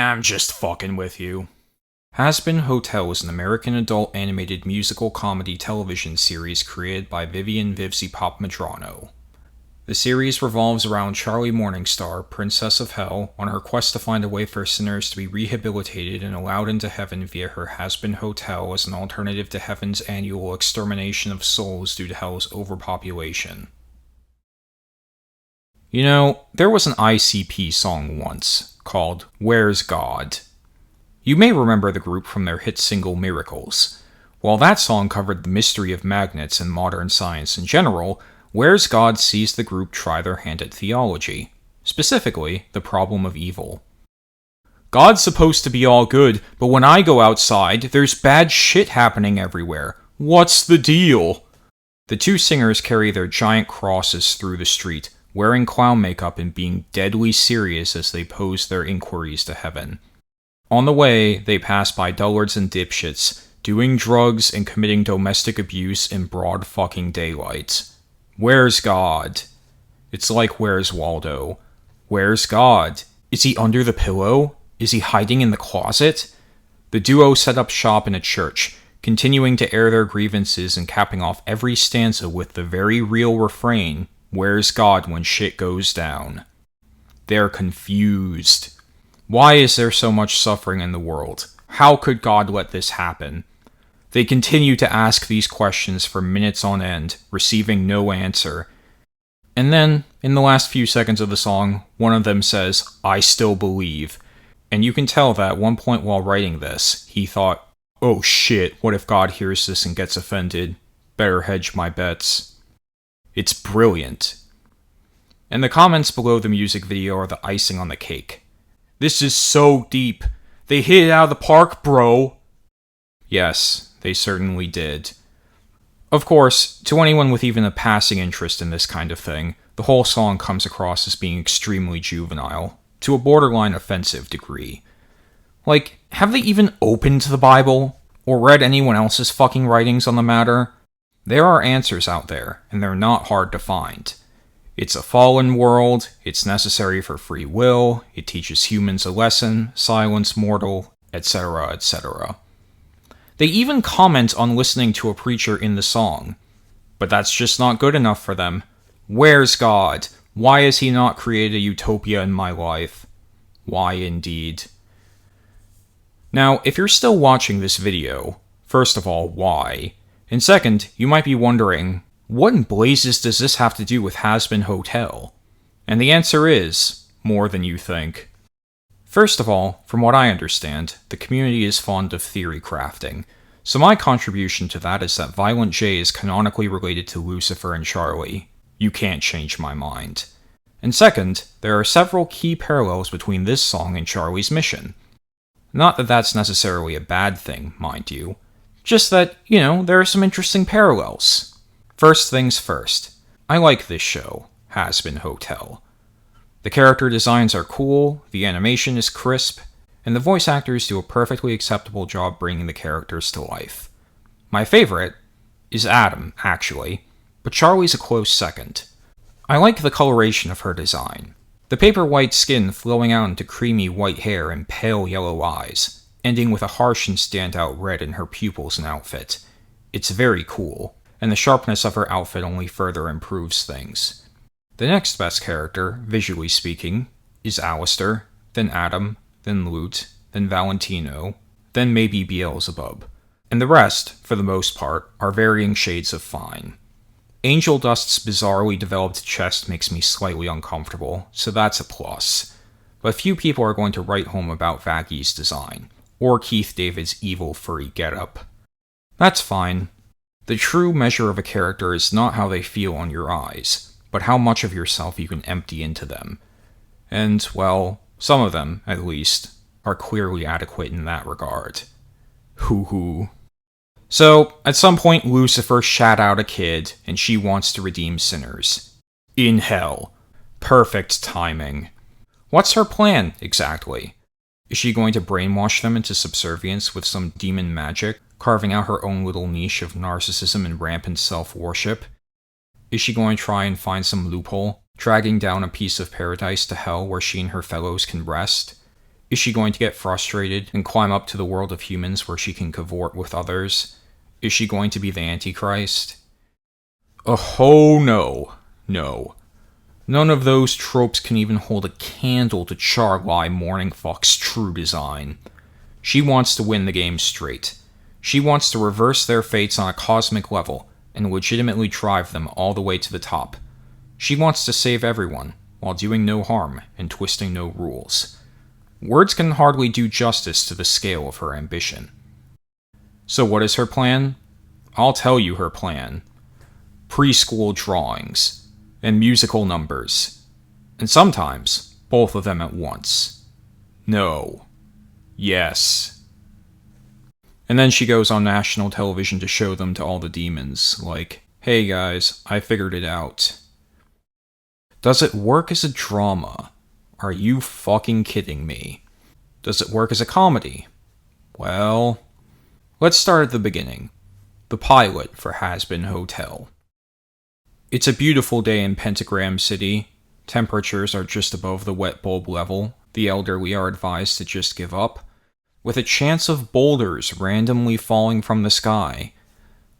I'm just fucking with you. Hazbin Hotel is an American adult animated musical comedy television series created by Vivian Vivzi Papmadrano. The series revolves around Charlie Morningstar, Princess of Hell, on her quest to find a way for sinners to be rehabilitated and allowed into heaven via her Hazbin Hotel as an alternative to heaven's annual extermination of souls due to hell's overpopulation. You know, there was an ICP song once, called Where's God? You may remember the group from their hit single Miracles. While that song covered the mystery of magnets and modern science in general, Where's God sees the group try their hand at theology, specifically the problem of evil. God's supposed to be all good, but when I go outside, there's bad shit happening everywhere. What's the deal? The two singers carry their giant crosses through the street, wearing clown makeup and being deadly serious as they pose their inquiries to heaven. On the way, they pass by dullards and dipshits, doing drugs and committing domestic abuse in broad fucking daylight. Where's God? It's like Where's Waldo? Where's God? Is he under the pillow? Is he hiding in the closet? The duo set up shop in a church, continuing to air their grievances and capping off every stanza with the very real refrain, Where's God when shit goes down? They're confused. Why is there so much suffering in the world? How could God let this happen? They continue to ask these questions for minutes on end, receiving no answer. And then, in the last few seconds of the song, one of them says, I still believe. And you can tell that at one point while writing this, he thought, oh shit, what if God hears this and gets offended? Better hedge my bets. It's brilliant. And the comments below the music video are the icing on the cake. This is so deep. They hit it out of the park, bro. Yes, they certainly did. Of course, to anyone with even a passing interest in this kind of thing, the whole song comes across as being extremely juvenile, to a borderline offensive degree. Like, have they even opened the Bible? Or read anyone else's fucking writings on the matter? There are answers out there, and they're not hard to find. It's a fallen world, it's necessary for free will, it teaches humans a lesson, silence mortal, etc., etc. They even comment on listening to a preacher in the song. But that's just not good enough for them. Where's God? Why has he not created a utopia in my life? Why indeed? Now, if you're still watching this video, first of all, why? And second, you might be wondering, what in blazes does this have to do with Hazbin Hotel? And the answer is, more than you think. First of all, from what I understand, the community is fond of theory crafting, so my contribution to that is that Violent J is canonically related to Lucifer and Charlie. You can't change my mind. And second, there are several key parallels between this song and Charlie's mission. Not that that's necessarily a bad thing, mind you. Just that, there are some interesting parallels. First things first, I like this show, Hazbin Hotel. The character designs are cool, the animation is crisp, and the voice actors do a perfectly acceptable job bringing the characters to life. My favorite is Adam, actually, but Charlie's a close second. I like the coloration of her design. The paper white skin flowing out into creamy white hair and pale yellow eyes, ending with a harsh and standout red in her pupils and outfit. It's very cool, and the sharpness of her outfit only further improves things. The next best character, visually speaking, is Alastor, then Adam, then Lute, then Valentino, then maybe Beelzebub. And the rest, for the most part, are varying shades of fine. Angel Dust's bizarrely developed chest makes me slightly uncomfortable, so that's a plus. But few people are going to write home about Vaggy's design, or Keith David's evil furry getup. That's fine. The true measure of a character is not how they feel on your eyes, but how much of yourself you can empty into them. And, well, some of them, at least, are clearly adequate in that regard. Hoo-hoo. So, at some point Lucifer shat out a kid, and she wants to redeem sinners. In hell. Perfect timing. What's her plan, exactly? Is she going to brainwash them into subservience with some demon magic, carving out her own little niche of narcissism and rampant self-worship? Is she going to try and find some loophole, dragging down a piece of paradise to hell where she and her fellows can rest? Is she going to get frustrated and climb up to the world of humans where she can cavort with others? Is she going to be the Antichrist? Oh no. No. None of those tropes can even hold a candle to Charlie Morningfuck's true design. She wants to win the game straight. She wants to reverse their fates on a cosmic level and legitimately drive them all the way to the top. She wants to save everyone, while doing no harm and twisting no rules. Words can hardly do justice to the scale of her ambition. So what is her plan? I'll tell you her plan. Preschool drawings, and musical numbers, and sometimes both of them at once. No. Yes. And then she goes on national television to show them to all the demons, like, hey guys, I figured it out. Does it work as a drama? Are you fucking kidding me? Does it work as a comedy? Well, let's start at the beginning. The pilot for Hazbin Hotel. It's a beautiful day in Pentagram City. Temperatures are just above the wet bulb level. The elderly are advised to just give up, with a chance of boulders randomly falling from the sky.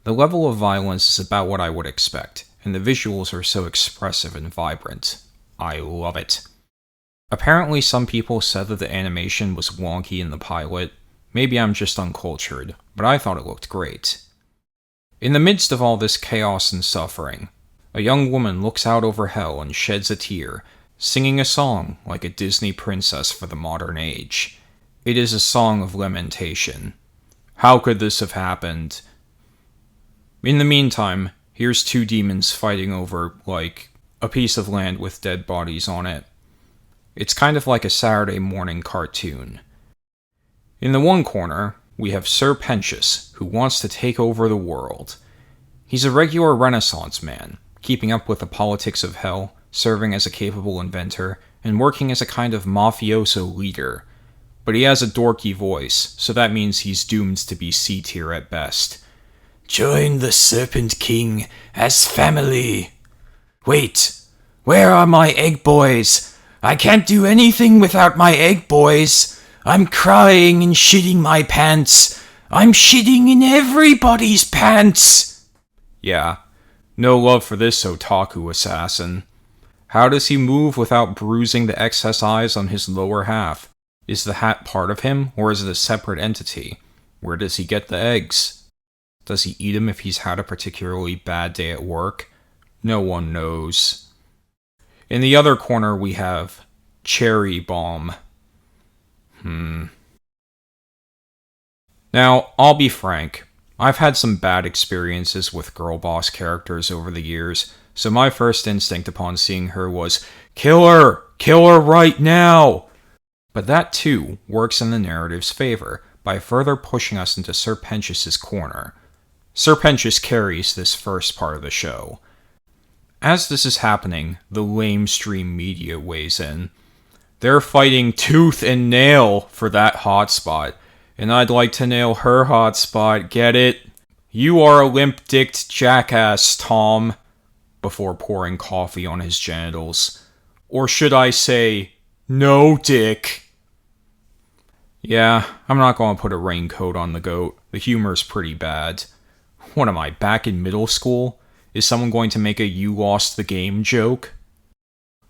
The level of violence is about what I would expect, and the visuals are so expressive and vibrant. I love it. Apparently some people said that the animation was wonky in the pilot. Maybe I'm just uncultured, but I thought it looked great. In the midst of all this chaos and suffering, a young woman looks out over hell and sheds a tear, singing a song like a Disney princess for the modern age. It is a song of lamentation. How could this have happened? In the meantime, here's two demons fighting over, like, a piece of land with dead bodies on it. It's kind of like a Saturday morning cartoon. In the one corner, we have Sir Pentious, who wants to take over the world. He's a regular Renaissance man, keeping up with the politics of hell, serving as a capable inventor, and working as a kind of mafioso leader. But he has a dorky voice, so that means he's doomed to be C-tier at best. Join the Serpent King as family. Wait, where are my egg boys? I can't do anything without my egg boys. I'm crying and shitting my pants. I'm shitting in everybody's pants. Yeah, no love for this otaku assassin. How does he move without bruising the excess eyes on his lower half? Is the hat part of him, or is it a separate entity? Where does he get the eggs? Does he eat them if he's had a particularly bad day at work? No one knows. In the other corner we have Cherry Bomb. Now, I'll be frank. I've had some bad experiences with girl boss characters over the years, so my first instinct upon seeing her was, kill her! Kill her right now! But that too works in the narrative's favor, by further pushing us into Sir Pentious's corner. Sir Pentious carries this first part of the show. As this is happening, the Lamestream Media weighs in. They're fighting tooth and nail for that hotspot, and I'd like to nail her hotspot, get it? You are a limp-dicked jackass, Tom, before pouring coffee on his genitals. Or should I say, no dick? Yeah, I'm not going to put a raincoat on the goat. The humor's pretty bad. What am I, back in middle school? Is someone going to make a you lost the game joke?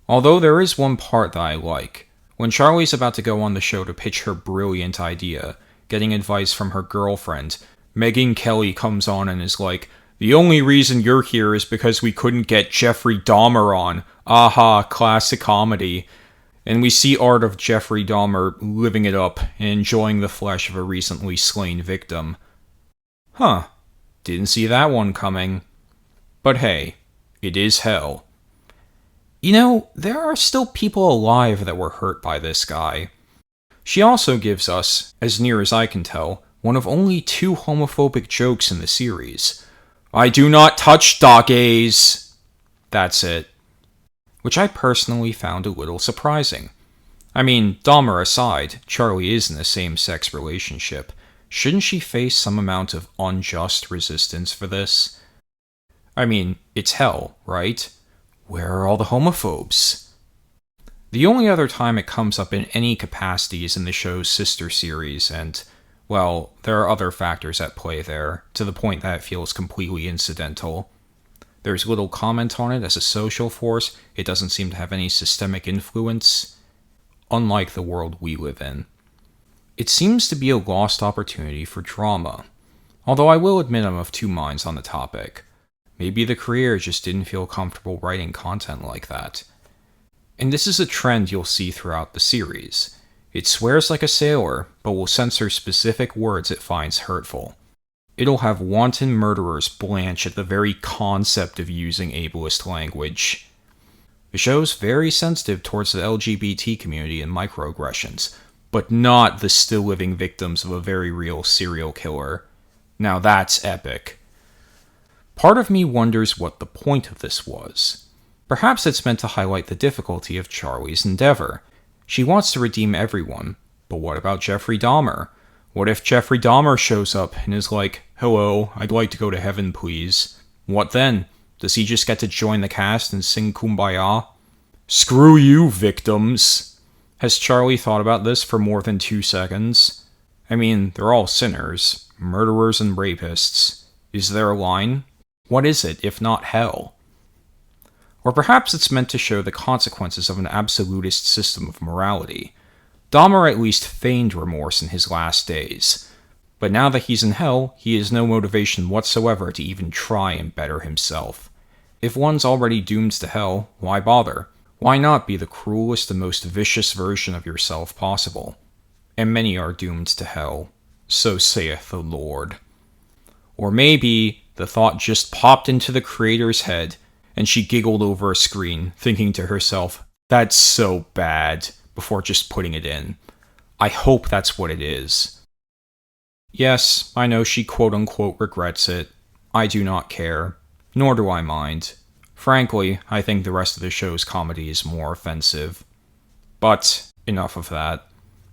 Although there is one part that I like. When Charlie's about to go on the show to pitch her brilliant idea, getting advice from her girlfriend, Megyn Kelly comes on and is like, the only reason you're here is because we couldn't get Jeffrey Dahmer on. Aha, classic comedy. And we see art of Jeffrey Dahmer living it up and enjoying the flesh of a recently slain victim. Huh, didn't see that one coming. But hey, it is hell. You know, there are still people alive that were hurt by this guy. She also gives us, as near as I can tell, one of only 2 homophobic jokes in the series. I do not touch doggies! That's it. Which I personally found a little surprising. I mean, Dahmer aside, Charlie is in a same-sex relationship. Shouldn't she face some amount of unjust resistance for this? I mean, it's hell, right? Where are all the homophobes? The only other time it comes up in any capacity is in the show's sister series, and, well, there are other factors at play there, to the point that it feels completely incidental. There's little comment on it as a social force, it doesn't seem to have any systemic influence, unlike the world we live in. It seems to be a lost opportunity for drama, although I will admit I'm of two minds on the topic. Maybe the creator just didn't feel comfortable writing content like that. And this is a trend you'll see throughout the series. It swears like a sailor, but will censor specific words it finds hurtful. It'll have wanton murderers blanch at the very concept of using ableist language. The show's very sensitive towards the LGBT community and microaggressions, but not the still living victims of a very real serial killer. Now that's epic. Part of me wonders what the point of this was. Perhaps it's meant to highlight the difficulty of Charlie's endeavor. She wants to redeem everyone, but what about Jeffrey Dahmer? What if Jeffrey Dahmer shows up and is like, "Hello, I'd like to go to heaven, please." What then? Does he just get to join the cast and sing Kumbaya? Screw you, victims! Has Charlie thought about this for more than 2 seconds? I mean, they're all sinners, murderers and rapists. Is there a line? What is it, if not hell? Or perhaps it's meant to show the consequences of an absolutist system of morality. Dahmer at least feigned remorse in his last days, but now that he's in hell, he has no motivation whatsoever to even try and better himself. If one's already doomed to hell, why bother? Why not be the cruelest and most vicious version of yourself possible? And many are doomed to hell, so saith the Lord. Or maybe the thought just popped into the creator's head, and she giggled over a screen, thinking to herself, "That's so bad," before just putting it in. I hope that's what it is. Yes, I know she quote-unquote regrets it. I do not care. Nor do I mind. Frankly, I think the rest of the show's comedy is more offensive. But, enough of that.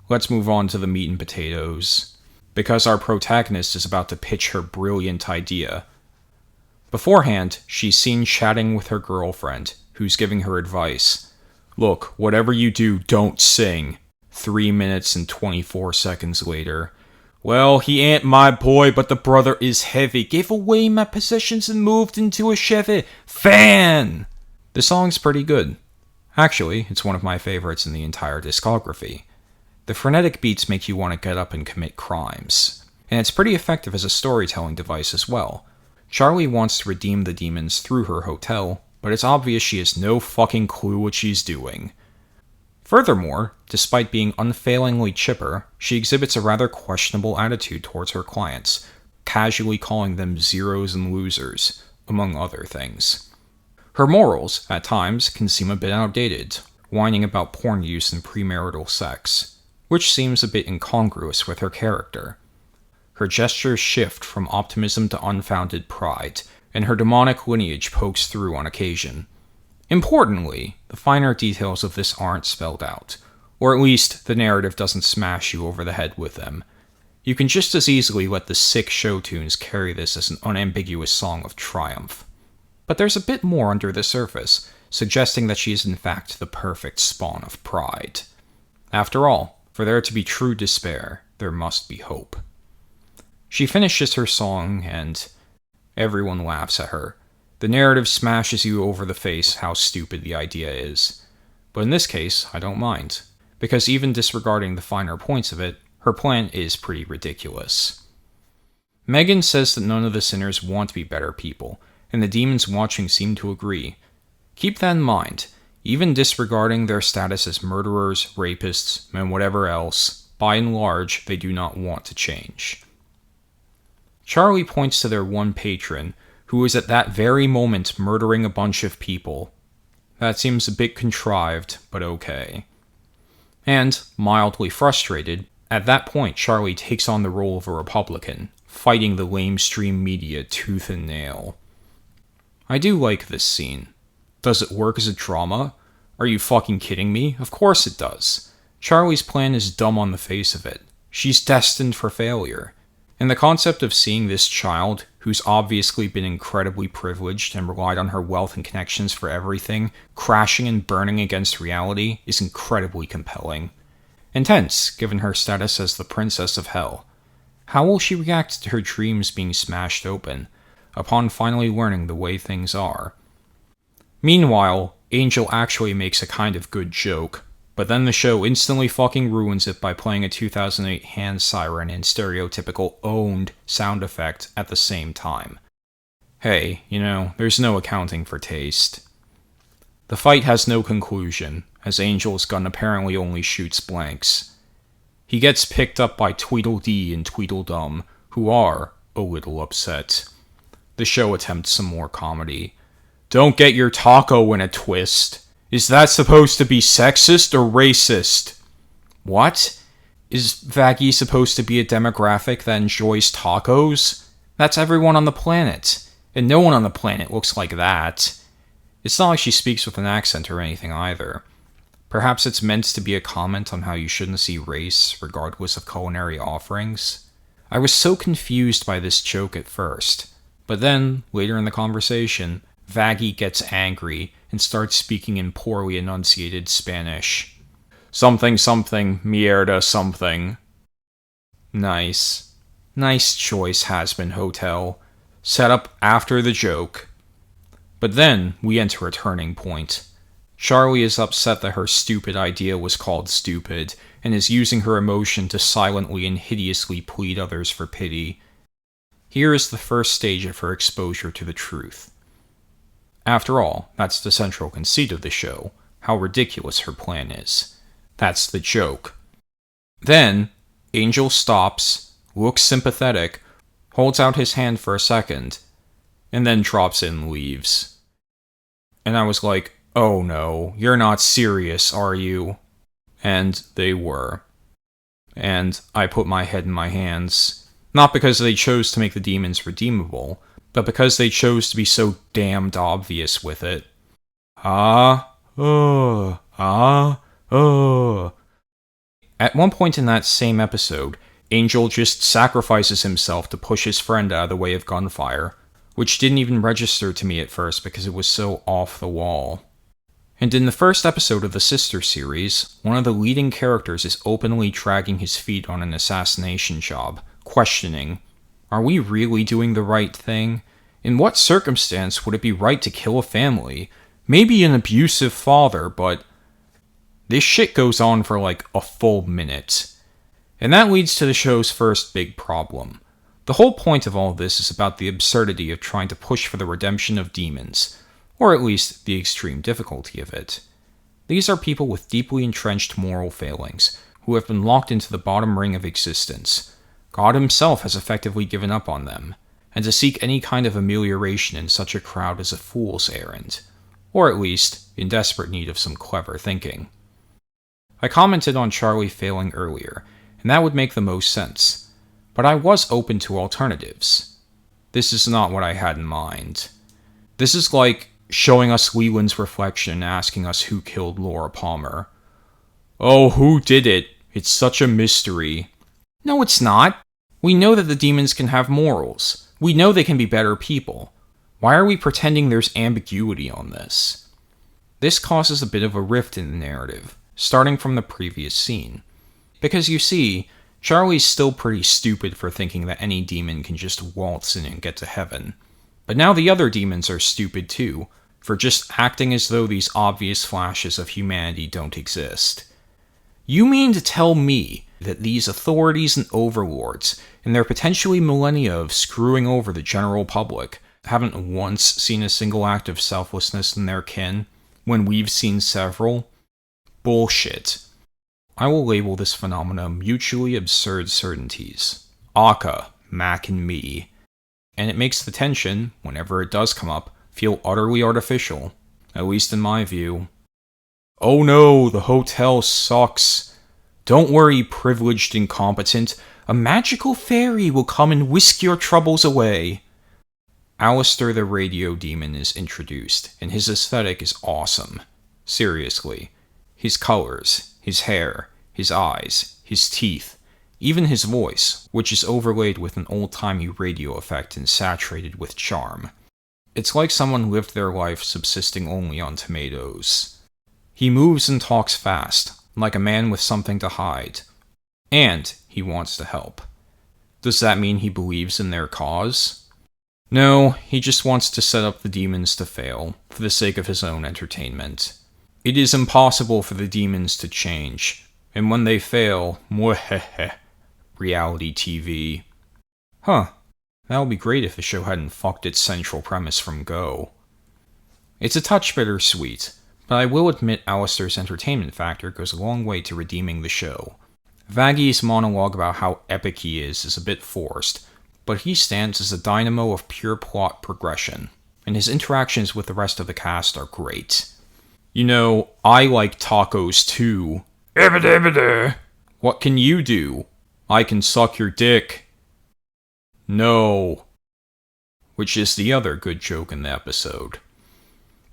Let's move on to the meat and potatoes. Because our protagonist is about to pitch her brilliant idea. Beforehand, she's seen chatting with her girlfriend, who's giving her advice. Look, whatever you do, don't sing. 3 minutes and 24 seconds later. Well, he ain't my boy, but the brother is heavy. Gave away my possessions and moved into a Chevy. Fan! The song's pretty good. Actually, it's one of my favorites in the entire discography. The frenetic beats make you want to get up and commit crimes. And it's pretty effective as a storytelling device as well. Charlie wants to redeem the demons through her hotel, but it's obvious she has no fucking clue what she's doing. Furthermore, despite being unfailingly chipper, she exhibits a rather questionable attitude towards her clients, casually calling them zeros and losers, among other things. Her morals, at times, can seem a bit outdated, whining about porn use and premarital sex, which seems a bit incongruous with her character. Her gestures shift from optimism to unfounded pride, and her demonic lineage pokes through on occasion. Importantly, the finer details of this aren't spelled out, or at least the narrative doesn't smash you over the head with them. You can just as easily let the sick show tunes carry this as an unambiguous song of triumph. But there's a bit more under the surface, suggesting that she is in fact the perfect spawn of pride. After all, for there to be true despair, there must be hope. She finishes her song, and everyone laughs at her. The narrative smashes you over the face how stupid the idea is. But in this case, I don't mind, because even disregarding the finer points of it, her plan is pretty ridiculous. Megan says that none of the sinners want to be better people, and the demons watching seem to agree. Keep that in mind. Even disregarding their status as murderers, rapists, and whatever else, by and large, they do not want to change. Charlie points to their one patron, who is at that very moment murdering a bunch of people. That seems a bit contrived, but okay. And, mildly frustrated, at that point Charlie takes on the role of a Republican, fighting the Lamestream Media tooth and nail. I do like this scene. Does it work as a drama? Are you fucking kidding me? Of course it does. Charlie's plan is dumb on the face of it. She's destined for failure. And the concept of seeing this child, who's obviously been incredibly privileged and relied on her wealth and connections for everything, crashing and burning against reality, is incredibly compelling. Intense, given her status as the Princess of Hell. How will she react to her dreams being smashed open, upon finally learning the way things are? Meanwhile, Angel actually makes a kind of good joke, but then the show instantly fucking ruins it by playing a 2008 hand siren and stereotypical owned sound effect at the same time. Hey, there's no accounting for taste. The fight has no conclusion, as Angel's gun apparently only shoots blanks. He gets picked up by Tweedledee and Tweedledum, who are a little upset. The show attempts some more comedy. Don't get your taco in a twist. Is that supposed to be sexist or racist? What? Is Vaggie supposed to be a demographic that enjoys tacos? That's everyone on the planet. And no one on the planet looks like that. It's not like she speaks with an accent or anything either. Perhaps it's meant to be a comment on how you shouldn't see race, regardless of culinary offerings. I was so confused by this joke at first. But then, later in the conversation, Vaggie gets angry and starts speaking in poorly enunciated Spanish. Something something, mierda something. Nice. Nice choice, Hazbin Hotel. Set up after the joke. But then, we enter a turning point. Charlie is upset that her stupid idea was called stupid, and is using her emotion to silently and hideously plead others for pity. Here is the first stage of her exposure to the truth. After all, that's the central conceit of the show, how ridiculous her plan is. That's the joke. Then, Angel stops, looks sympathetic, holds out his hand for a second, and then drops it and leaves. And I was like, oh no, you're not serious, are you? And they were. And I put my head in my hands. Not because they chose to make the demons redeemable, but because they chose to be so damned obvious with it. At one point in that same episode, Angel just sacrifices himself to push his friend out of the way of gunfire, which didn't even register to me at first because it was so off the wall. And in the first episode of the sister series, one of the leading characters is openly dragging his feet on an assassination job, questioning, are we really doing the right thing? In what circumstance would it be right to kill a family? Maybe an abusive father, but this shit goes on for like a full minute. And that leads to the show's first big problem. The whole point of all this is about the absurdity of trying to push for the redemption of demons, or at least the extreme difficulty of it. These are people with deeply entrenched moral failings, who have been locked into the bottom ring of existence. God himself has effectively given up on them, and to seek any kind of amelioration in such a crowd is a fool's errand, or at least in desperate need of some clever thinking. I commented on Charlie failing earlier, and that would make the most sense, but I was open to alternatives. This is not what I had in mind. This is like showing us Leland's reflection and asking us who killed Laura Palmer. Oh, who did it? It's such a mystery. No, it's not. We know that the demons can have morals. We know they can be better people. Why are we pretending there's ambiguity on this? This causes a bit of a rift in the narrative, starting from the previous scene. Because you see, Charlie's still pretty stupid for thinking that any demon can just waltz in and get to heaven. But now the other demons are stupid too, for just acting as though these obvious flashes of humanity don't exist. You mean to tell me that these authorities and overlords, in their potentially millennia of screwing over the general public, haven't once seen a single act of selflessness in their kin, when we've seen several? Bullshit. I will label this phenomenon mutually absurd certainties. Aka, Mac and me. And it makes the tension, whenever it does come up, feel utterly artificial, at least in my view. Oh no, the hotel sucks. Don't worry, privileged incompetent. A magical fairy will come and whisk your troubles away. Alastor the radio demon is introduced, and his aesthetic is awesome. Seriously. His colors, his hair, his eyes, his teeth, Even his voice, which is overlaid with an old-timey radio effect and saturated with charm. It's like someone lived their life subsisting only on tomatoes. He moves and talks fast, like a man with something to hide. And he wants to help. Does that mean he believes in their cause? No, he just wants to set up the demons to fail, for the sake of his own entertainment. It is impossible for the demons to change, and when they fail, mwahehe, reality TV. Huh, that would be great if the show hadn't fucked its central premise from go. It's a touch bittersweet, but I will admit Alastor's entertainment factor goes a long way to redeeming the show. Vaggy's monologue about how epic he is a bit forced, but he stands as a dynamo of pure plot progression, and his interactions with the rest of the cast are great. You know, I like tacos too. What can you do? I can suck your dick. No. Which is the other good joke in the episode.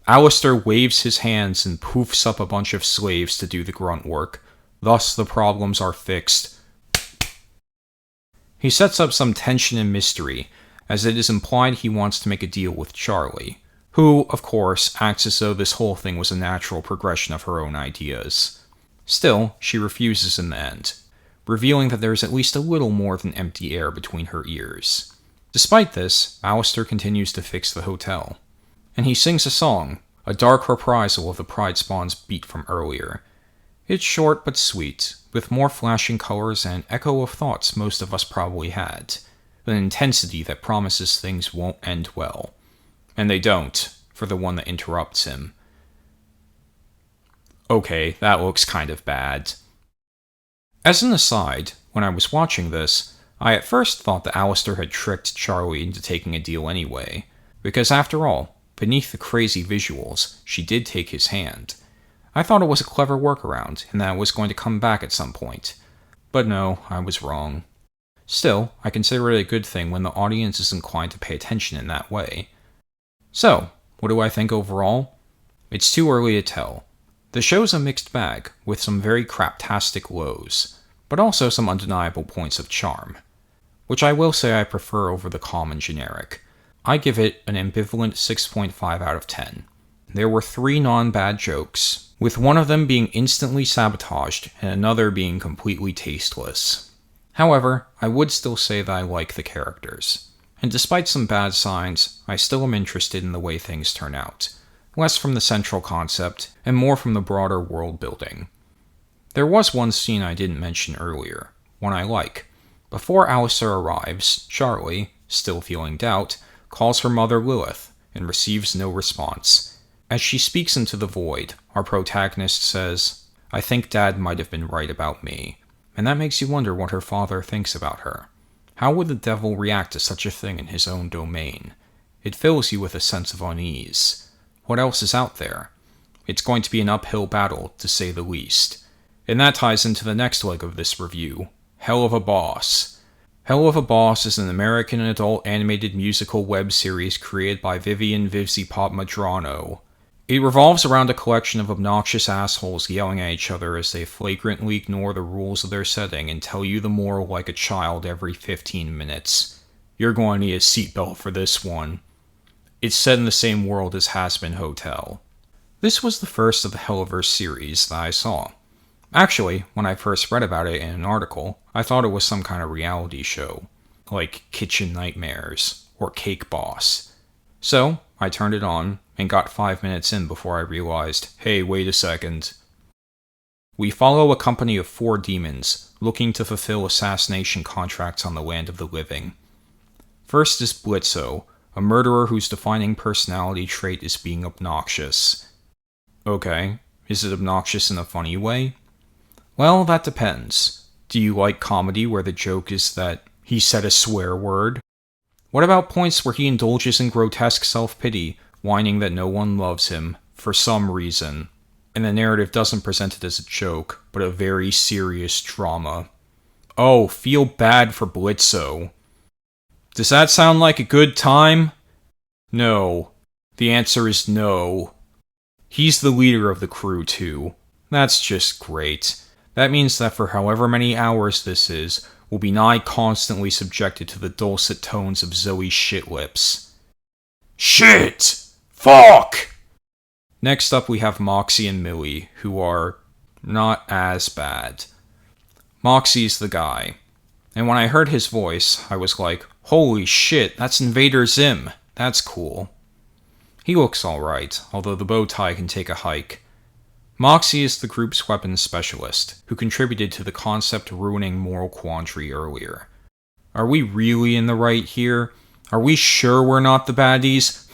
Alastor waves his hands and poofs up a bunch of slaves to do the grunt work, thus the problems are fixed. He sets up some tension and mystery, as it is implied he wants to make a deal with Charlie, who, of course, acts as though this whole thing was a natural progression of her own ideas. Still, she refuses in the end, revealing that there is at least a little more than empty air between her ears. Despite this, Alastor continues to fix the hotel, and he sings a song, a dark reprisal of the Pride Spawn's beat from earlier. It's short but sweet, with more flashing colors and echo of thoughts most of us probably had, an intensity that promises things won't end well. And they don't, for the one that interrupts him. Okay, that looks kind of bad. As an aside, when I was watching this, I at first thought that Alastor had tricked Charlie into taking a deal anyway, because after all, beneath the crazy visuals, she did take his hand. I thought it was a clever workaround, and that it was going to come back at some point. But no, I was wrong. Still, I consider it a good thing when the audience is inclined to pay attention in that way. So, what do I think overall? It's too early to tell. The show's a mixed bag, with some very craptastic lows, but also some undeniable points of charm, which I will say I prefer over the calm and generic. I give it an ambivalent 6.5 out of 10. There were 3 non-bad jokes, with one of them being instantly sabotaged and another being completely tasteless. However, I would still say that I like the characters, and despite some bad signs, I still am interested in the way things turn out, less from the central concept and more from the broader world building. There was one scene I didn't mention earlier, one I like. Before Alastor arrives, Charlie, still feeling doubt, calls her mother Lilith, and receives no response. As she speaks into the void, our protagonist says, "I think Dad might have been right about me," and that makes you wonder what her father thinks about her. How would the devil react to such a thing in his own domain? It fills you with a sense of unease. What else is out there? It's going to be an uphill battle, to say the least. And that ties into the next leg of this review, Helluva Boss. Helluva Boss is an American adult animated musical web series created by Vivian Vivzipop Madrano. It revolves around a collection of obnoxious assholes yelling at each other as they flagrantly ignore the rules of their setting and tell you the moral like a child every 15 minutes. You're going to need a seatbelt for this one. It's set in the same world as Hazbin Hotel. This was the first of the Helluva series that I saw. Actually, when I first read about it in an article, I thought it was some kind of reality show, like Kitchen Nightmares or Cake Boss. So, I turned it on, and got 5 minutes in before I realized, hey, wait a second. We follow a company of 4 demons, looking to fulfill assassination contracts on the land of the living. First is Blitzo, a murderer whose defining personality trait is being obnoxious. Okay, is it obnoxious in a funny way? Well, that depends. Do you like comedy where the joke is that he said a swear word? What about points where he indulges in grotesque self-pity, whining that no one loves him, for some reason, and the narrative doesn't present it as a joke, but a very serious drama? Oh, feel bad for Blitzo. Does that sound like a good time? No. The answer is no. He's the leader of the crew, too. That's just great. That means that for however many hours this is, we'll be nigh constantly subjected to the dulcet tones of Zoe's shit lips. Shit! Fuck! Next up we have Moxie and Millie, who are not as bad. Moxie's the guy, and when I heard his voice, I was like, holy shit, that's Invader Zim. That's cool. He looks alright, although the bow tie can take a hike. Moxie is the group's weapons specialist, who contributed to the concept ruining moral quandary earlier. Are we really in the right here? Are we sure we're not the baddies?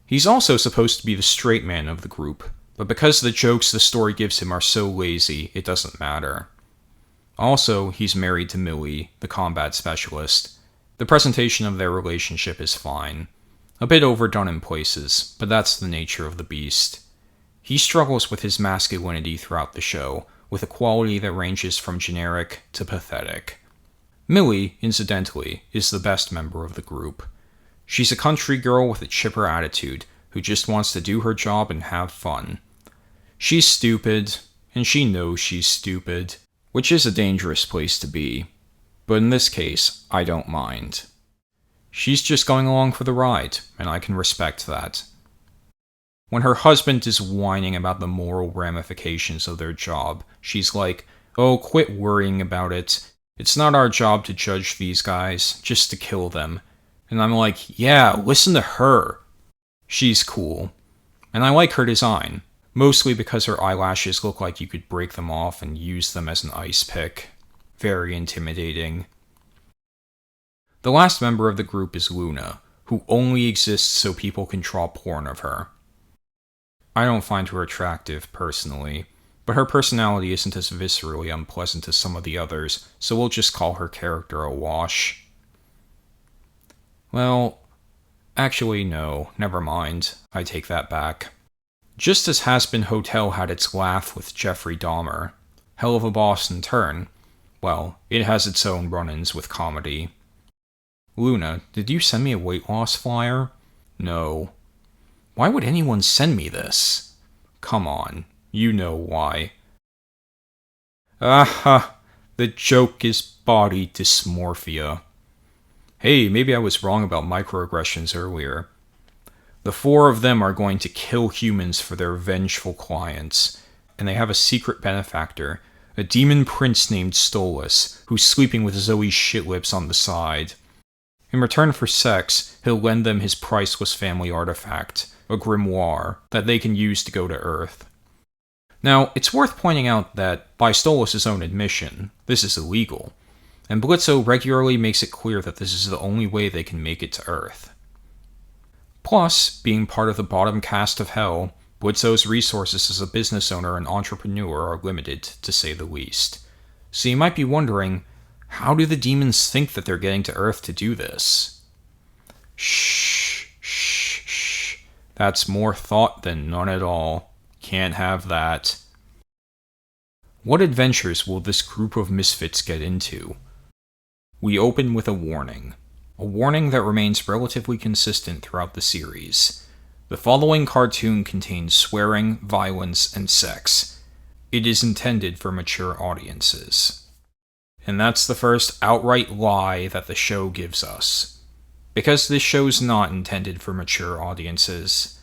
He's also supposed to be the straight man of the group, but because the jokes the story gives him are so lazy, it doesn't matter. Also, he's married to Millie, the combat specialist. The presentation of their relationship is fine. A bit overdone in places, but that's the nature of the beast. He struggles with his masculinity throughout the show, with a quality that ranges from generic to pathetic. Millie, incidentally, is the best member of the group. She's a country girl with a chipper attitude, who just wants to do her job and have fun. She's stupid, and she knows she's stupid, which is a dangerous place to be. But in this case, I don't mind. She's just going along for the ride, and I can respect that. When her husband is whining about the moral ramifications of their job, she's like, oh, quit worrying about it. It's not our job to judge these guys, just to kill them. And I'm like, yeah, listen to her. She's cool. And I like her design, mostly because her eyelashes look like you could break them off and use them as an ice pick. Very intimidating. The last member of the group is Luna, who only exists so people can draw porn of her. I don't find her attractive, personally, but her personality isn't as viscerally unpleasant as some of the others, so we'll just call her character a wash. Well, actually no, never mind, I take that back. Just as Hazbin Hotel had its laugh with Jeffrey Dahmer, Helluva Boss in turn, well, it has its own run-ins with comedy. Luna, did you send me a weight loss flyer? No. Why would anyone send me this? Come on, you know why. Aha, the joke is body dysmorphia. Hey, maybe I was wrong about microaggressions earlier. The four of them are going to kill humans for their vengeful clients, and they have a secret benefactor, a demon prince named Stolitz, who's sleeping with Zoe's shitlips on the side. In return for sex, he'll lend them his priceless family artifact, a grimoire, that they can use to go to Earth. Now, it's worth pointing out that, by Stolitz's own admission, this is illegal, and Blitzo regularly makes it clear that this is the only way they can make it to Earth. Plus, being part of the bottom caste of hell, Blitzo's resources as a business owner and entrepreneur are limited, to say the least. So you might be wondering, how do the demons think that they're getting to Earth to do this? Shh. That's more thought than none at all. Can't have that. What adventures will this group of misfits get into? We open with a warning that remains relatively consistent throughout the series. The following cartoon contains swearing, violence, and sex. It is intended for mature audiences. And that's the first outright lie that the show gives us. Because this show's not intended for mature audiences.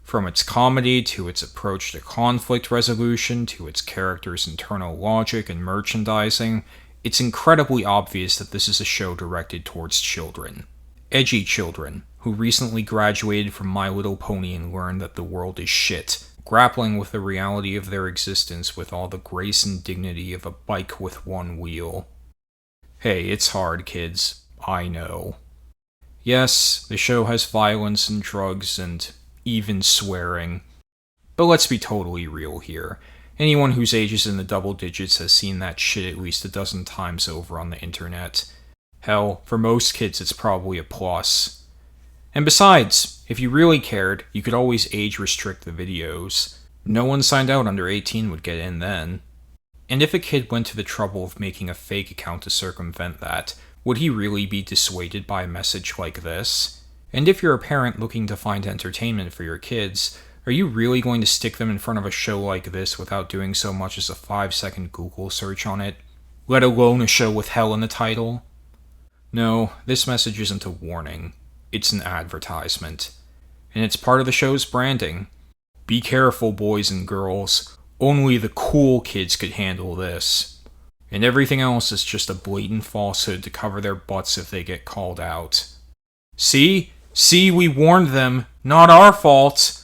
From its comedy to its approach to conflict resolution to its characters' internal logic and merchandising, it's incredibly obvious that this is a show directed towards children. Edgy children, who recently graduated from My Little Pony and learned that the world is shit, grappling with the reality of their existence with all the grace and dignity of a bike with one wheel. Hey, it's hard, kids. I know. Yes, the show has violence and drugs and even swearing. But let's be totally real here. Anyone whose age is in the double digits has seen that shit at least a dozen times over on the internet. Hell, for most kids it's probably a plus. And besides, if you really cared, you could always age restrict the videos. No one signed out under 18 would get in then. And if a kid went to the trouble of making a fake account to circumvent that, would he really be dissuaded by a message like this? And if you're a parent looking to find entertainment for your kids, Are you really going to stick them in front of a show like this without doing so much as a 5-second Google search on it? Let alone a show with hell in the title? No, this message isn't a warning. It's an advertisement. And it's part of the show's branding. Be careful, boys and girls. Only the cool kids could handle this. And everything else is just a blatant falsehood to cover their butts if they get called out. See? See, we warned them. Not our fault.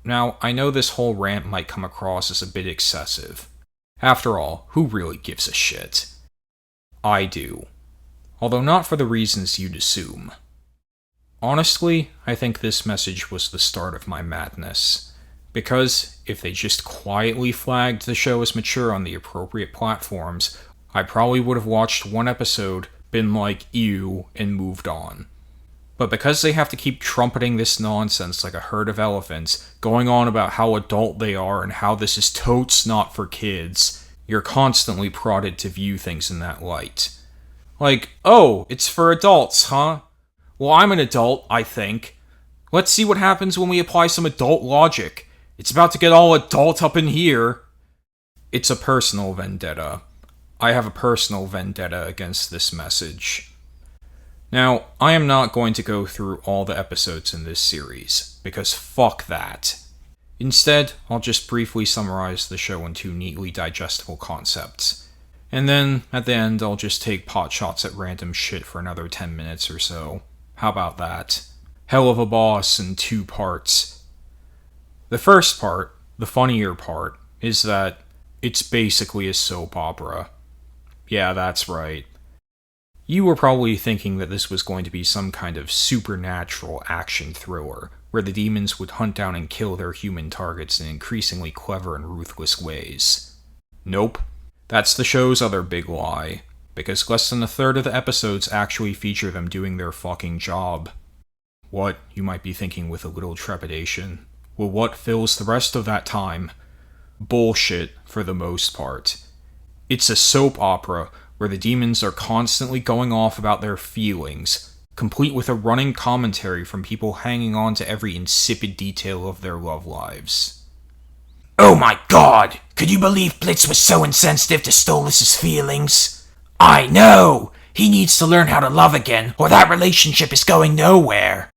Now, I know this whole rant might come across as a bit excessive. After all, who really gives a shit? I do. Although not for the reasons you'd assume. Honestly, I think this message was the start of my madness. Because, if they just quietly flagged the show as mature on the appropriate platforms, I probably would have watched one episode, been like, ew, and moved on. But because they have to keep trumpeting this nonsense like a herd of elephants, going on about how adult they are and how this is totes not for kids, you're constantly prodded to view things in that light. Like, oh, it's for adults, huh? Well, I'm an adult, I think. Let's see what happens when we apply some adult logic. It's about to get all adult up in here. It's a personal vendetta. I have a personal vendetta against this message. Now, I am not going to go through all the episodes in this series, because fuck that. Instead, I'll just briefly summarize the show in 2 neatly digestible concepts. And then, at the end, I'll just take potshots at random shit for another 10 minutes or so. How about that? Hell of a boss in 2 parts. The first part, the funnier part, is that it's basically a soap opera. Yeah, that's right. You were probably thinking that this was going to be some kind of supernatural action thriller, where the demons would hunt down and kill their human targets in increasingly clever and ruthless ways. Nope. That's the show's other big lie, because less than a third of the episodes actually feature them doing their fucking job. What, you might be thinking with a little trepidation. Well, what fills the rest of that time? Bullshit, for the most part. It's a soap opera where the demons are constantly going off about their feelings, complete with a running commentary from people hanging on to every insipid detail of their love lives. Oh my god! Could you believe Blitz was so insensitive to Stolitz's feelings? I know! He needs to learn how to love again, or that relationship is going nowhere!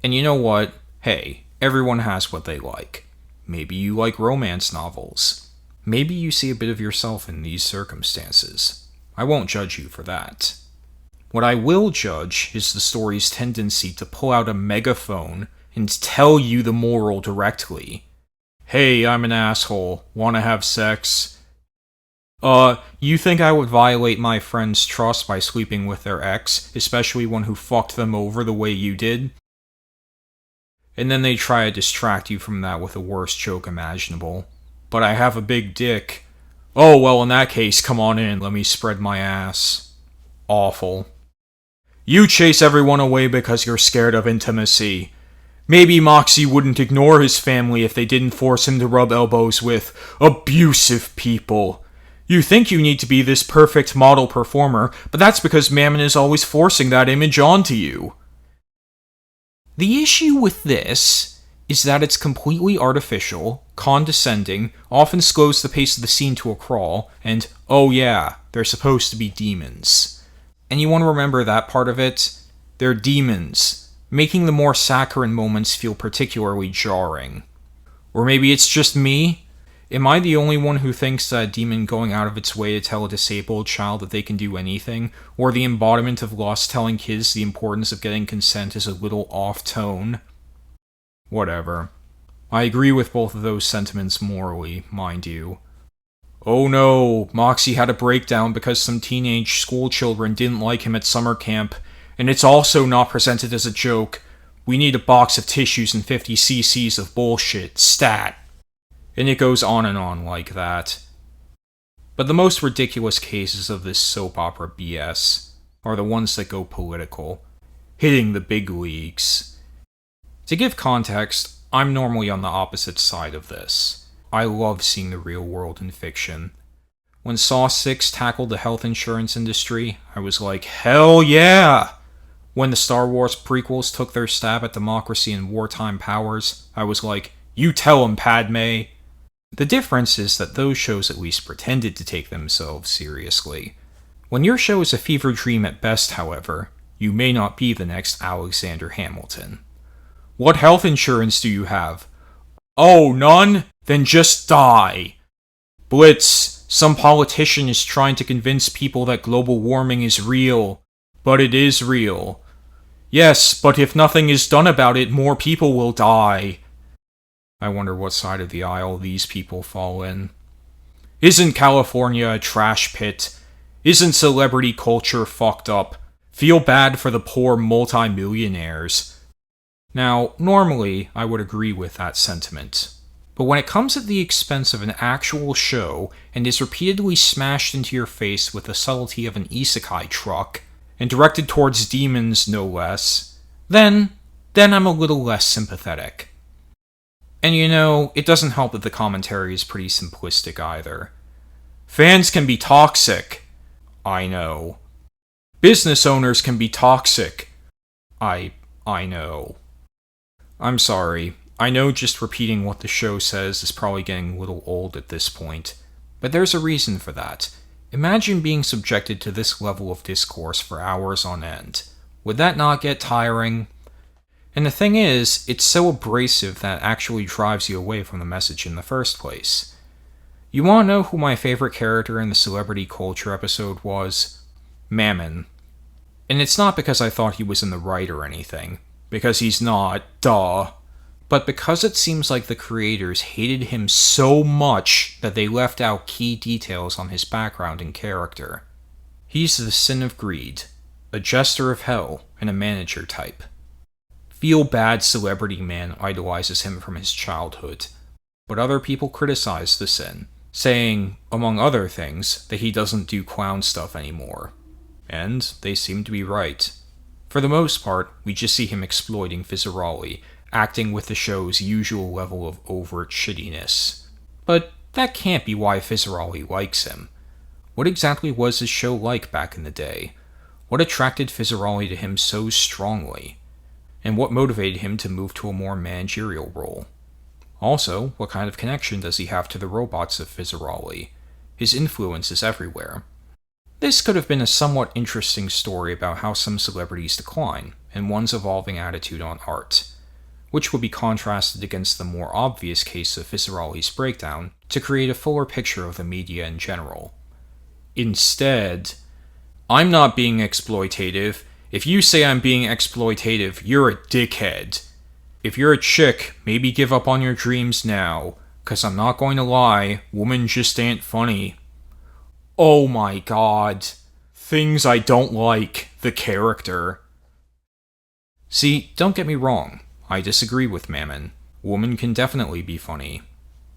And you know what? Hey, everyone has what they like. Maybe you like romance novels. Maybe you see a bit of yourself in these circumstances. I won't judge you for that. What I will judge is the story's tendency to pull out a megaphone and tell you the moral directly. Hey, I'm an asshole. Wanna have sex? You think I would violate my friend's trust by sleeping with their ex, especially one who fucked them over the way you did? And then they try to distract you from that with the worst joke imaginable. But I have a big dick. Oh, well, in that case, come on in, let me spread my ass. Awful. You chase everyone away because you're scared of intimacy. Maybe Moxie wouldn't ignore his family if they didn't force him to rub elbows with abusive people. You think you need to be this perfect model performer, but that's because Mammon is always forcing that image onto you. The issue with this is that it's completely artificial, condescending, often slows the pace of the scene to a crawl, and, oh yeah, they're supposed to be demons. And you want to remember that part of it? They're demons, making the more saccharine moments feel particularly jarring. Or maybe it's just me? Am I the only one who thinks that a demon going out of its way to tell a disabled child that they can do anything, or the embodiment of lust telling kids the importance of getting consent is a little off-tone? Whatever. I agree with both of those sentiments morally, mind you. Oh no, Moxie had a breakdown because some teenage school children didn't like him at summer camp, and it's also not presented as a joke. We need a box of tissues and 50 cc's of bullshit, stat. And it goes on and on like that. But the most ridiculous cases of this soap opera BS are the ones that go political, hitting the big leagues. To give context, I'm normally on the opposite side of this. I love seeing the real world in fiction. When Saw 6 tackled the health insurance industry, I was like, hell yeah! When the Star Wars prequels took their stab at democracy and wartime powers, I was like, you tell 'em, Padme. The difference is that those shows at least pretended to take themselves seriously. When your show is a fever dream at best, however, you may not be the next Alexander Hamilton. What health insurance do you have? Oh, none? Then just die. Blitz, some politician is trying to convince people that global warming is real. But it is real. Yes, but if nothing is done about it, more people will die. I wonder what side of the aisle these people fall in. Isn't California a trash pit? Isn't celebrity culture fucked up? Feel bad for the poor multi-millionaires. Now, normally, I would agree with that sentiment. But when it comes at the expense of an actual show and is repeatedly smashed into your face with the subtlety of an isekai truck, and directed towards demons no less, then I'm a little less sympathetic. And you know, it doesn't help that the commentary is pretty simplistic either. Fans can be toxic. I know. Business owners can be toxic. I know. I'm sorry. I know just repeating what the show says is probably getting a little old at this point, but there's a reason for that. Imagine being subjected to this level of discourse for hours on end. Would that not get tiring? And the thing is, it's so abrasive that it actually drives you away from the message in the first place. You want to know who my favorite character in the celebrity culture episode was? Mammon. And it's not because I thought he was in the right or anything, because he's not, duh. But because it seems like the creators hated him so much that they left out key details on his background and character. He's the sin of greed, a jester of hell, and a manager type. Feel-bad celebrity man idolizes him from his childhood, but other people criticize the sin, saying, among other things, that he doesn't do clown stuff anymore. And they seem to be right. For the most part, we just see him exploiting Fizarali, acting with the show's usual level of overt shittiness. But that can't be why Fizarali likes him. What exactly was his show like back in the day? What attracted Fizarali to him so strongly? And what motivated him to move to a more managerial role? Also, what kind of connection does he have to the robots of Fizarali? His influence is everywhere. This could have been a somewhat interesting story about how some celebrities decline, and one's evolving attitude on art, which would be contrasted against the more obvious case of Fizarali's breakdown to create a fuller picture of the media in general. Instead, I'm not being exploitative. If you say I'm being exploitative, you're a dickhead. If you're a chick, maybe give up on your dreams now, 'cause I'm not going to lie, women just ain't funny. Oh my god. Things I don't like, the character. See, don't get me wrong. I disagree with Mammon. Woman can definitely be funny.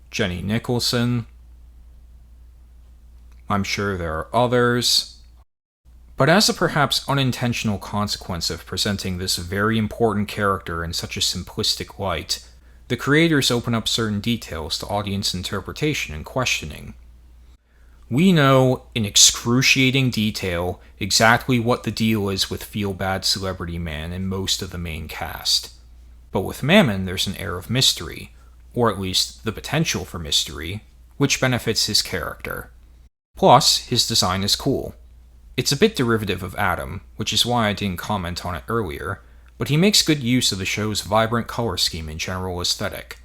Jenny Nicholson. I'm sure there are others. But as a perhaps unintentional consequence of presenting this very important character in such a simplistic light, the creators open up certain details to audience interpretation and questioning. We know, in excruciating detail, exactly what the deal is with feel-bad celebrity man and most of the main cast. But with Mammon, there's an air of mystery, or at least the potential for mystery, which benefits his character. Plus, his design is cool. It's a bit derivative of Adam, which is why I didn't comment on it earlier, but he makes good use of the show's vibrant color scheme and general aesthetic.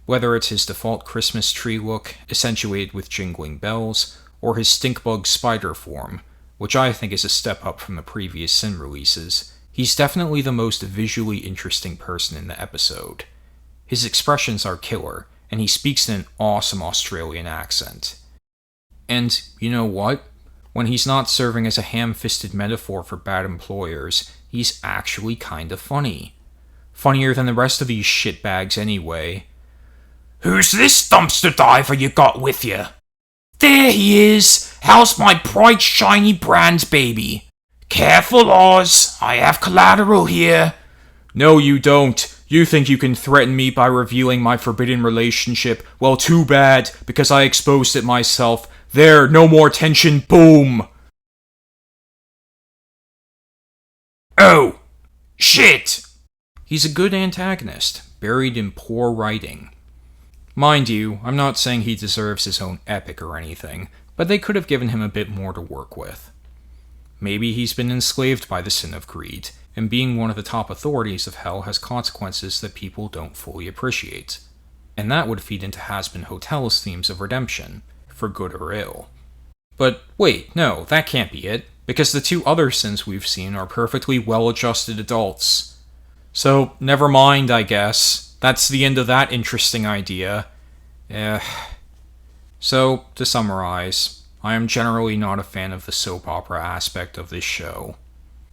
Whether it's his default Christmas tree look, accentuated with jingling bells, or his stinkbug spider form, which I think is a step up from the previous Sin releases, he's definitely the most visually interesting person in the episode. His expressions are killer, and he speaks in an awesome Australian accent. And, you know what? When he's not serving as a ham-fisted metaphor for bad employers, he's actually kinda funny. Funnier than the rest of these shitbags anyway. Who's this dumpster diver you got with you? There he is! How's my bright shiny brand baby? Careful, Oz, I have collateral here. No, you don't. You think you can threaten me by revealing my forbidden relationship? Well, too bad, because I exposed it myself. There, no more tension, boom! Oh, Shit! He's a good antagonist, buried in poor writing. Mind you, I'm not saying he deserves his own epic or anything, but they could have given him a bit more to work with. Maybe he's been enslaved by the sin of greed, and being one of the top authorities of hell has consequences that people don't fully appreciate. And that would feed into Hazbin Hotel's themes of redemption, for good or ill. But wait, no, that can't be it, because the two other sins we've seen are perfectly well-adjusted adults. So, never mind, I guess. That's the end of that interesting idea. So, to summarize, I am generally not a fan of the soap opera aspect of this show.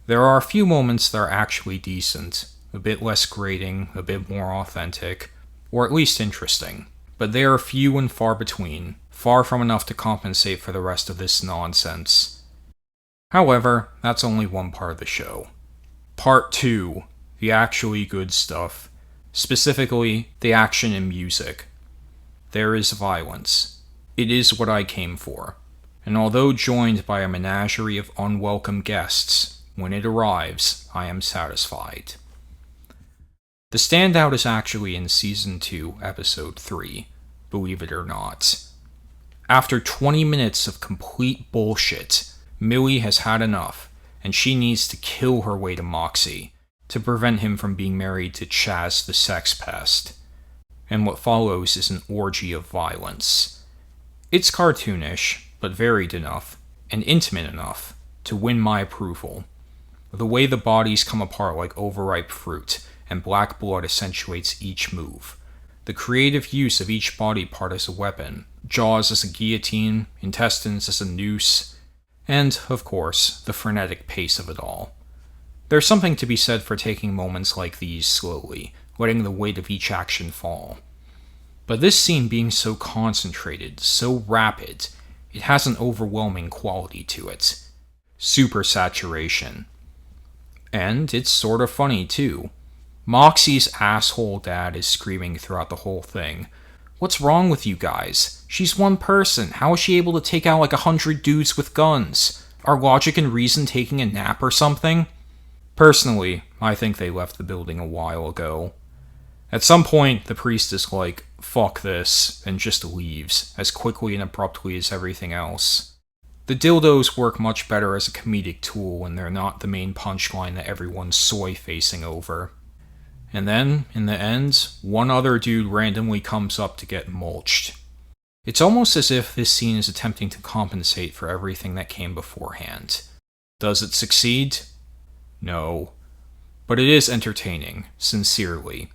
There are a few moments that are actually decent, a bit less grating, a bit more authentic, or at least interesting, but they are few and far between, far from enough to compensate for the rest of this nonsense. However, that's only one part of the show. Part 2, the actually good stuff, specifically the action and music. There is violence. It is what I came for, and although joined by a menagerie of unwelcome guests, when it arrives, I am satisfied. The standout is actually in Season 2, Episode 3, believe it or not. After 20 minutes of complete bullshit, Millie has had enough, and she needs to kill her way to Moxie, to prevent him from being married to Chaz the Sex Pest. And what follows is an orgy of violence. It's cartoonish, but varied enough, and intimate enough, to win my approval. The way the bodies come apart like overripe fruit, and black blood accentuates each move. The creative use of each body part as a weapon, jaws as a guillotine, intestines as a noose, and, of course, the frenetic pace of it all. There's something to be said for taking moments like these slowly, letting the weight of each action fall. But this scene being so concentrated, so rapid, it has an overwhelming quality to it. Super saturation. And it's sort of funny, too. Moxie's asshole dad is screaming throughout the whole thing. What's wrong with you guys? She's one person. How is she able to take out like 100 dudes with guns? Are logic and reason taking a nap or something? Personally, I think they left the building a while ago. At some point, the priest is like, fuck this, and just leaves, as quickly and abruptly as everything else. The dildos work much better as a comedic tool when they're not the main punchline that everyone's soy-facing over. And then, in the end, one other dude randomly comes up to get mulched. It's almost as if this scene is attempting to compensate for everything that came beforehand. Does it succeed? No. But it is entertaining, sincerely.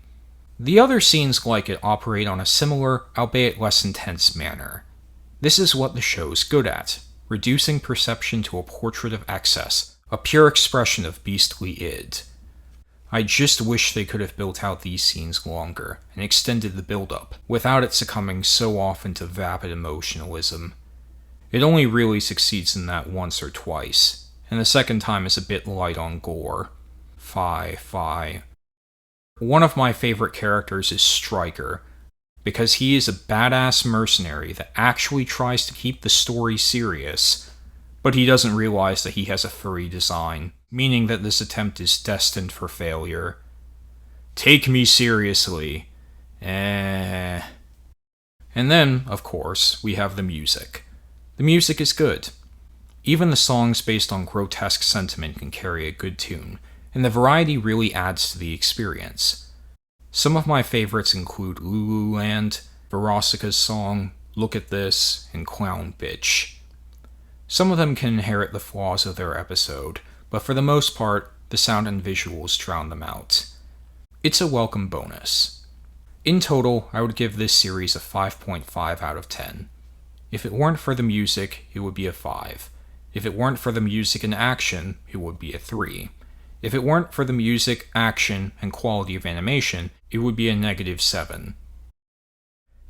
The other scenes like it operate on a similar, albeit less intense manner. This is what the show's good at, reducing perception to a portrait of excess, a pure expression of beastly id. I just wish they could have built out these scenes longer, and extended the build-up, without it succumbing so often to vapid emotionalism. It only really succeeds in that once or twice, and the second time is a bit light on gore. Fie. One of my favorite characters is Stryker, because he is a badass mercenary that actually tries to keep the story serious, but he doesn't realize that he has a furry design, meaning that this attempt is destined for failure. Take me seriously. And then, of course, we have the music. The music is good. Even the songs based on grotesque sentiment can carry a good tune, and the variety really adds to the experience. Some of my favorites include Lululand, Verosika's song, Look at This, and Clown Bitch. Some of them can inherit the flaws of their episode, but for the most part, the sound and visuals drown them out. It's a welcome bonus. In total, I would give this series a 5.5 out of 10. If it weren't for the music, it would be a 5. If it weren't for the music and action, it would be a 3. If it weren't for the music, action, and quality of animation, it would be a -7.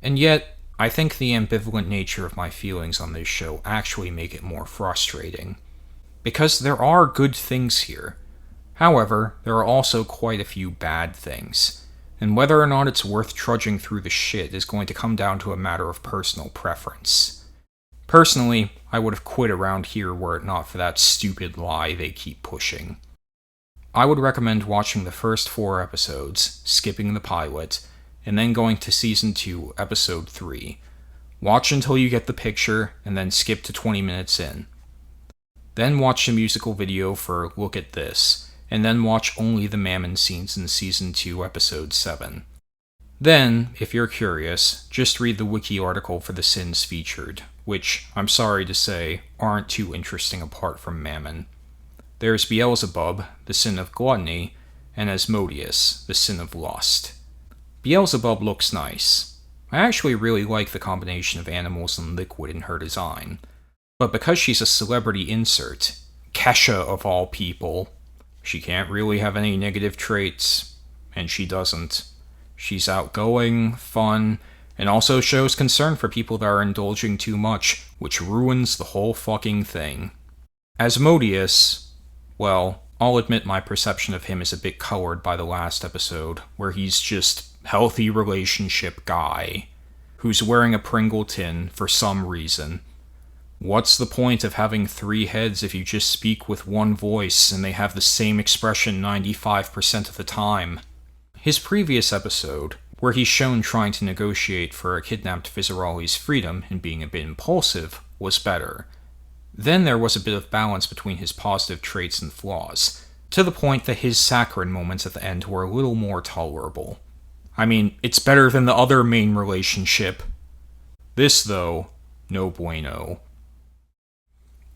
And yet, I think the ambivalent nature of my feelings on this show actually make it more frustrating. Because there are good things here. However, there are also quite a few bad things, and whether or not it's worth trudging through the shit is going to come down to a matter of personal preference. Personally, I would have quit around here were it not for that stupid lie they keep pushing. I would recommend watching the first 4 episodes, skipping the pilot, and then going to Season 2, Episode 3. Watch until you get the picture, and then skip to 20 minutes in. Then watch the musical video for Look at This, and then watch only the Mammon scenes in Season 2, Episode 7. Then, if you're curious, just read the wiki article for the sins featured, which, I'm sorry to say, aren't too interesting apart from Mammon. There's Beelzebub, the sin of gluttony, and Asmodeus, the sin of lust. Beelzebub looks nice. I actually really like the combination of animals and liquid in her design. But because she's a celebrity insert, Kesha of all people, she can't really have any negative traits, and she doesn't. She's outgoing, fun, and also shows concern for people that are indulging too much, which ruins the whole fucking thing. Asmodeus, well, I'll admit my perception of him is a bit colored by the last episode, where he's just healthy relationship guy, who's wearing a Pringle tin for some reason. What's the point of having 3 heads if you just speak with one voice and they have the same expression 95% of the time? His previous episode, where he's shown trying to negotiate for a kidnapped Vizirali's freedom and being a bit impulsive, was better. Then there was a bit of balance between his positive traits and flaws, to the point that his saccharine moments at the end were a little more tolerable. I mean, it's better than the other main relationship. This, though, no bueno.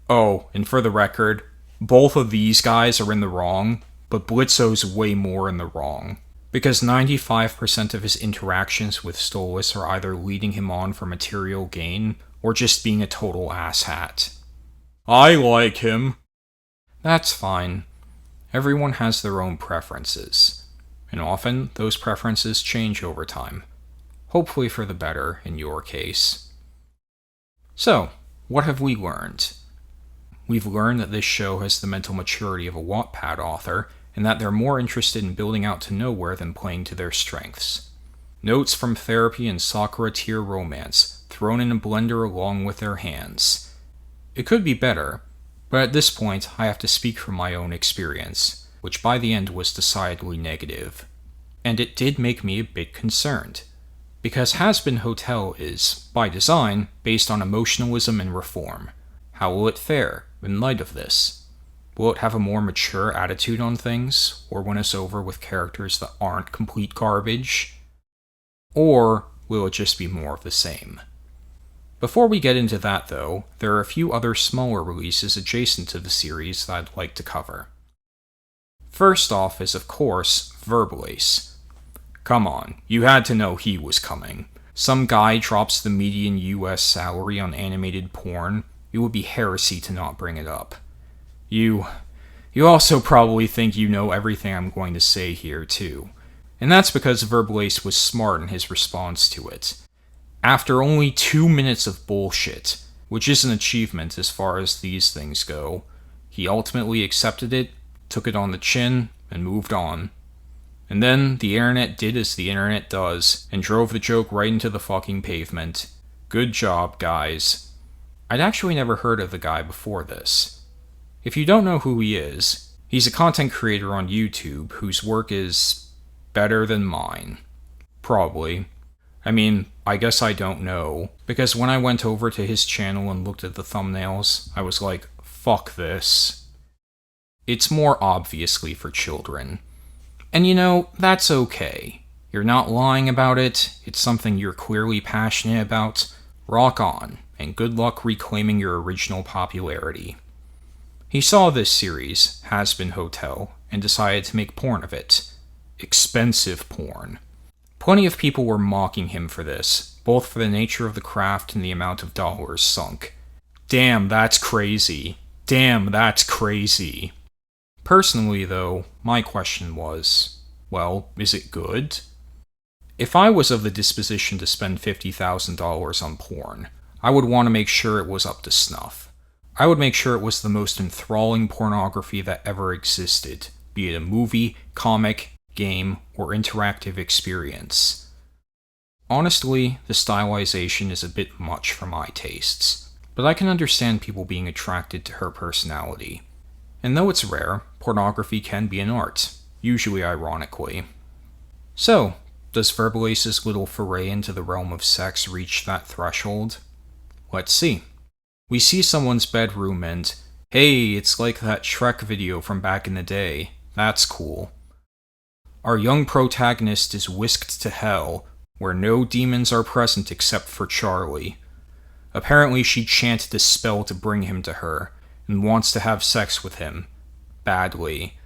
Oh, and for the record, both of these guys are in the wrong, but Blitzo's way more in the wrong. Because 95% of his interactions with Stolitz are either leading him on for material gain, or just being a total asshat. I like him. That's fine. Everyone has their own preferences, and often those preferences change over time. Hopefully for the better, in your case. So, what have we learned? We've learned that this show has the mental maturity of a Wattpad author, and that they're more interested in building out to nowhere than playing to their strengths. Notes from therapy and Sakura tier romance, thrown in a blender along with their hands. It could be better, but at this point I have to speak from my own experience, which by the end was decidedly negative. And it did make me a bit concerned, because Hazbin Hotel is, by design, based on emotionalism and reform. How will it fare in light of this? Will it have a more mature attitude on things, or win us over with characters that aren't complete garbage? Or will it just be more of the same? Before we get into that, though, there are a few other smaller releases adjacent to the series that I'd like to cover. First off is, of course, Verbalace. Come on, you had to know he was coming. Some guy drops the median US salary on animated porn. It would be heresy to not bring it up. You also probably think you know everything I'm going to say here, too. And that's because Verbalace was smart in his response to it. After only 2 minutes of bullshit, which is an achievement as far as these things go, he ultimately accepted it, took it on the chin, and moved on. And then the internet did as the internet does, and drove the joke right into the fucking pavement. Good job, guys. I'd actually never heard of the guy before this. If you don't know who he is, he's a content creator on YouTube whose work is better than mine. Probably. I mean, I guess I don't know, because when I went over to his channel and looked at the thumbnails, I was like, fuck this. It's more obviously for children. And you know, that's okay. You're not lying about it, it's something you're clearly passionate about. Rock on, and good luck reclaiming your original popularity. He saw this series, Hazbin Hotel, and decided to make porn of it. Expensive porn. Plenty of people were mocking him for this, both for the nature of the craft and the amount of dollars sunk. Damn, that's crazy. Damn, that's crazy. Personally, though, my question was, well, is it good? If I was of the disposition to spend $50,000 on porn, I would want to make sure it was up to snuff. I would make sure it was the most enthralling pornography that ever existed, be it a movie, comic, game, or interactive experience. Honestly, the stylization is a bit much for my tastes, but I can understand people being attracted to her personality. And though it's rare, pornography can be an art, usually ironically. So, does Verbalace's little foray into the realm of sex reach that threshold? Let's see. We see someone's bedroom and, hey, it's like that Shrek video from back in the day. That's cool. Our young protagonist is whisked to hell, where no demons are present except for Charlie. Apparently she chanted a spell to bring him to her, and wants to have sex with him. Badly.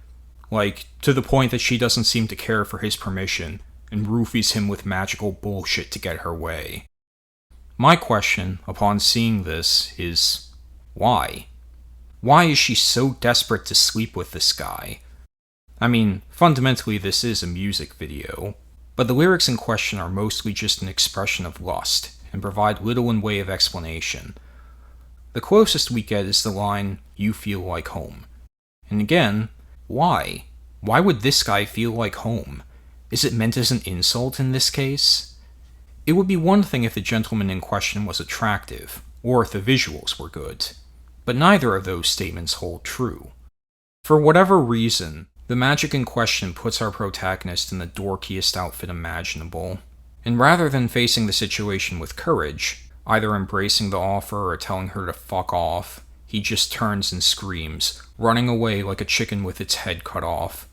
Like, to the point that she doesn't seem to care for his permission, and roofies him with magical bullshit to get her way. My question, upon seeing this, is, why? Why is she so desperate to sleep with this guy? I mean, fundamentally this is a music video, but the lyrics in question are mostly just an expression of lust, and provide little in way of explanation. The closest we get is the line, "You feel like home." And again, why? Why would this guy feel like home? Is it meant as an insult in this case? It would be one thing if the gentleman in question was attractive, or if the visuals were good, but neither of those statements hold true. For whatever reason, the magic in question puts our protagonist in the dorkiest outfit imaginable, and rather than facing the situation with courage, either embracing the offer or telling her to fuck off, he just turns and screams, running away like a chicken with its head cut off.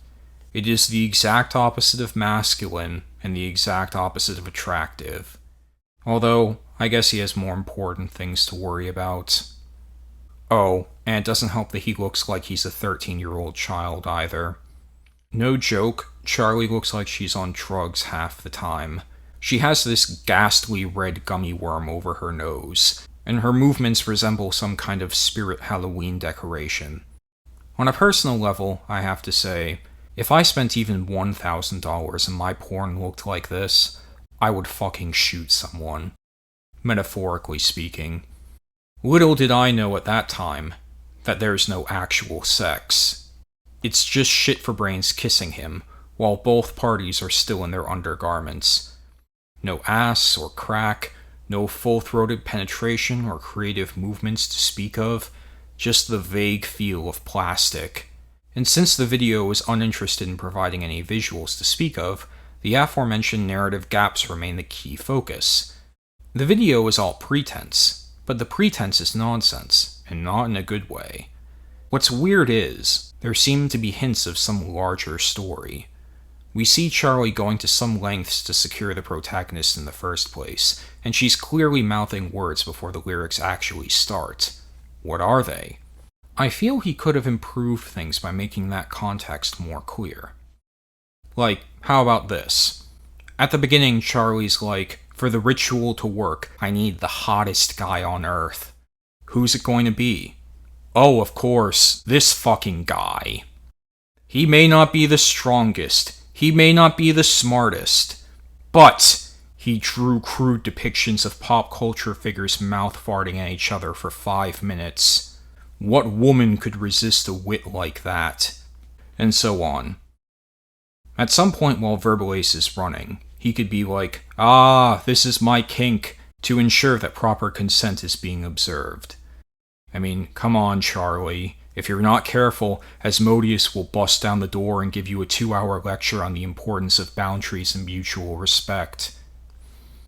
It is the exact opposite of masculine, and the exact opposite of attractive. Although, I guess he has more important things to worry about. Oh, and it doesn't help that he looks like he's a 13-year-old child either. No joke, Charlie looks like she's on drugs half the time. She has this ghastly red gummy worm over her nose, and her movements resemble some kind of spirit Halloween decoration. On a personal level, I have to say, if I spent even $1,000 and my porn looked like this, I would fucking shoot someone. Metaphorically speaking. Little did I know at that time that there's no actual sex. It's just shit for brains kissing him, while both parties are still in their undergarments. No ass or crack, no full-throated penetration or creative movements to speak of, just the vague feel of plastic. And since the video is uninterested in providing any visuals to speak of, the aforementioned narrative gaps remain the key focus. The video is all pretense, but the pretense is nonsense, and not in a good way. What's weird is, there seem to be hints of some larger story. We see Charlie going to some lengths to secure the protagonist in the first place, and she's clearly mouthing words before the lyrics actually start. What are they? I feel he could have improved things by making that context more clear. Like, how about this? At the beginning, Charlie's like, for the ritual to work, I need the hottest guy on Earth. Who's it going to be? Oh, of course, this fucking guy. He may not be the strongest, he may not be the smartest, but he drew crude depictions of pop culture figures mouth-farting at each other for 5 minutes. What woman could resist a wit like that? And so on. At some point while Verbalace is running, he could be like, this is my kink, to ensure that proper consent is being observed. I mean, come on, Charlie. If you're not careful, Asmodeus will bust down the door and give you a 2-hour lecture on the importance of boundaries and mutual respect.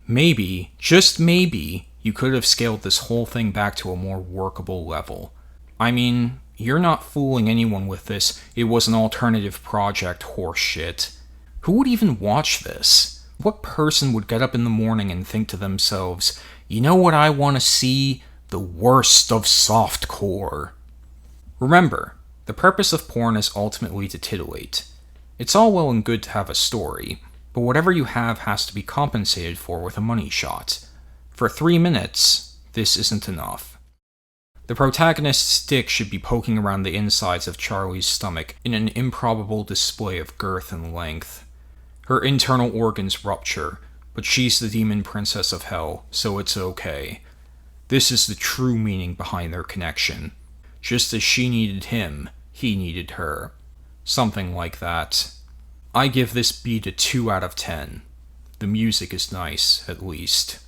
Maybe, just maybe, you could have scaled this whole thing back to a more workable level. I mean, you're not fooling anyone with this, it was an alternative project horseshit. Who would even watch this? What person would get up in the morning and think to themselves, you know what I want to see? The worst of softcore. Remember, the purpose of porn is ultimately to titillate. It's all well and good to have a story, but whatever you have has to be compensated for with a money shot. For 3 minutes, this isn't enough. The protagonist's dick should be poking around the insides of Charlie's stomach in an improbable display of girth and length. Her internal organs rupture, but she's the demon princess of hell, so it's okay. This is the true meaning behind their connection. Just as she needed him, he needed her. Something like that. I give this beat a 2 out of 10. The music is nice, at least.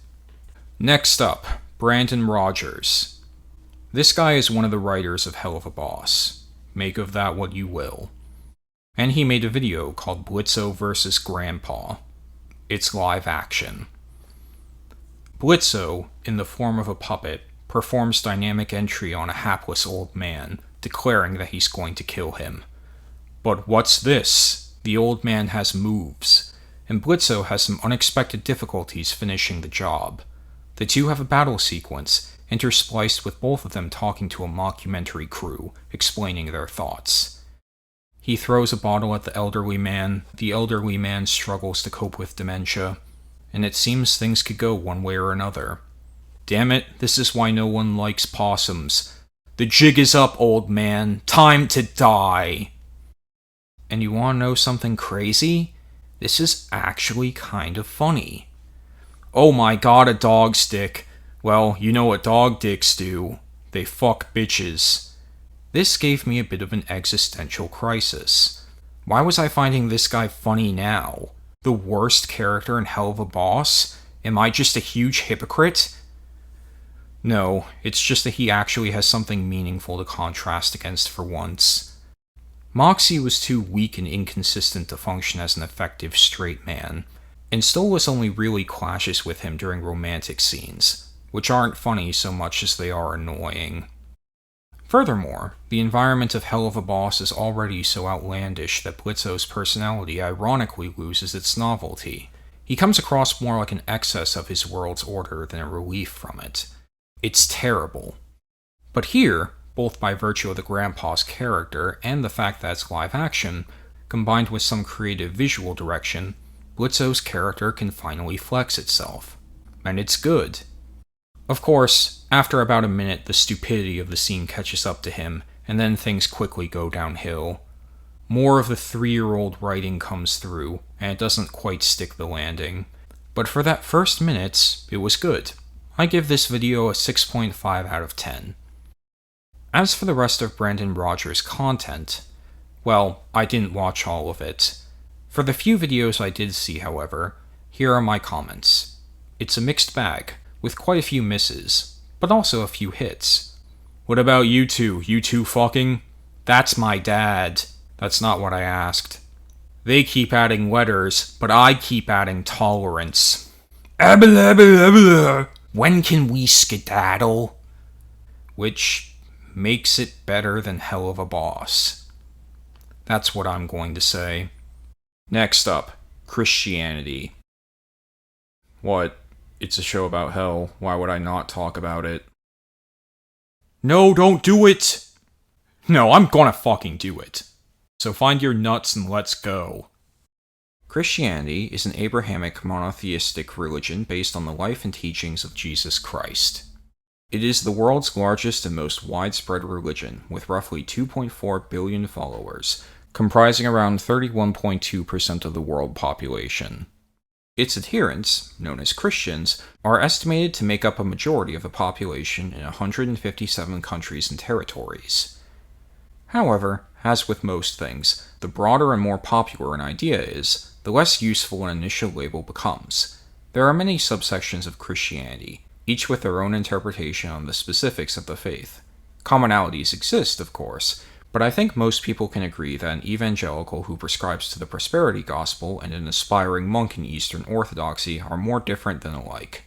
Next up, Brandon Rogers. This guy is one of the writers of Helluva Boss. make of that what you will. And he made a video called Blitzo vs. Grandpa. It's live action. Blitzo, in the form of a puppet, performs dynamic entry on a hapless old man, declaring that he's going to kill him. But what's this? The old man has moves, and Blitzo has some unexpected difficulties finishing the job. The two have a battle sequence, interspliced with both of them talking to a mockumentary crew, explaining their thoughts. He throws a bottle at the elderly man struggles to cope with dementia, and it seems things could go one way or another. Damn it, this is why no one likes possums. The jig is up, old man. Time to die. And you want to know something crazy? This is actually kind of funny. Oh my god, a dog stick. Well, you know what dog dicks do. They fuck bitches. This gave me a bit of an existential crisis. Why was I finding this guy funny now? The worst character in Helluva Boss? Am I just a huge hypocrite? No, it's just that he actually has something meaningful to contrast against for once. Moxie was too weak and inconsistent to function as an effective straight man, and Stolitz only really clashes with him during romantic scenes, which aren't funny so much as they are annoying. Furthermore, the environment of Helluva Boss is already so outlandish that Blitzo's personality ironically loses its novelty. He comes across more like an excess of his world's order than a relief from it. It's terrible. But here, both by virtue of the Grandpa's character and the fact that it's live action, combined with some creative visual direction, Blitzo's character can finally flex itself. And it's good. Of course, after about a minute, the stupidity of the scene catches up to him, and then things quickly go downhill. More of the 3-year-old writing comes through, and it doesn't quite stick the landing. But for that first minute, it was good. I give this video a 6.5 out of 10. As for the rest of Brandon Rogers' content, well, I didn't watch all of it. For the few videos I did see, however, here are my comments. It's a mixed bag, with quite a few misses, but also a few hits. What about you two? You two fucking? That's my dad. That's not what I asked. They keep adding letters, but I keep adding tolerance. When can we skedaddle? Which makes it better than Helluva Boss. That's what I'm going to say. Next up, Christianity. What? It's a show about hell. Why would I not talk about it? No, don't do it! No, I'm gonna fucking do it. So find your nuts and let's go. Christianity is an Abrahamic monotheistic religion based on the life and teachings of Jesus Christ. It is the world's largest and most widespread religion, with roughly 2.4 billion followers, comprising around 31.2% of the world population. Its adherents, known as Christians, are estimated to make up a majority of the population in 157 countries and territories. However, as with most things, the broader and more popular an idea is, the less useful an initial label becomes. There are many subsections of Christianity, each with their own interpretation on the specifics of the faith. Commonalities exist, of course, but I think most people can agree that an evangelical who prescribes to the prosperity gospel and an aspiring monk in Eastern Orthodoxy are more different than alike.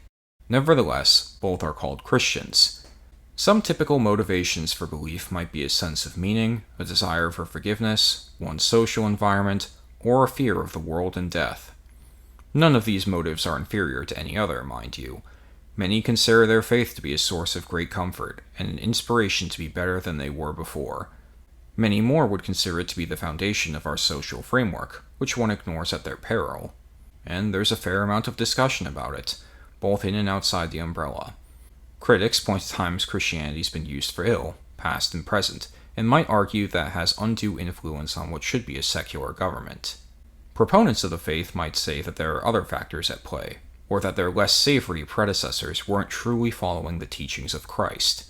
Nevertheless, both are called Christians. Some typical motivations for belief might be a sense of meaning, a desire for forgiveness, one's social environment, or a fear of the world and death. None of these motives are inferior to any other, mind you. Many consider their faith to be a source of great comfort, and an inspiration to be better than they were before. Many more would consider it to be the foundation of our social framework, which one ignores at their peril. And there's a fair amount of discussion about it, both in and outside the umbrella. Critics point to times Christianity's been used for ill, past and present, and might argue that it has undue influence on what should be a secular government. Proponents of the faith might say that there are other factors at play, or that their less savory predecessors weren't truly following the teachings of Christ.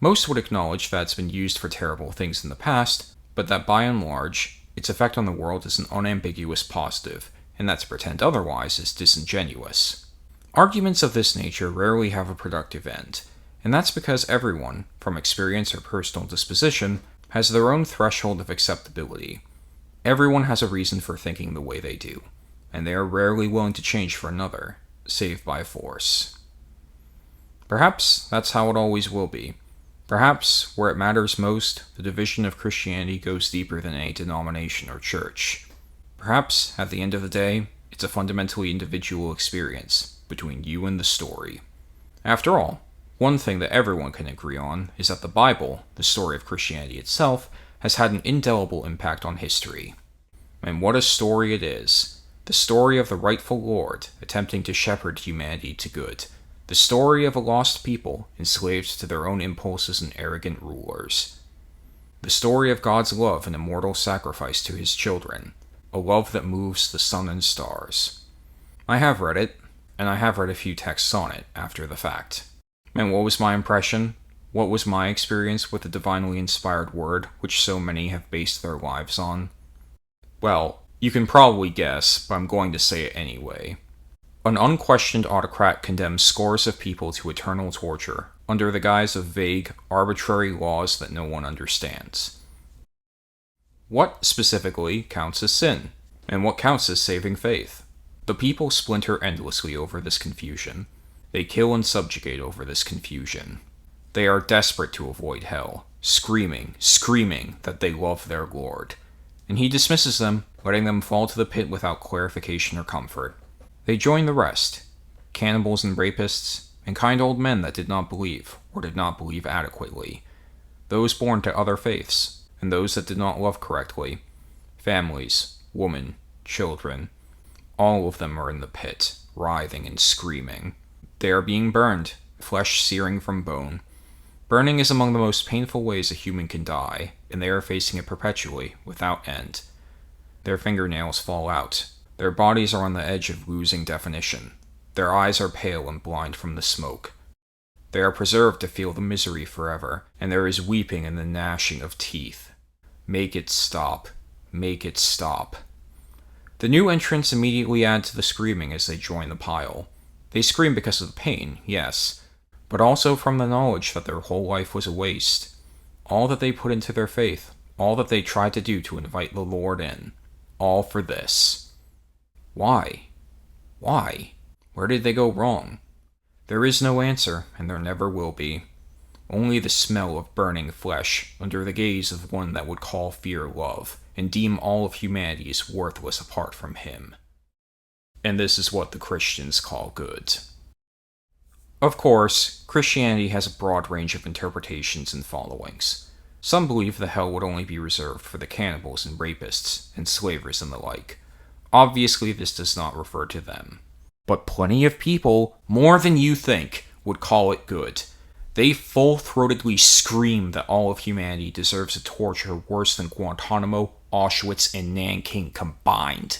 Most would acknowledge that it's been used for terrible things in the past, but that by and large, its effect on the world is an unambiguous positive, and that to pretend otherwise is disingenuous. Arguments of this nature rarely have a productive end, and that's because everyone, from experience or personal disposition, has their own threshold of acceptability. Everyone has a reason for thinking the way they do, and they are rarely willing to change for another, save by force. Perhaps that's how it always will be. Perhaps, where it matters most, the division of Christianity goes deeper than any denomination or church. Perhaps, at the end of the day, it's a fundamentally individual experience between you and the story. After all, one thing that everyone can agree on is that the Bible, the story of Christianity itself, has had an indelible impact on history. And what a story it is. The story of the rightful Lord attempting to shepherd humanity to good. The story of a lost people enslaved to their own impulses and arrogant rulers. The story of God's love and immortal sacrifice to his children. A love that moves the sun and stars. I have read it, and I have read a few texts on it after the fact. And what was my impression? What was my experience with the divinely inspired word which so many have based their lives on? Well, you can probably guess, but I'm going to say it anyway. An unquestioned autocrat condemns scores of people to eternal torture under the guise of vague, arbitrary laws that no one understands. What, specifically, counts as sin? And what counts as saving faith? The people splinter endlessly over this confusion. They kill and subjugate over this confusion. They are desperate to avoid hell, screaming that they love their Lord. And he dismisses them, letting them fall to the pit without clarification or comfort. They join the rest, cannibals and rapists, and kind old men that did not believe, or did not believe adequately. Those born to other faiths, and those that did not love correctly. Families, women, children. All of them are in the pit, writhing and screaming. They are being burned, flesh searing from bone. Burning is among the most painful ways a human can die, and they are facing it perpetually, without end. Their fingernails fall out. Their bodies are on the edge of losing definition. Their eyes are pale and blind from the smoke. They are preserved to feel the misery forever, and there is weeping and the gnashing of teeth. Make it stop. Make it stop. The new entrants immediately add to the screaming as they join the pile. They scream because of the pain, yes, but also from the knowledge that their whole life was a waste. All that they put into their faith, all that they tried to do to invite the Lord in, all for this. Why? Why? Where did they go wrong? There is no answer, and there never will be. Only the smell of burning flesh under the gaze of one that would call fear love, and deem all of humanity as worthless apart from him. And this is what the Christians call good. Of course, Christianity has a broad range of interpretations and followings. Some believe the hell would only be reserved for the cannibals and rapists, and slavers and the like. Obviously, this does not refer to them. But plenty of people, more than you think, would call it good. They full-throatedly scream that all of humanity deserves a torture worse than Guantanamo, Auschwitz, and Nanking combined.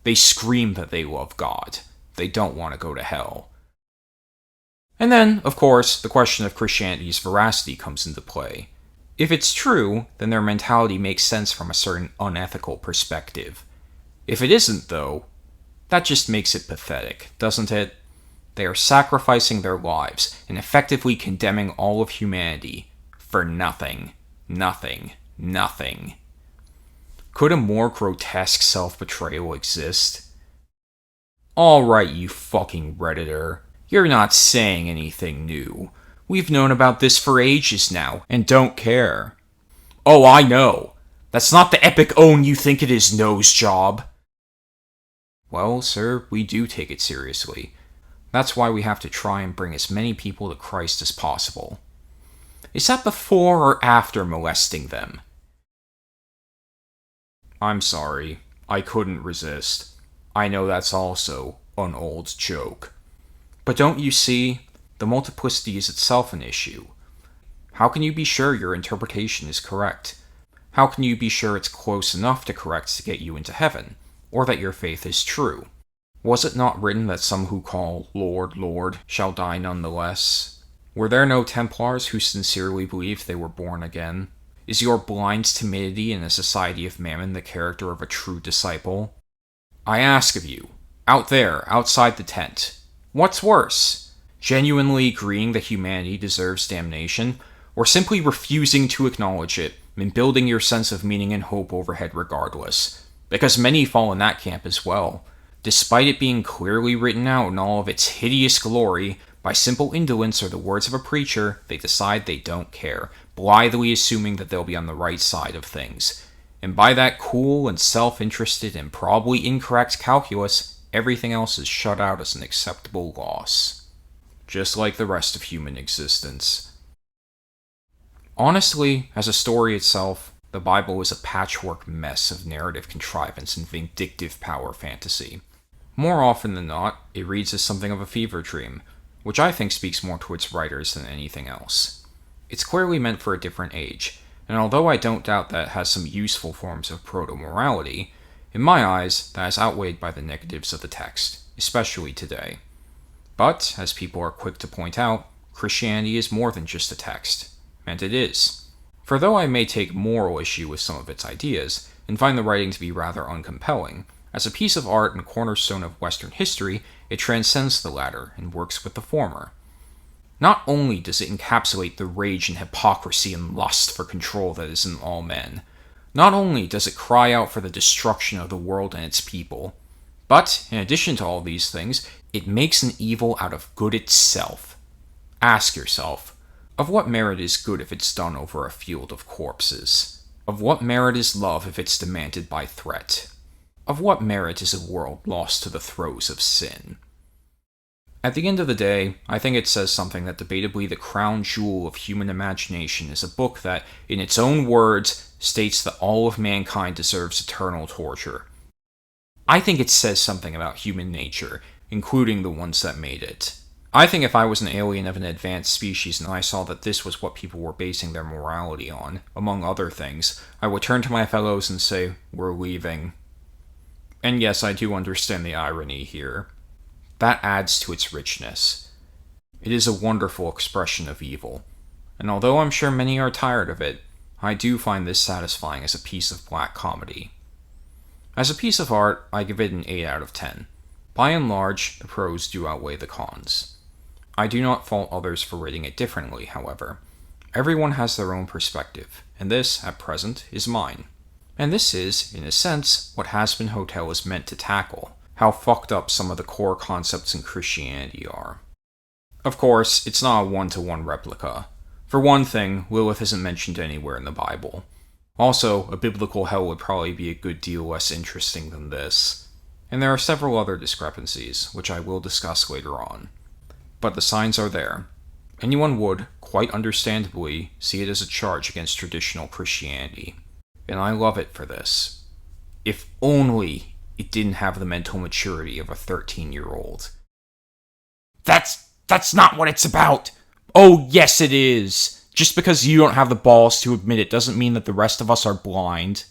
They scream that they love God. They don't want to go to hell. And then, of course, the question of Christianity's veracity comes into play. If it's true, then their mentality makes sense from a certain unethical perspective. If it isn't, though, that just makes it pathetic, doesn't it? They are sacrificing their lives and effectively condemning all of humanity for nothing. Nothing. Nothing. Could a more grotesque self-betrayal exist? Alright, you fucking Redditor. You're not saying anything new. We've known about this for ages now, and don't care. Oh, I know. That's not the epic own you think it is, nose job. Well, sir, we do take it seriously. That's why we have to try and bring as many people to Christ as possible. Is that before or after molesting them? I'm sorry. I couldn't resist. I know that's also an old joke. But don't you see? The multiplicity is itself an issue. How can you be sure your interpretation is correct? How can you be sure it's close enough to correct to get you into heaven, or that your faith is true? Was it not written that some who call, Lord, Lord, shall die nonetheless? Were there no Templars who sincerely believed they were born again? Is your blind timidity in a society of mammon the character of a true disciple? I ask of you, out there, outside the tent, what's worse? Genuinely agreeing that humanity deserves damnation, or simply refusing to acknowledge it, in building your sense of meaning and hope overhead regardless, because many fall in that camp as well. Despite it being clearly written out in all of its hideous glory, by simple indolence or the words of a preacher, they decide they don't care, blithely assuming that they'll be on the right side of things. And by that cool and self-interested and probably incorrect calculus, everything else is shut out as an acceptable loss. Just like the rest of human existence. Honestly, as a story itself, the Bible is a patchwork mess of narrative contrivance and vindictive power fantasy. More often than not, it reads as something of a fever dream, which I think speaks more to its writers than anything else. It's clearly meant for a different age, and although I don't doubt that it has some useful forms of proto-morality, in my eyes, that is outweighed by the negatives of the text, especially today. But, as people are quick to point out, Christianity is more than just a text. And it is. For though I may take moral issue with some of its ideas, and find the writing to be rather uncompelling, as a piece of art and cornerstone of Western history, it transcends the latter and works with the former. Not only does it encapsulate the rage and hypocrisy and lust for control that is in all men, not only does it cry out for the destruction of the world and its people, but, in addition to all these things, it makes an evil out of good itself. Ask yourself, of what merit is good if it's done over a field of corpses? Of what merit is love if it's demanded by threat? Of what merit is a world lost to the throes of sin? At the end of the day, I think it says something that debatably the crown jewel of human imagination is a book that, in its own words, states that all of mankind deserves eternal torture. I think it says something about human nature, including the ones that made it. I think if I was an alien of an advanced species and I saw that this was what people were basing their morality on, among other things, I would turn to my fellows and say, "We're leaving." And yes, I do understand the irony here. That adds to its richness. It is a wonderful expression of evil, and although I'm sure many are tired of it, I do find this satisfying as a piece of black comedy. As a piece of art, I give it an 8 out of 10. By and large, the pros do outweigh the cons. I do not fault others for rating it differently, however. Everyone has their own perspective, and this, at present, is mine. And this is, in a sense, what Hazbin Hotel is meant to tackle, how fucked up some of the core concepts in Christianity are. Of course, it's not a one-to-one replica. For one thing, Lilith isn't mentioned anywhere in the Bible. Also, a biblical hell would probably be a good deal less interesting than this. And there are several other discrepancies, which I will discuss later on. But the signs are there. Anyone would, quite understandably, see it as a charge against traditional Christianity. And I love it for this. If only it didn't have the mental maturity of a 13-year-old. That's not what it's about. Oh, yes it is. Just because you don't have the balls to admit it doesn't mean that the rest of us are blind.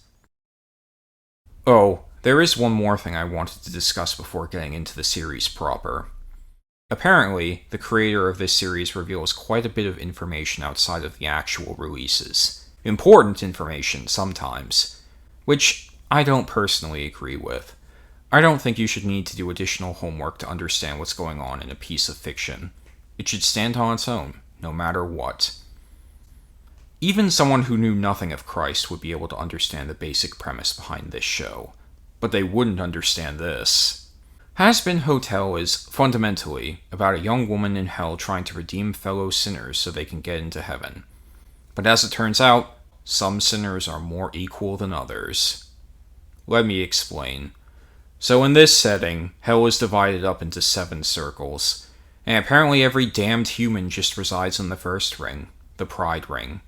Oh, there is one more thing I wanted to discuss before getting into the series proper. Apparently, the creator of this series reveals quite a bit of information outside of the actual releases. Important information, sometimes. Which I don't personally agree with. I don't think you should need to do additional homework to understand what's going on in a piece of fiction. It should stand on its own, no matter what. Even someone who knew nothing of Christ would be able to understand the basic premise behind this show. But they wouldn't understand this. Hazbin Hotel is, fundamentally, about a young woman in hell trying to redeem fellow sinners so they can get into heaven. But as it turns out, some sinners are more equal than others. Let me explain. So in this setting, hell is divided up into 7 circles, and apparently every damned human just resides in the first ring, the Pride Ring.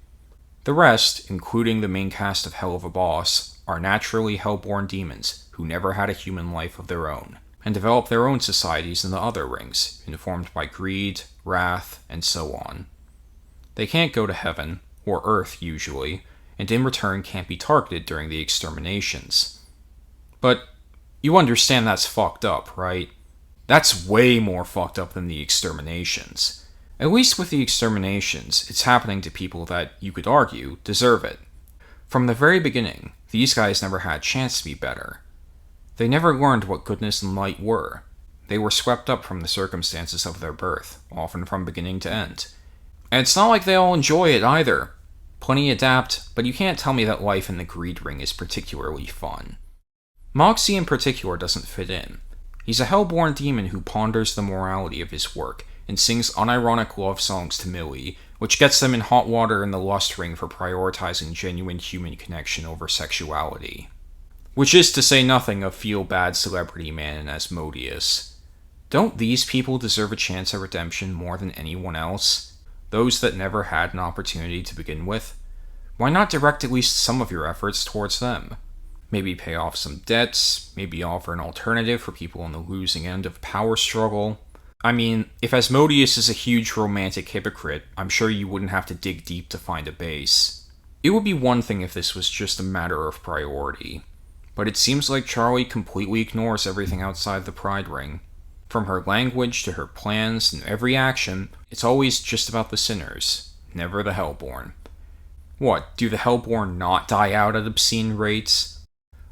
The rest, including the main cast of Helluva Boss, are naturally hellborn demons who never had a human life of their own, and develop their own societies in the other rings, informed by greed, wrath, and so on. They can't go to heaven, or Earth usually, and in return can't be targeted during the exterminations. But you understand that's fucked up, right? That's way more fucked up than the exterminations. At least with the exterminations, it's happening to people that, you could argue, deserve it. From the very beginning, these guys never had a chance to be better. They never learned what goodness and light were. They were swept up from the circumstances of their birth, often from beginning to end. And it's not like they all enjoy it either. Plenty adapt, but you can't tell me that life in the Greed Ring is particularly fun. Moxie in particular doesn't fit in. He's a hellborn demon who ponders the morality of his work and sings unironic love songs to Millie, which gets them in hot water in the lust ring for prioritizing genuine human connection over sexuality. Which is to say nothing of feel-bad celebrity man and Asmodeus. Don't these people deserve a chance at redemption more than anyone else? Those that never had an opportunity to begin with? Why not direct at least some of your efforts towards them? Maybe pay off some debts, maybe offer an alternative for people on the losing end of power struggle. I mean, if Asmodeus is a huge romantic hypocrite, I'm sure you wouldn't have to dig deep to find a base. It would be one thing if this was just a matter of priority, but it seems like Charlie completely ignores everything outside the Pride Ring. From her language to her plans and every action, it's always just about the sinners, never the Hellborn. What, do the Hellborn not die out at obscene rates?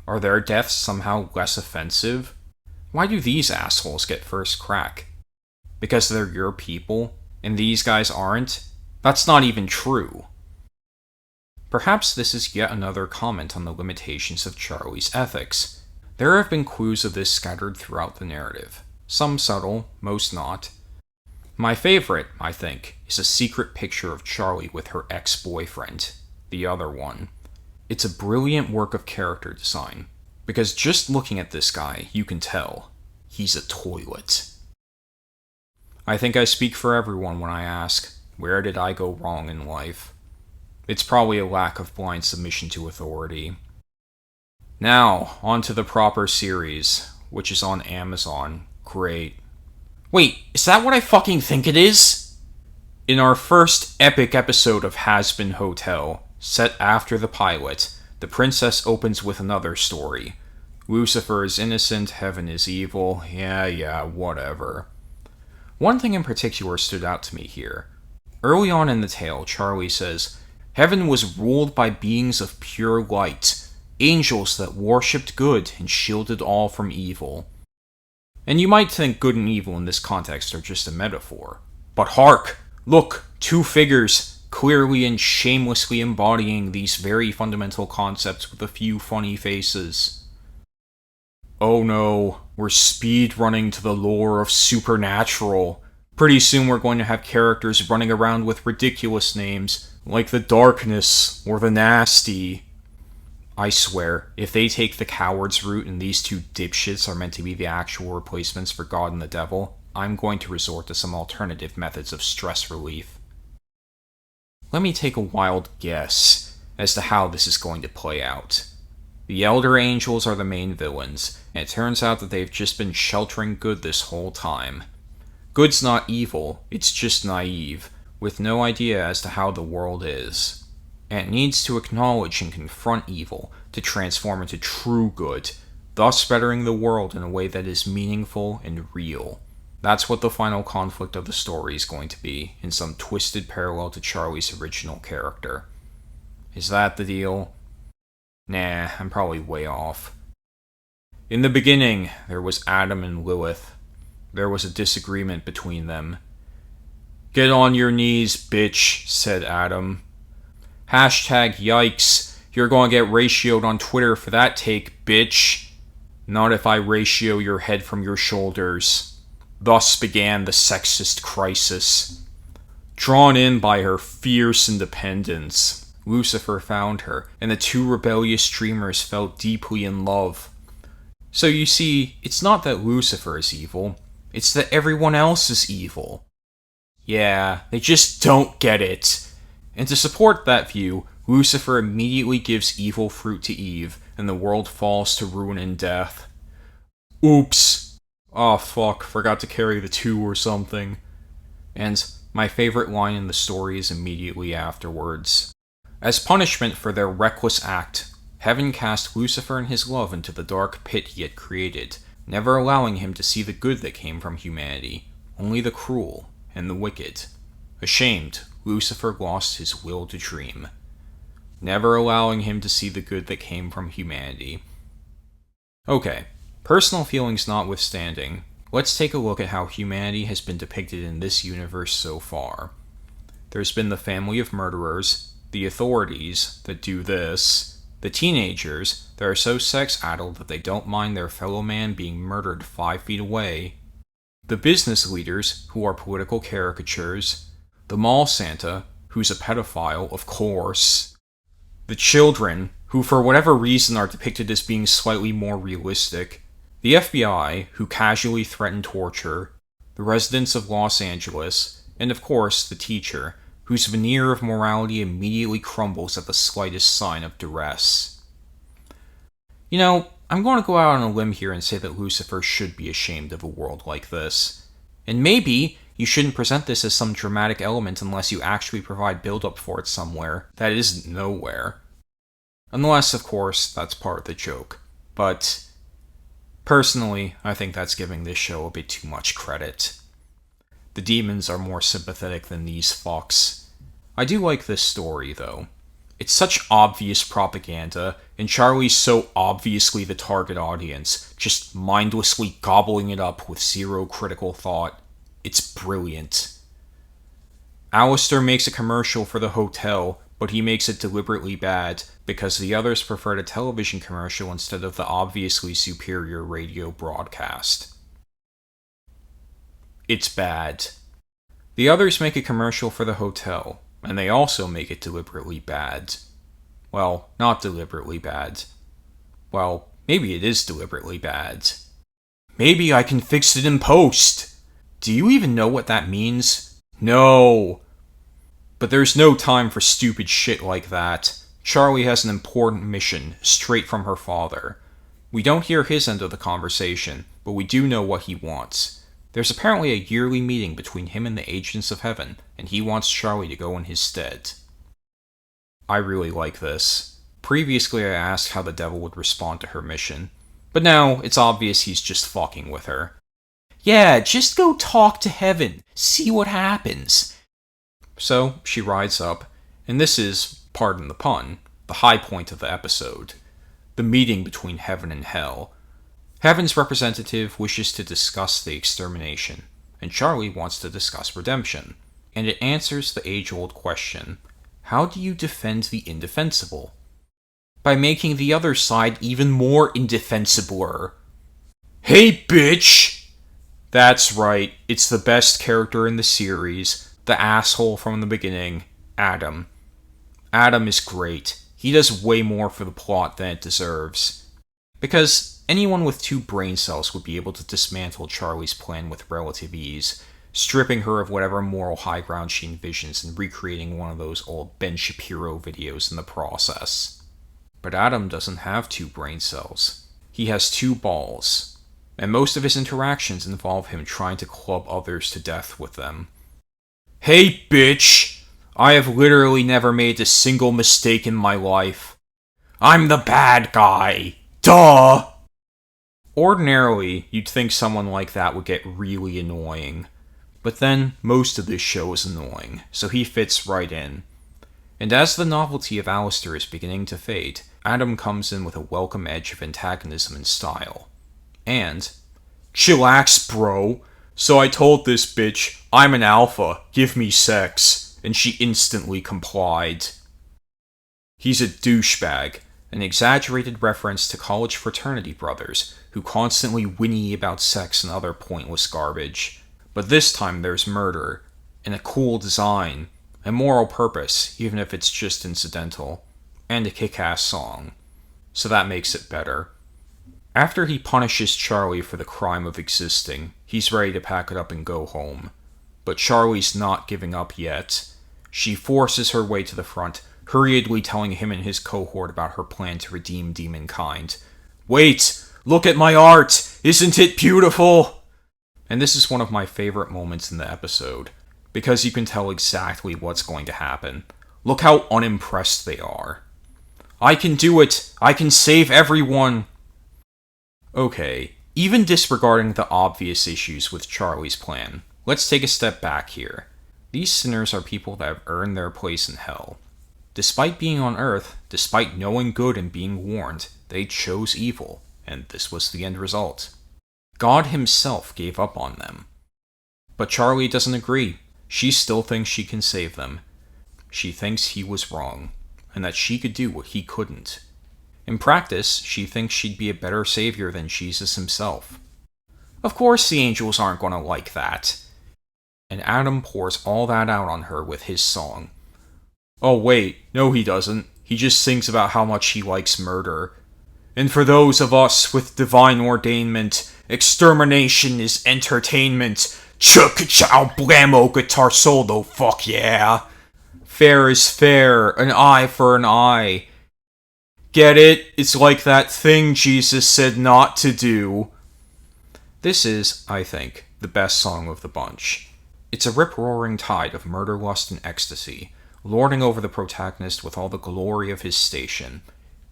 Are their deaths somehow less offensive? Why do these assholes get first crack? Because they're your people, and these guys aren't? That's not even true. Perhaps this is yet another comment on the limitations of Charlie's ethics. There have been clues of this scattered throughout the narrative. Some subtle, most not. My favorite, I think, is a secret picture of Charlie with her ex-boyfriend, the other one. It's a brilliant work of character design, because just looking at this guy, you can tell, he's a toilet. I think I speak for everyone when I ask, where did I go wrong in life? It's probably a lack of blind submission to authority. Now, on to the proper series, which is on Amazon. Great. Wait, is that what I fucking think it is? In our first epic episode of Hazbin Hotel, set after the pilot, the princess opens with another story. Lucifer is innocent, heaven is evil, yeah, whatever. One thing in particular stood out to me here. Early on in the tale, Charlie says, heaven was ruled by beings of pure light, angels that worshipped good and shielded all from evil. And you might think good and evil in this context are just a metaphor. But hark! Look, two figures, clearly and shamelessly embodying these very fundamental concepts with a few funny faces. Oh no, we're speed running to the lore of Supernatural. Pretty soon we're going to have characters running around with ridiculous names, like the Darkness or the Nasty. I swear, if they take the coward's route and these two dipshits are meant to be the actual replacements for God and the Devil, I'm going to resort to some alternative methods of stress relief. Let me take a wild guess as to how this is going to play out. The Elder Angels are the main villains, and it turns out that they've just been sheltering good this whole time. Good's not evil, it's just naive, with no idea as to how the world is. And it needs to acknowledge and confront evil to transform into true good, thus bettering the world in a way that is meaningful and real. That's what the final conflict of the story is going to be, in some twisted parallel to Charlie's original character. Is that the deal? Nah, I'm probably way off. In the beginning, there was Adam and Lilith. There was a disagreement between them. "Get on your knees, bitch," said Adam. #yikes, you're gonna get ratioed on Twitter for that take, bitch. Not if I ratio your head from your shoulders. Thus began the sexist crisis. Drawn in by her fierce independence, Lucifer found her, and the two rebellious dreamers fell deeply in love. So you see, it's not that Lucifer is evil, it's that everyone else is evil. Yeah, they just don't get it. And to support that view, Lucifer immediately gives evil fruit to Eve, and the world falls to ruin and death. Oops. Oh fuck, forgot to carry the 2 or something. And my favorite line in the story is immediately afterwards. As punishment for their reckless act, heaven cast Lucifer and his love into the dark pit he had created, never allowing him to see the good that came from humanity, only the cruel and the wicked. Ashamed, Lucifer lost his will to dream, never allowing him to see the good that came from humanity. Okay, personal feelings notwithstanding, let's take a look at how humanity has been depicted in this universe so far. There's been the family of murderers, the authorities that do this, the teenagers that are so sex-addled that they don't mind their fellow man being murdered 5 feet away, the business leaders who are political caricatures, the mall Santa who's a pedophile, of course, the children who for whatever reason are depicted as being slightly more realistic, the FBI who casually threaten torture, the residents of Los Angeles, and of course the teacher, whose veneer of morality immediately crumbles at the slightest sign of duress. You know, I'm going to go out on a limb here and say that Lucifer should be ashamed of a world like this. And maybe you shouldn't present this as some dramatic element unless you actually provide build-up for it somewhere that isn't nowhere. Unless, of course, that's part of the joke. But personally, I think that's giving this show a bit too much credit. The demons are more sympathetic than these fucks. I do like this story, though. It's such obvious propaganda, and Charlie's so obviously the target audience, just mindlessly gobbling it up with zero critical thought. It's brilliant. Alastor makes a commercial for the hotel, but he makes it deliberately bad, because the others preferred a television commercial instead of the obviously superior radio broadcast. It's bad. The others make a commercial for the hotel, and they also make it deliberately bad. Well, not deliberately bad. Well, maybe it is deliberately bad. Maybe I can fix it in post. Do you even know what that means? No. But there's no time for stupid shit like that. Charlie has an important mission, straight from her father. We don't hear his end of the conversation, but we do know what he wants. There's apparently a yearly meeting between him and the agents of heaven, and he wants Charlie to go in his stead. I really like this. Previously I asked how the devil would respond to her mission, but now it's obvious he's just fucking with her. Yeah, just go talk to heaven, see what happens. So she rides up, and this is, pardon the pun, the high point of the episode. The meeting between heaven and hell. Heaven's representative wishes to discuss the extermination, and Charlie wants to discuss redemption. And it answers the age-old question, how do you defend the indefensible? By making the other side even more indefensibler. Hey, bitch! That's right, it's the best character in the series, the asshole from the beginning, Adam. Adam is great. He does way more for the plot than it deserves. Because anyone with 2 brain cells would be able to dismantle Charlie's plan with relative ease, stripping her of whatever moral high ground she envisions and recreating one of those old Ben Shapiro videos in the process. But Adam doesn't have 2 brain cells. He has 2 balls, and most of his interactions involve him trying to club others to death with them. Hey, bitch! I have literally never made a single mistake in my life. I'm the bad guy. Duh! Ordinarily, you'd think someone like that would get really annoying. But then, most of this show is annoying, so he fits right in. And as the novelty of Alastor is beginning to fade, Adam comes in with a welcome edge of antagonism and style. And, chillax, bro. So I told this bitch, I'm an alpha, give me sex, and she instantly complied. He's a douchebag, an exaggerated reference to college fraternity brothers who constantly whinny about sex and other pointless garbage. But this time there's murder, and a cool design, a moral purpose, even if it's just incidental, and a kick-ass song. So that makes it better. After he punishes Charlie for the crime of existing, he's ready to pack it up and go home. But Charlie's not giving up yet. She forces her way to the front, hurriedly telling him and his cohort about her plan to redeem demonkind. Wait! Look at my art! Isn't it beautiful? And this is one of my favorite moments in the episode, because you can tell exactly what's going to happen. Look how unimpressed they are. I can do it! I can save everyone! Okay, even disregarding the obvious issues with Charlie's plan, let's take a step back here. These sinners are people that have earned their place in hell. Despite being on Earth, despite knowing good and being warned, they chose evil, and this was the end result. God himself gave up on them. But Charlie doesn't agree. She still thinks she can save them. she thinks he was wrong, and that she could do what he couldn't. In practice, she thinks she'd be a better savior than Jesus himself. Of course the angels aren't going to like that. And Adam pours all that out on her with his song. Oh wait, no he doesn't. He just sings about how much he likes murder. And for those of us with divine ordainment, extermination is entertainment. Chuk-chow blammo guitar solo, fuck yeah. Fair is fair, an eye for an eye. Get it? It's like that thing Jesus said not to do. This is, I think, the best song of the bunch. It's a rip-roaring tide of murder, lust, and ecstasy, lording over the protagonist with all the glory of his station.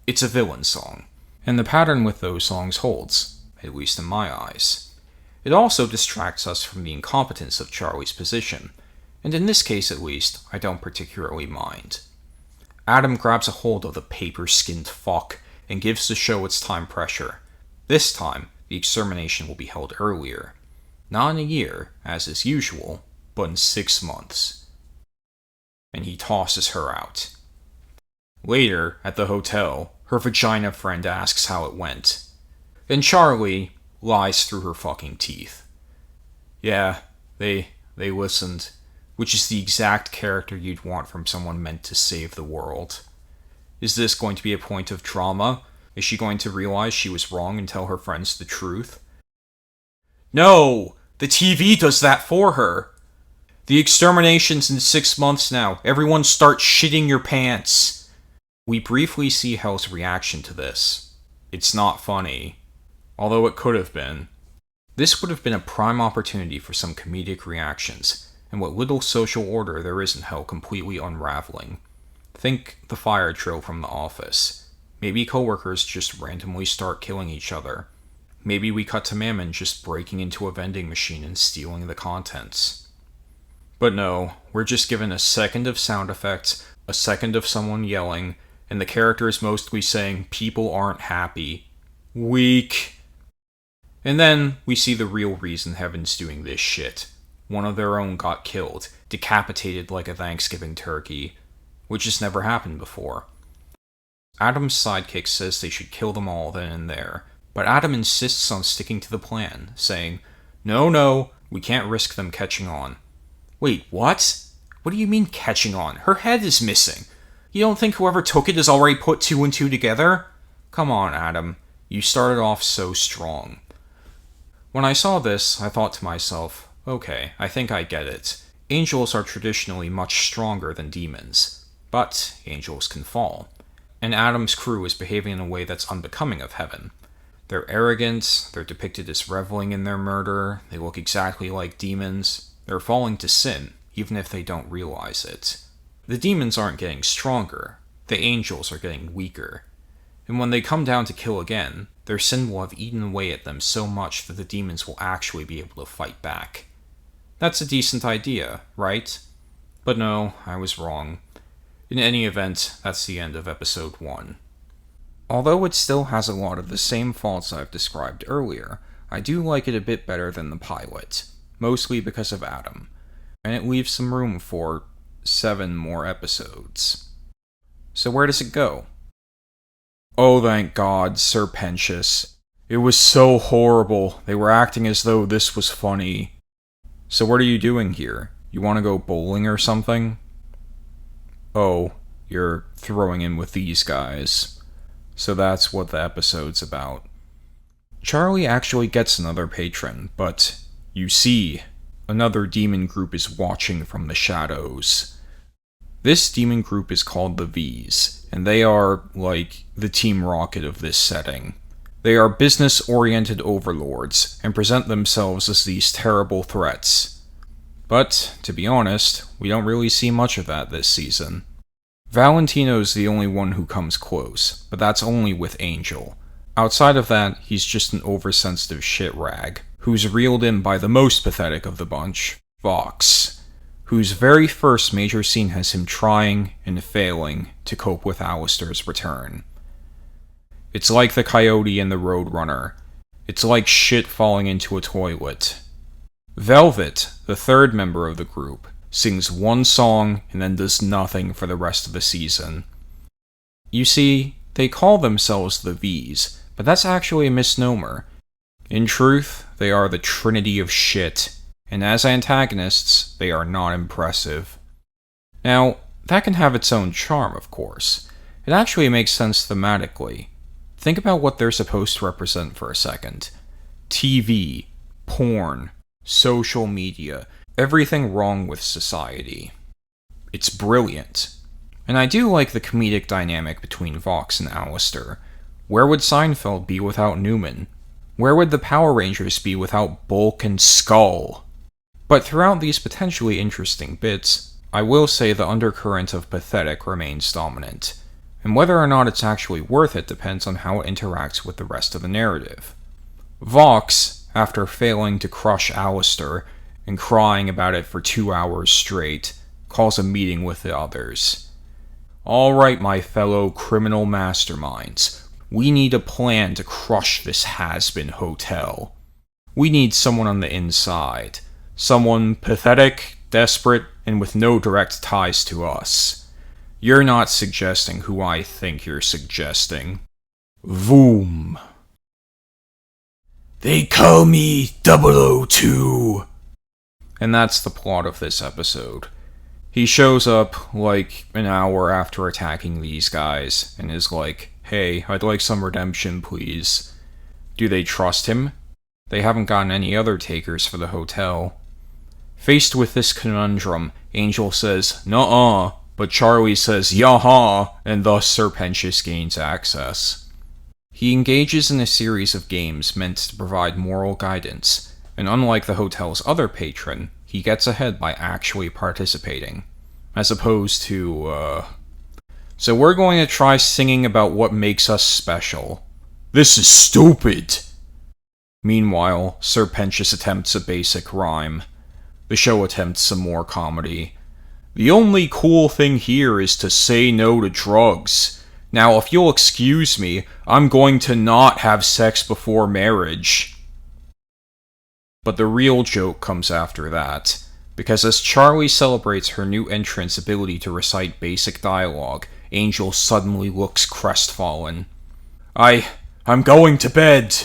It's a villain song, and the pattern with those songs holds, at least in my eyes. It also distracts us from the incompetence of Charlie's position, and in this case at least, I don't particularly mind. Adam grabs a hold of the paper-skinned fuck and gives the show its time pressure. This time, the extermination will be held earlier. Not in a year, as is usual, but in 6 months. And he tosses her out. Later, at the hotel, her vagina friend asks how it went. And Charlie lies through her fucking teeth. Yeah, they listened. Which is the exact character you'd want from someone meant to save the world. Is this going to be a point of drama? Is she going to realize she was wrong and tell her friends the truth? No! The TV does that for her! The extermination's in 6 months now. Everyone start shitting your pants! We briefly see Hell's reaction to this. It's not funny. Although it could have been. This would have been a prime opportunity for some comedic reactions, and what little social order there is in Hell completely unraveling. Think the fire drill from The Office. Maybe coworkers just randomly start killing each other. Maybe we cut to Mammon just breaking into a vending machine and stealing the contents. But no, we're just given a second of sound effects, a second of someone yelling, and the character is mostly saying, people aren't happy. Weak. And then we see the real reason Heaven's doing this shit. One of their own got killed, decapitated like a Thanksgiving turkey, which has never happened before. Adam's sidekick says they should kill them all then and there, but Adam insists on sticking to the plan, saying, No, we can't risk them catching on. Wait, what? What do you mean catching on? Her head is missing. You don't think whoever took it has already put 2 and 2 together? Come on, Adam. You started off so strong. When I saw this, I thought to myself, okay, I think I get it. Angels are traditionally much stronger than demons, but angels can fall. And Adam's crew is behaving in a way that's unbecoming of Heaven. They're arrogant, they're depicted as reveling in their murder, they look exactly like demons, they're falling to sin, even if they don't realize it. The demons aren't getting stronger, the angels are getting weaker. And when they come down to kill again, their sin will have eaten away at them so much that the demons will actually be able to fight back. That's a decent idea, right? But no, I was wrong. In any event, that's the end of episode 1. Although it still has a lot of the same faults I've described earlier, I do like it a bit better than the pilot, mostly because of Adam, and it leaves some room for 7 more episodes. So where does it go? Oh, thank God, Sir Pentious. It was so horrible. They were acting as though this was funny. So what are you doing here? You want to go bowling or something? Oh, you're throwing in with these guys. So that's what the episode's about. Charlie actually gets another patron, but you see, another demon group is watching from the shadows. This demon group is called the V's, and they are, like, the Team Rocket of this setting. They are business-oriented overlords, and present themselves as these terrible threats. But, to be honest, we don't really see much of that this season. Valentino's the only one who comes close, but that's only with Angel. Outside of that, he's just an oversensitive shit rag, who's reeled in by the most pathetic of the bunch, Vox, whose very first major scene has him trying and failing to cope with Alastor's return. It's like the coyote and the roadrunner. It's like shit falling into a toilet. Velvet, the third member of the group, sings one song, and then does nothing for the rest of the season. You see, they call themselves the Vs, but that's actually a misnomer. In truth, they are the trinity of shit, and as antagonists, they are not impressive. Now, that can have its own charm, of course. It actually makes sense thematically. Think about what they're supposed to represent for a second. TV, porn, social media, everything wrong with society. It's brilliant. And I do like the comedic dynamic between Vox and Alastor. Where would Seinfeld be without Newman? Where would the Power Rangers be without Bulk and Skull? But throughout these potentially interesting bits, I will say the undercurrent of pathetic remains dominant, and whether or not it's actually worth it depends on how it interacts with the rest of the narrative. Vox, after failing to crush Alastor and crying about it for 2 hours straight, calls a meeting with the others. Alright, my fellow criminal masterminds, we need a plan to crush this Hazbin hotel. We need someone on the inside. Someone pathetic, desperate, and with no direct ties to us. You're not suggesting who I think you're suggesting. Voom. They call me 002. And that's the plot of this episode. He shows up, like, an hour after attacking these guys, and is like, hey, I'd like some redemption, please. Do they trust him? They haven't gotten any other takers for the hotel. Faced with this conundrum, Angel says, nuh-uh, but Charlie says, yaha, and thus Serpentius gains access. He engages in a series of games meant to provide moral guidance, and unlike the hotel's other patron, he gets ahead by actually participating. As opposed to, So we're going to try singing about what makes us special. This is stupid! Meanwhile, Serpentius attempts a basic rhyme. The show attempts some more comedy. The only cool thing here is to say no to drugs. Now, if you'll excuse me, I'm going to not have sex before marriage. But the real joke comes after that, because as Charlie celebrates her new entrant's ability to recite basic dialogue, Angel suddenly looks crestfallen. I'm going to bed!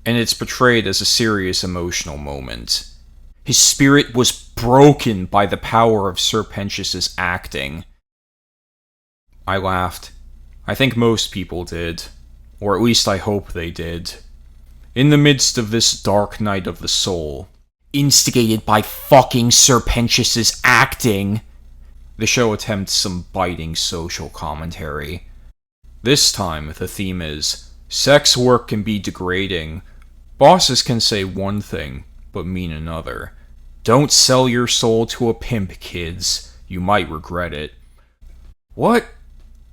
And it's portrayed as a serious emotional moment. His spirit was broken by the power of Serpentius' acting. I laughed. I think most people did. Or at least I hope they did. In the midst of this dark night of the soul, instigated by fucking Serpentius' acting, the show attempts some biting social commentary. This time, the theme is, sex work can be degrading. Bosses can say one thing, but mean another. Don't sell your soul to a pimp, kids. You might regret it. What?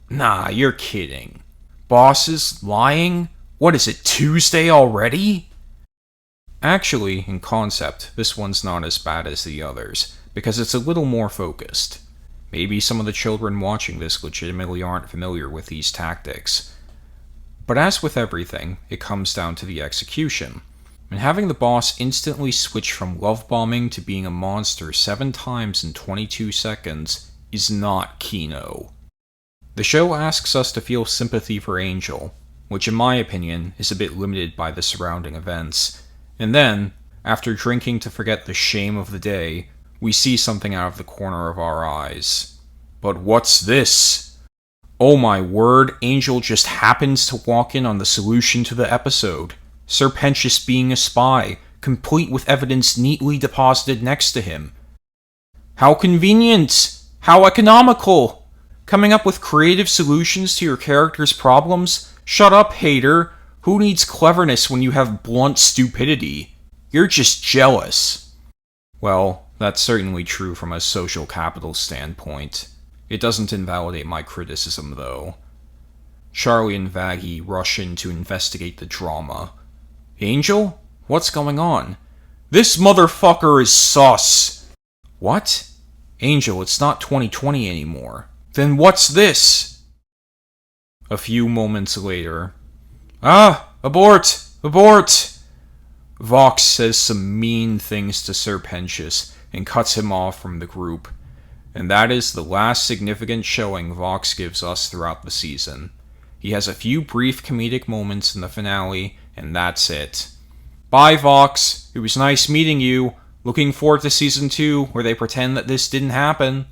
Nah, you're kidding. Bosses lying? What is it, Tuesday already? Actually, in concept, this one's not as bad as the others, because it's a little more focused. Maybe some of the children watching this legitimately aren't familiar with these tactics. But as with everything, it comes down to the execution. And having the boss instantly switch from love bombing to being a monster 7 times in 22 seconds is not Kino. The show asks us to feel sympathy for Angel, which in my opinion is a bit limited by the surrounding events, and then, after drinking to forget the shame of the day, we see something out of the corner of our eyes. But what's this? Oh my word, Angel just happens to walk in on the solution to the episode. Serpentius being a spy, complete with evidence neatly deposited next to him. How convenient! How economical! Coming up with creative solutions to your character's problems? Shut up, hater! Who needs cleverness when you have blunt stupidity? You're just jealous. Well, that's certainly true from a social capital standpoint. It doesn't invalidate my criticism, though. Charlie and Vaggie rush in to investigate the drama. Angel? What's going on? This motherfucker is sus! What? Angel, it's not 2020 anymore. Then what's this? A few moments later. Ah! Abort! Abort! Vox says some mean things to Serpentius, and cuts him off from the group. And that is the last significant showing Vox gives us throughout the season. He has a few brief comedic moments in the finale, and that's it. Bye, Vox. It was nice meeting you. Looking forward to Season 2, where they pretend that this didn't happen.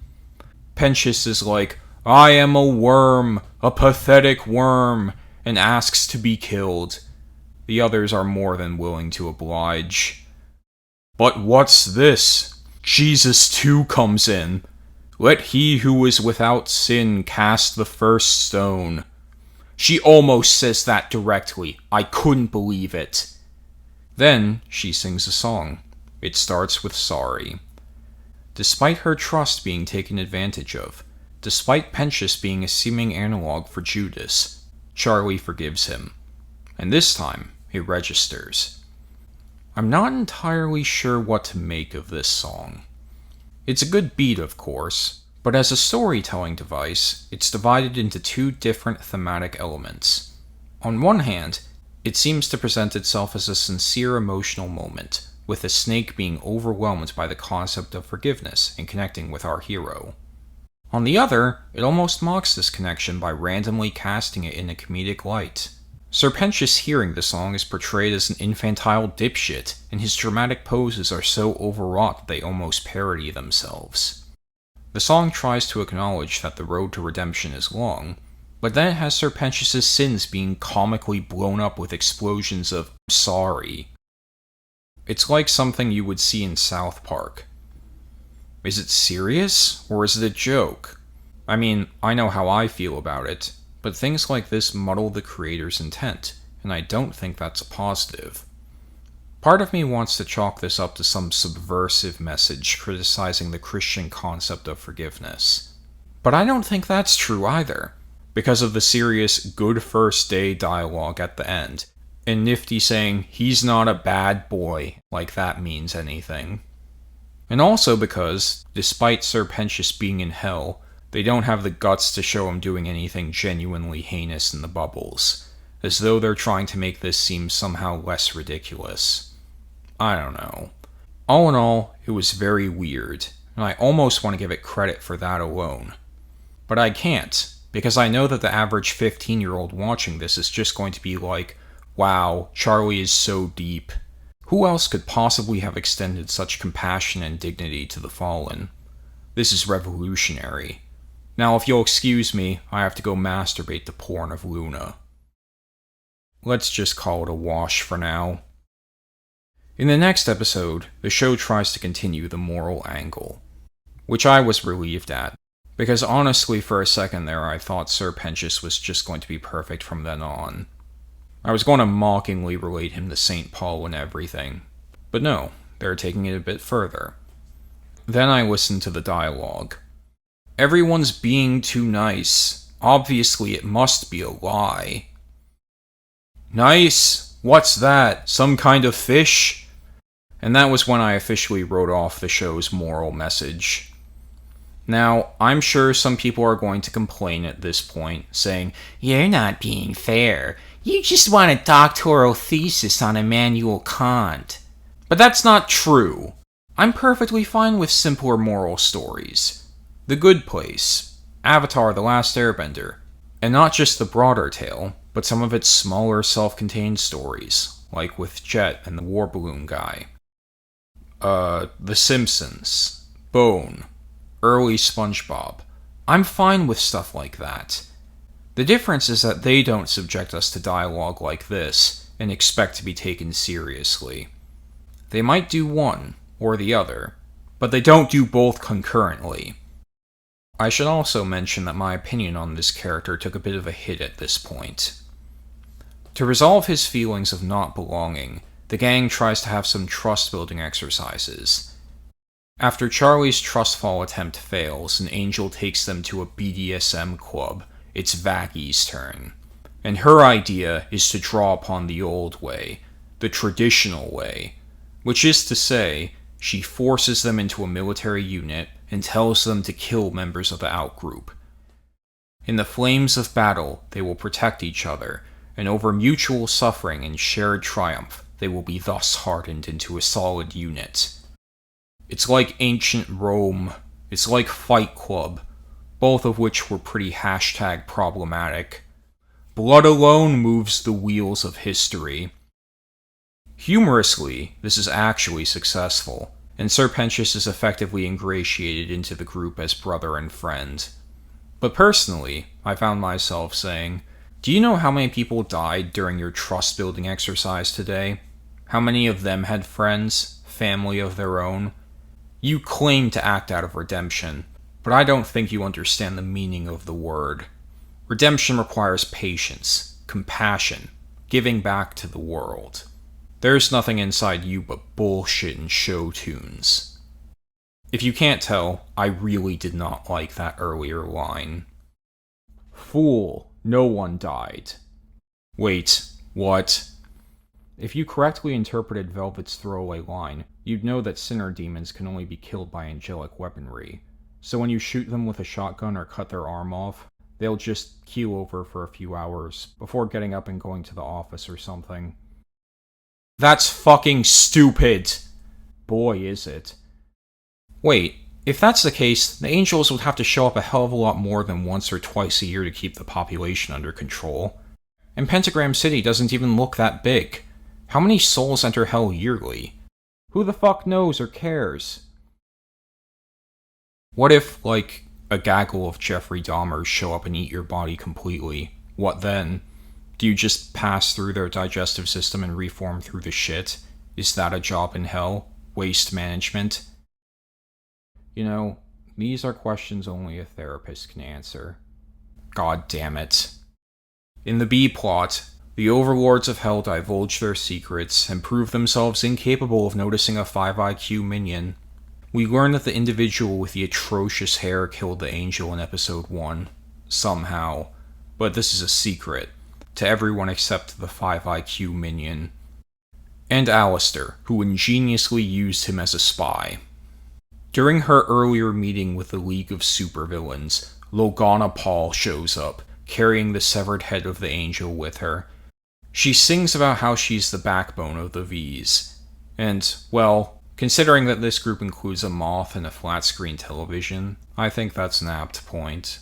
Pentious is like, I am a worm, a pathetic worm, and asks to be killed. The others are more than willing to oblige. But what's this? Jesus too comes in. Let he who is without sin cast the first stone. She almost says that directly. I couldn't believe it. Then she sings a song. It starts with Sorry. Despite her trust being taken advantage of, despite Pentious being a seeming analog for Judas, Charlie forgives him. And this time, it registers. I'm not entirely sure what to make of this song. It's a good beat, of course, but as a storytelling device, it's divided into two different thematic elements. On one hand, it seems to present itself as a sincere emotional moment, with the snake being overwhelmed by the concept of forgiveness and connecting with our hero. On the other, it almost mocks this connection by randomly casting it in a comedic light. Sir Pentious hearing the song is portrayed as an infantile dipshit, and his dramatic poses are so overwrought that they almost parody themselves. The song tries to acknowledge that the road to redemption is long, but then it has Sir Pentious' sins being comically blown up with explosions of sorry. It's like something you would see in South Park. Is it serious, or is it a joke? I mean, I know how I feel about it, but things like this muddle the creator's intent, and I don't think that's a positive. Part of me wants to chalk this up to some subversive message criticizing the Christian concept of forgiveness. But I don't think that's true either, because of the serious good first day dialogue at the end, and Nifty saying he's not a bad boy, like that means anything. And also because, despite Sir Pentious being in hell, they don't have the guts to show him doing anything genuinely heinous in the bubbles, as though they're trying to make this seem somehow less ridiculous. I don't know. All in all, it was very weird, and I almost want to give it credit for that alone. But I can't, because I know that the average 15-year-old watching this is just going to be like, wow, Charlie is so deep. Who else could possibly have extended such compassion and dignity to the fallen? This is revolutionary. Now, if you'll excuse me, I have to go masturbate the porn of Luna. Let's just call it a wash for now. In the next episode, the show tries to continue the moral angle, which I was relieved at, because honestly for a second there I thought Sir Pentious was just going to be perfect from then on. I was going to mockingly relate him to St. Paul and everything, but no, they're taking it a bit further. Then I listened to the dialogue. Everyone's being too nice. Obviously it must be a lie. Nice? What's that? Some kind of fish? And that was when I officially wrote off the show's moral message. Now, I'm sure some people are going to complain at this point, saying, "You're not being fair. You just want a doctoral thesis on Immanuel Kant." But that's not true. I'm perfectly fine with simpler moral stories. The Good Place, Avatar: The Last Airbender, and not just the broader tale, but some of its smaller self-contained stories, like with Jet and the War Balloon Guy. The Simpsons, Bone, early SpongeBob. I'm fine with stuff like that. The difference is that they don't subject us to dialogue like this and expect to be taken seriously. They might do one or the other, but they don't do both concurrently. I should also mention that my opinion on this character took a bit of a hit at this point. To resolve his feelings of not belonging, the gang tries to have some trust-building exercises. After Charlie's trust fall attempt fails and Angel takes them to a BDSM club, it's Vaggy's turn. And her idea is to draw upon the old way, the traditional way, which is to say, she forces them into a military unit and tells them to kill members of the outgroup. In the flames of battle, they will protect each other, and over mutual suffering and shared triumph, they will be thus hardened into a solid unit. It's like ancient Rome. It's like Fight Club, both of which were pretty hashtag problematic. Blood alone moves the wheels of history. Humorously, this is actually successful, and Serpentius is effectively ingratiated into the group as brother and friend. But personally, I found myself saying, do you know how many people died during your trust-building exercise today? How many of them had friends, family of their own? You claim to act out of redemption, but I don't think you understand the meaning of the word. Redemption requires patience, compassion, giving back to the world. There's nothing inside you but bullshit and show tunes. If you can't tell, I really did not like that earlier line. Fool, no one died. Wait, what? If you correctly interpreted Velvet's throwaway line, you'd know that sinner demons can only be killed by angelic weaponry. So when you shoot them with a shotgun or cut their arm off, they'll just keel over for a few hours, before getting up and going to the office or something. That's fucking stupid! Boy, is it. Wait, if that's the case, the angels would have to show up a hell of a lot more than once or twice a year to keep the population under control. And Pentagram City doesn't even look that big. How many souls enter hell yearly? Who the fuck knows or cares? What if, like, a gaggle of Jeffrey Dahmers show up and eat your body completely? What then? Do you just pass through their digestive system and reform through the shit? Is that a job in hell? Waste management? You know, these are questions only a therapist can answer. God damn it. In the B-plot, the overlords of hell divulge their secrets and prove themselves incapable of noticing a 5 IQ minion. We learn that the individual with the atrocious hair killed the angel in episode 1. Somehow. But this is a secret. To everyone except the 5 IQ minion. And Alastor, who ingeniously used him as a spy. During her earlier meeting with the League of Supervillains, Logana Paul shows up, carrying the severed head of the angel with her. She sings about how she's the backbone of the V's. And, well, considering that this group includes a moth and a flat-screen television, I think that's an apt point.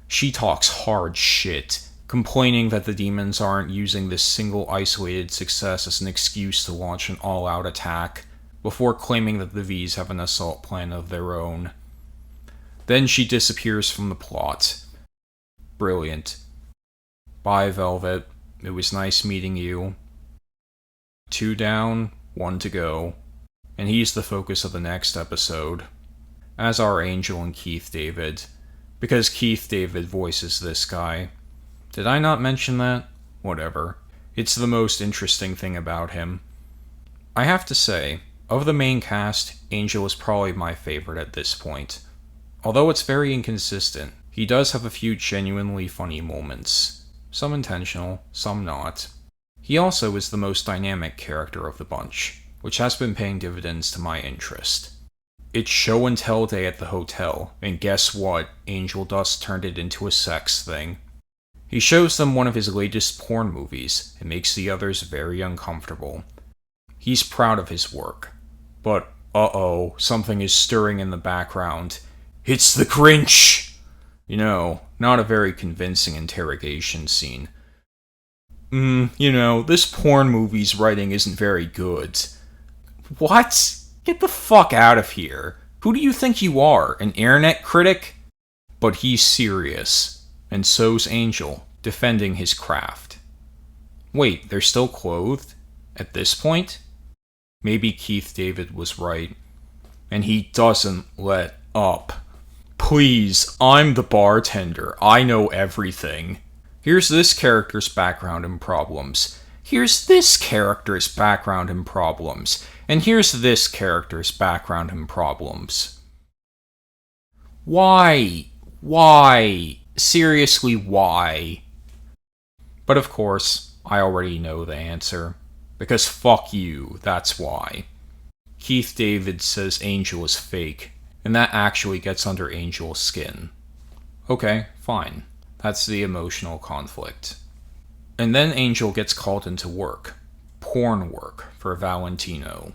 She talks hard shit, complaining that the demons aren't using this single isolated success as an excuse to launch an all-out attack, before claiming that the V's have an assault plan of their own. Then she disappears from the plot. Brilliant. Bye, Velvet. It was nice meeting you. 2 down, 1 to go. And he's the focus of the next episode. As are Angel and Keith David. Because Keith David voices this guy. Did I not mention that? Whatever. It's the most interesting thing about him. I have to say, of the main cast, Angel is probably my favorite at this point. Although it's very inconsistent, he does have a few genuinely funny moments. Some intentional, some not. He also is the most dynamic character of the bunch, which has been paying dividends to my interest. It's show and tell day at the hotel, and guess what? Angel Dust turned it into a sex thing. He shows them one of his latest porn movies, and makes the others very uncomfortable. He's proud of his work. But, uh-oh, something is stirring in the background. It's the Grinch! You know, not a very convincing interrogation scene. This porn movie's writing isn't very good. What? Get the fuck out of here. Who do you think you are, an internet critic? But he's serious. And so's Angel, defending his craft. Wait, they're still clothed? At this point? Maybe Keith David was right. And he doesn't let up. Please, I'm the bartender. I know everything. Here's this character's background and problems. Here's this character's background and problems. And here's this character's background and problems. Why? Why? Seriously, why? But of course, I already know the answer. Because fuck you, that's why. Keith David says Angel is fake, and that actually gets under Angel's skin. Okay, fine. That's the emotional conflict. And then Angel gets called into work. Porn work for Valentino.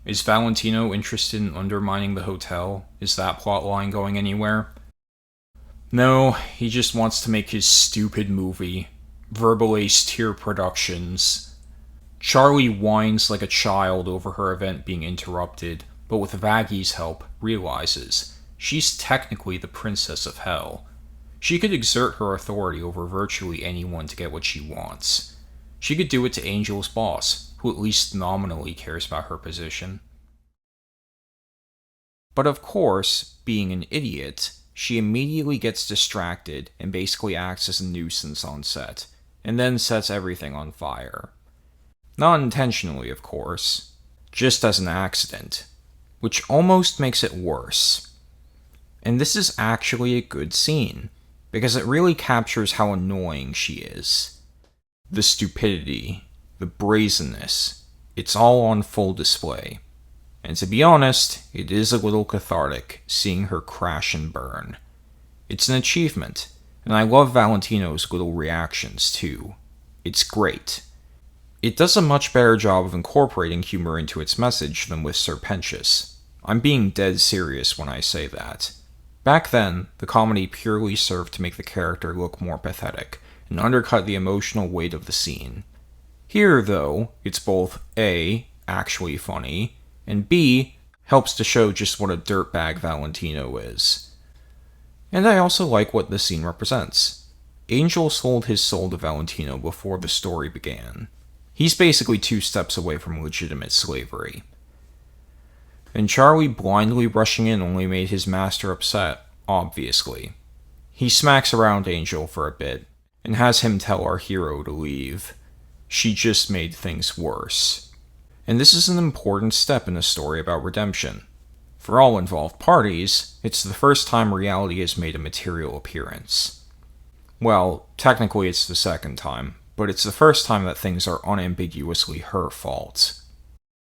Is Valentino interested in undermining the hotel? Is that plotline going anywhere? No, he just wants to make his stupid movie. Verbal Ace Tier Productions. Charlie whines like a child over her event being interrupted, but with Vaggy's help, realizes she's technically the princess of hell. She could exert her authority over virtually anyone to get what she wants. She could do it to Angel's boss, who at least nominally cares about her position. But of course, being an idiot, she immediately gets distracted and basically acts as a nuisance on set, and then sets everything on fire. Not intentionally, of course, just as an accident, which almost makes it worse. And this is actually a good scene, because it really captures how annoying she is. The stupidity, the brazenness, it's all on full display. And to be honest, it is a little cathartic seeing her crash and burn. It's an achievement, and I love Valentino's little reactions too. It's great. It does a much better job of incorporating humor into its message than with Serpentious. I'm being dead serious when I say that. Back then, the comedy purely served to make the character look more pathetic, and undercut the emotional weight of the scene. Here, though, it's both A, actually funny, and B, helps to show just what a dirtbag Valentino is. And I also like what the scene represents. Angel sold his soul to Valentino before the story began. He's basically 2 steps away from legitimate slavery. And Charlie blindly rushing in only made his master upset, obviously. He smacks around Angel for a bit, and has him tell our hero to leave. She just made things worse. And this is an important step in a story about redemption. For all involved parties, it's the first time reality has made a material appearance. Well, technically it's the second time, but it's the first time that things are unambiguously her fault.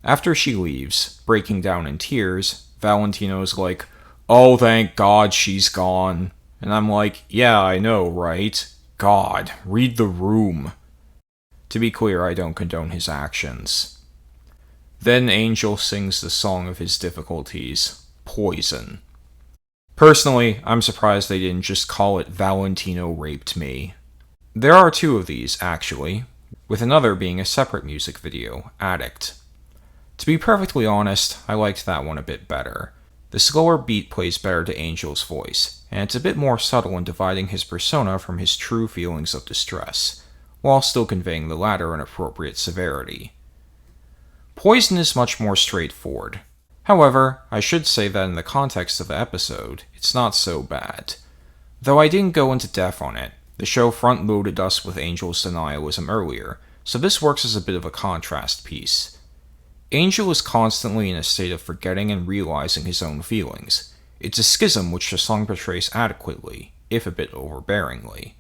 After she leaves, breaking down in tears, Valentino's like, "Oh, thank God she's gone." And I'm like, yeah, I know, right? God, read the room. To be clear, I don't condone his actions. Then Angel sings the song of his difficulties, Poison. Personally, I'm surprised they didn't just call it Valentino Raped Me. There are 2 of these, actually, with another being a separate music video, Addict. To be perfectly honest, I liked that one a bit better. The slower beat plays better to Angel's voice, and it's a bit more subtle in dividing his persona from his true feelings of distress, while still conveying the latter in appropriate severity. Poison is much more straightforward. However, I should say that in the context of the episode, it's not so bad. Though I didn't go into depth on it, the show front-loaded us with Angel's denialism earlier, so this works as a bit of a contrast piece. Angel is constantly in a state of forgetting and realizing his own feelings. It's a schism which the song portrays adequately, if a bit overbearingly.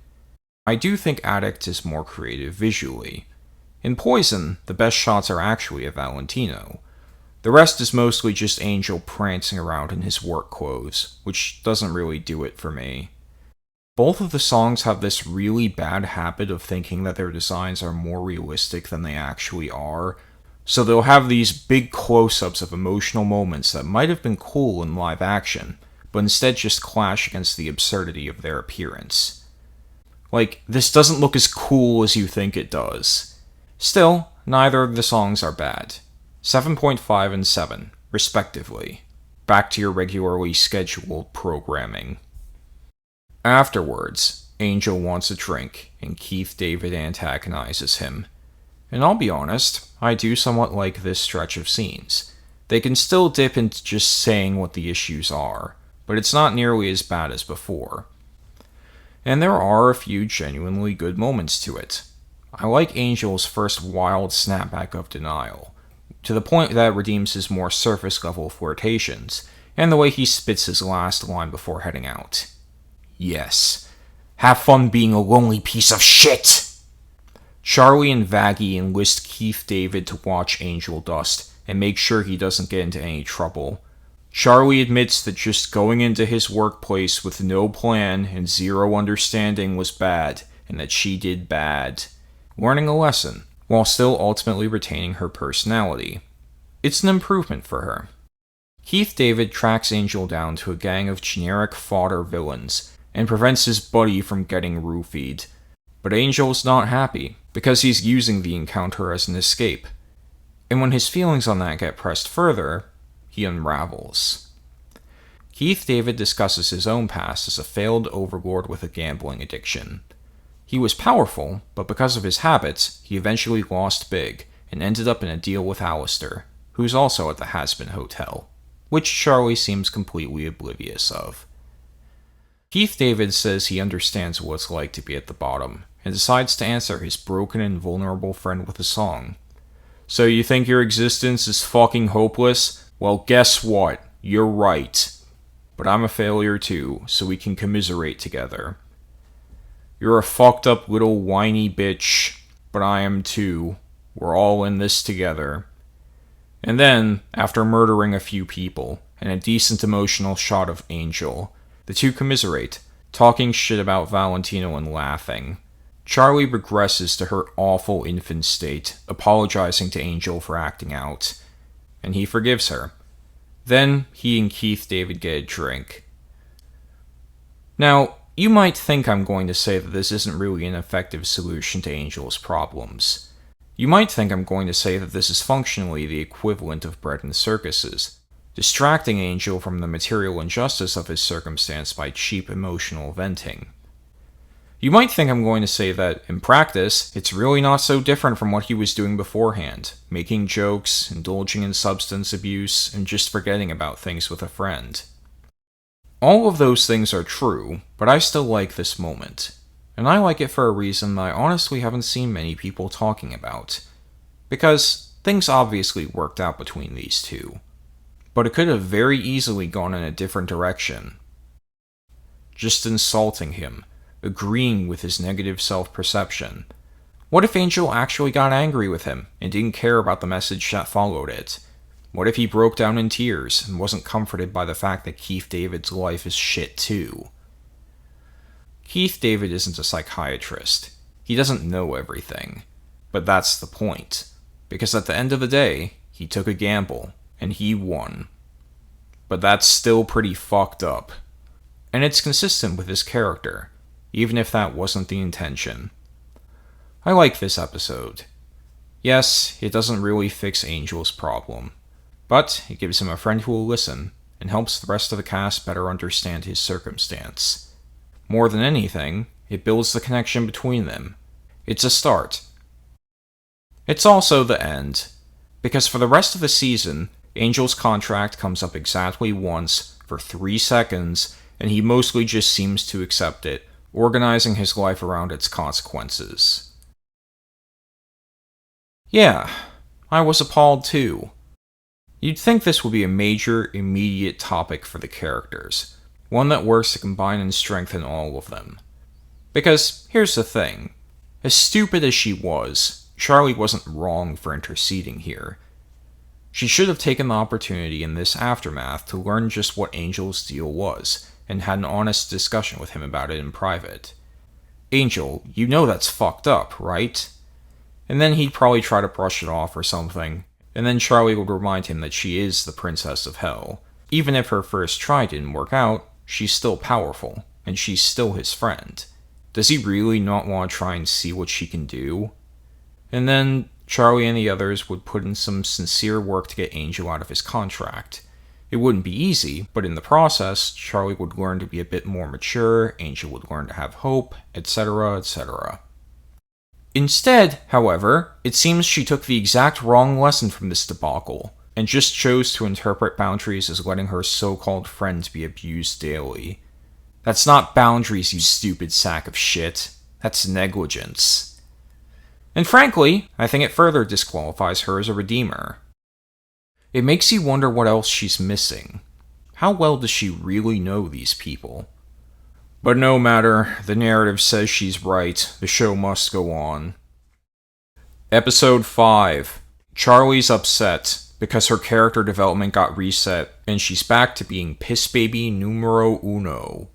I do think Addict is more creative visually. In Poison, the best shots are actually of Valentino. The rest is mostly just Angel prancing around in his work clothes, which doesn't really do it for me. Both of the songs have this really bad habit of thinking that their designs are more realistic than they actually are, so they'll have these big close-ups of emotional moments that might have been cool in live action, but instead just clash against the absurdity of their appearance. Like, this doesn't look as cool as you think it does. Still, neither of the songs are bad. 7.5 and 7, respectively. Back to your regularly scheduled programming. Afterwards, Angel wants a drink, and Keith David antagonizes him. And I'll be honest, I do somewhat like this stretch of scenes. They can still dip into just saying what the issues are, but it's not nearly as bad as before. And there are a few genuinely good moments to it. I like Angel's first wild snapback of denial, to the point that it redeems his more surface-level flirtations, and the way he spits his last line before heading out. Yes. Have fun being a lonely piece of shit! Charlie and Vaggy enlist Keith David to watch Angel dust, and make sure he doesn't get into any trouble. Charlie admits that just going into his workplace with no plan and zero understanding was bad, and that she did bad. Learning a lesson, while still ultimately retaining her personality. It's an improvement for her. Keith David tracks Angel down to a gang of generic fodder villains and prevents his buddy from getting roofied. But Angel's not happy, because he's using the encounter as an escape. And when his feelings on that get pressed further, he unravels. Keith David discusses his own past as a failed overlord with a gambling addiction. He was powerful, but because of his habits, he eventually lost big and ended up in a deal with Alastor, who's also at the Hazbin Hotel, which Charlie seems completely oblivious of. Keith David says he understands what it's like to be at the bottom, and decides to answer his broken and vulnerable friend with a song. So you think your existence is fucking hopeless? Well, guess what? You're right. But I'm a failure too, so we can commiserate together. You're a fucked up little whiny bitch, but I am too. We're all in this together. And then, after murdering a few people, and a decent emotional shot of Angel, the two commiserate, talking shit about Valentino and laughing. Charlie regresses to her awful infant state, apologizing to Angel for acting out. And he forgives her. Then, he and Keith David get a drink. Now, you might think I'm going to say that this isn't really an effective solution to Angel's problems. You might think I'm going to say that this is functionally the equivalent of bread and circuses, distracting Angel from the material injustice of his circumstance by cheap emotional venting. You might think I'm going to say that, in practice, it's really not so different from what he was doing beforehand, making jokes, indulging in substance abuse, and just forgetting about things with a friend. All of those things are true, but I still like this moment. And I like it for a reason that I honestly haven't seen many people talking about. Because things obviously worked out between these two. But it could have very easily gone in a different direction. Just insulting him, agreeing with his negative self-perception. What if Angel actually got angry with him and didn't care about the message that followed it? What if he broke down in tears and wasn't comforted by the fact that Keith David's life is shit too? Keith David isn't a psychiatrist. He doesn't know everything. But that's the point. Because at the end of the day, he took a gamble, and he won. But that's still pretty fucked up. And it's consistent with his character, even if that wasn't the intention. I like this episode. Yes, it doesn't really fix Angel's problem, but it gives him a friend who will listen, and helps the rest of the cast better understand his circumstance. More than anything, it builds the connection between them. It's a start. It's also the end, because for the rest of the season, Angel's contract comes up exactly once, for 3 seconds, and he mostly just seems to accept it, organizing his life around its consequences. Yeah, I was appalled too. You'd think this would be a major, immediate topic for the characters, one that works to combine and strengthen all of them. Because, here's the thing, as stupid as she was, Charlie wasn't wrong for interceding here. She should have taken the opportunity in this aftermath to learn just what Angel's deal was, and had an honest discussion with him about it in private. Angel, you know that's fucked up, right? And then he'd probably try to brush it off or something, and then Charlie would remind him that she is the Princess of Hell. Even if her first try didn't work out, she's still powerful, and she's still his friend. Does he really not want to try and see what she can do? And then Charlie and the others would put in some sincere work to get Angel out of his contract. It wouldn't be easy, but in the process, Charlie would learn to be a bit more mature, Angel would learn to have hope, etc., etc. Instead, however, it seems she took the exact wrong lesson from this debacle, and just chose to interpret boundaries as letting her so-called friend be abused daily. That's not boundaries, you stupid sack of shit. That's negligence. And frankly, I think it further disqualifies her as a redeemer. It makes you wonder what else she's missing. How well does she really know these people? But no matter, the narrative says she's right, the show must go on. Episode 5. Charlie's upset, because her character development got reset, and she's back to being piss baby numero uno.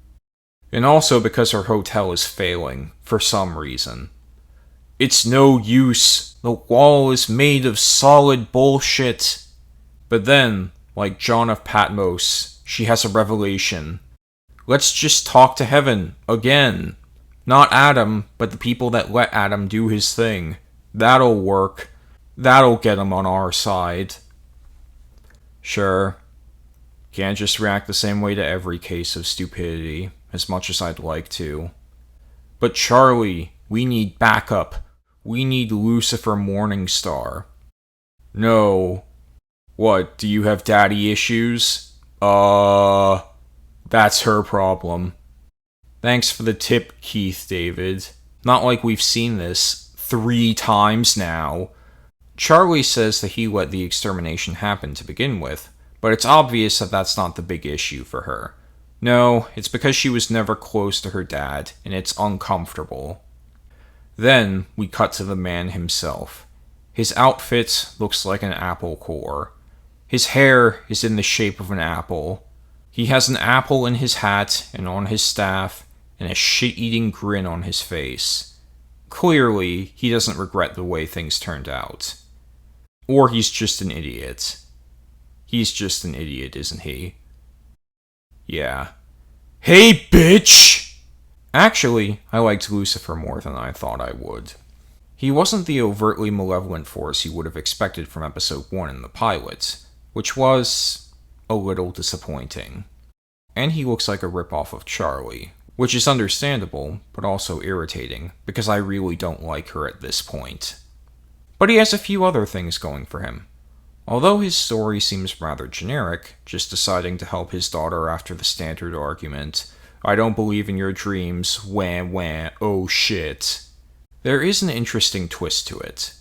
And also because her hotel is failing, for some reason. It's no use, the wall is made of solid bullshit. But then, like John of Patmos, she has a revelation. Let's just talk to heaven, again. Not Adam, but the people that let Adam do his thing. That'll work. That'll get him on our side. Sure. Can't just react the same way to every case of stupidity, as much as I'd like to. But Charlie, we need backup. We need Lucifer Morningstar. No. What, do you have daddy issues? That's her problem. Thanks for the tip, Keith David. Not like we've seen this 3 times now. Charlie says that he let the extermination happen to begin with, but it's obvious that that's not the big issue for her. No, it's because she was never close to her dad, and it's uncomfortable. Then, we cut to the man himself. His outfit looks like an apple core. His hair is in the shape of an apple. He has an apple in his hat and on his staff, and a shit-eating grin on his face. Clearly, he doesn't regret the way things turned out. Or he's just an idiot. He's just an idiot, isn't he? Yeah. Hey, bitch! Actually, I liked Lucifer more than I thought I would. He wasn't the overtly malevolent force you would have expected from episode 1 in the pilot, which was a little disappointing. And he looks like a ripoff of Charlie, which is understandable, but also irritating, because I really don't like her at this point. But he has a few other things going for him. Although his story seems rather generic, just deciding to help his daughter after the standard argument, I don't believe in your dreams, wah wah, oh shit. There is an interesting twist to it.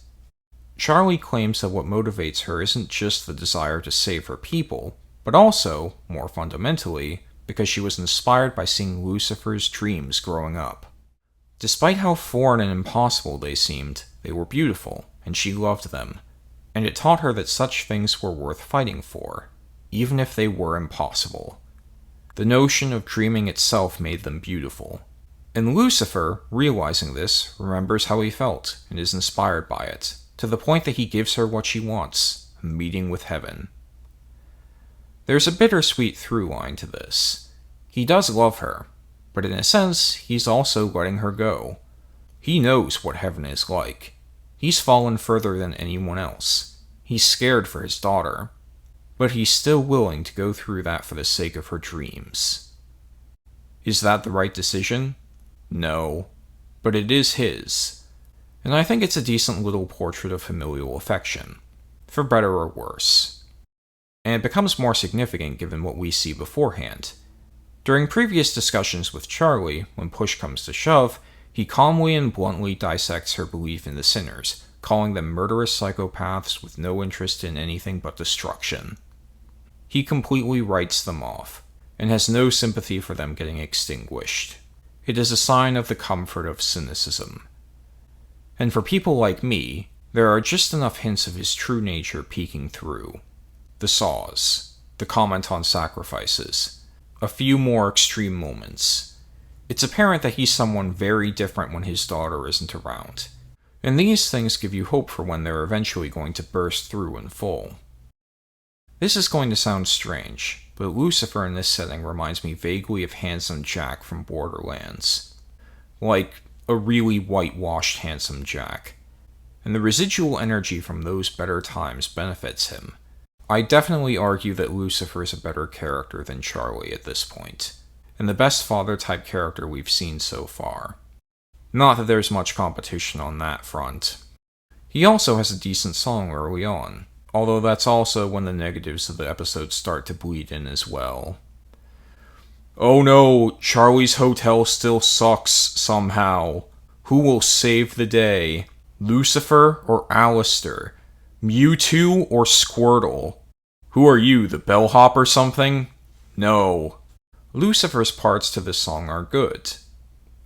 Charlie claims that what motivates her isn't just the desire to save her people, but also, more fundamentally, because she was inspired by seeing Lucifer's dreams growing up. Despite how foreign and impossible they seemed, they were beautiful, and she loved them. And it taught her that such things were worth fighting for, even if they were impossible. The notion of dreaming itself made them beautiful. And Lucifer, realizing this, remembers how he felt, and is inspired by it, to the point that he gives her what she wants, a meeting with heaven. There's a bittersweet through line to this. He does love her, but in a sense, he's also letting her go. He knows what heaven is like. He's fallen further than anyone else. He's scared for his daughter. But he's still willing to go through that for the sake of her dreams. Is that the right decision? No. But it is his. And I think it's a decent little portrait of familial affection. For better or worse. And it becomes more significant given what we see beforehand. During previous discussions with Charlie, when push comes to shove, he calmly and bluntly dissects her belief in the sinners, calling them murderous psychopaths with no interest in anything but destruction. He completely writes them off, and has no sympathy for them getting extinguished. It is a sign of the comfort of cynicism. And for people like me, there are just enough hints of his true nature peeking through. The saws, the comment on sacrifices, a few more extreme moments. It's apparent that he's someone very different when his daughter isn't around. And these things give you hope for when they're eventually going to burst through in full. This is going to sound strange, but Lucifer in this setting reminds me vaguely of Handsome Jack from Borderlands. Like, a really whitewashed Handsome Jack. And the residual energy from those better times benefits him. I definitely argue that Lucifer is a better character than Charlie at this point, and the best father-type character we've seen so far. Not that there's much competition on that front. He also has a decent song early on, although that's also when the negatives of the episode start to bleed in as well. Oh no, Charlie's hotel still sucks somehow. Who will save the day? Lucifer or Alastor? Mewtwo or Squirtle? Who are you, the bellhop or something? No. Lucifer's parts to this song are good.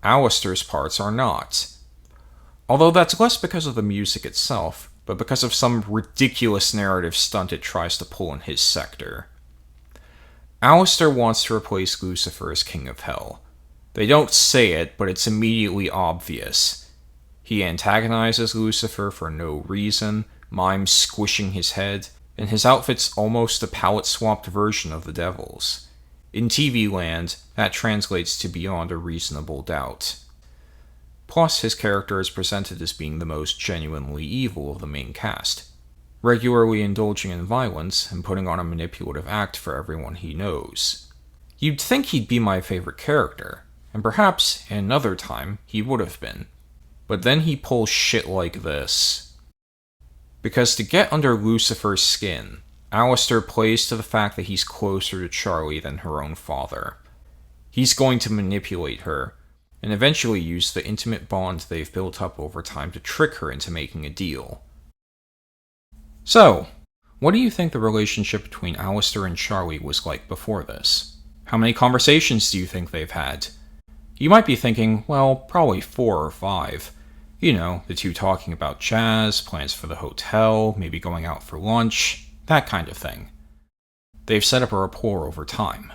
Alastor's parts are not. Although that's less because of the music itself, but because of some ridiculous narrative stunt it tries to pull in his sector. Alastor wants to replace Lucifer as King of Hell. They don't say it, but it's immediately obvious. He antagonizes Lucifer for no reason, mimes squishing his head, and his outfit's almost a palette-swapped version of the Devil's. In TV land, that translates to beyond a reasonable doubt. Plus, his character is presented as being the most genuinely evil of the main cast, regularly indulging in violence and putting on a manipulative act for everyone he knows. You'd think he'd be my favorite character, and perhaps, in another time, he would have been. But then he pulls shit like this. Because to get under Lucifer's skin, Alastor plays to the fact that he's closer to Charlie than her own father. He's going to manipulate her, and eventually use the intimate bond they've built up over time to trick her into making a deal. So, what do you think the relationship between Alastor and Charlie was like before this? How many conversations do you think they've had? You might be thinking, well, probably 4 or 5. You know, the two talking about jazz, plans for the hotel, maybe going out for lunch, that kind of thing. They've set up a rapport over time.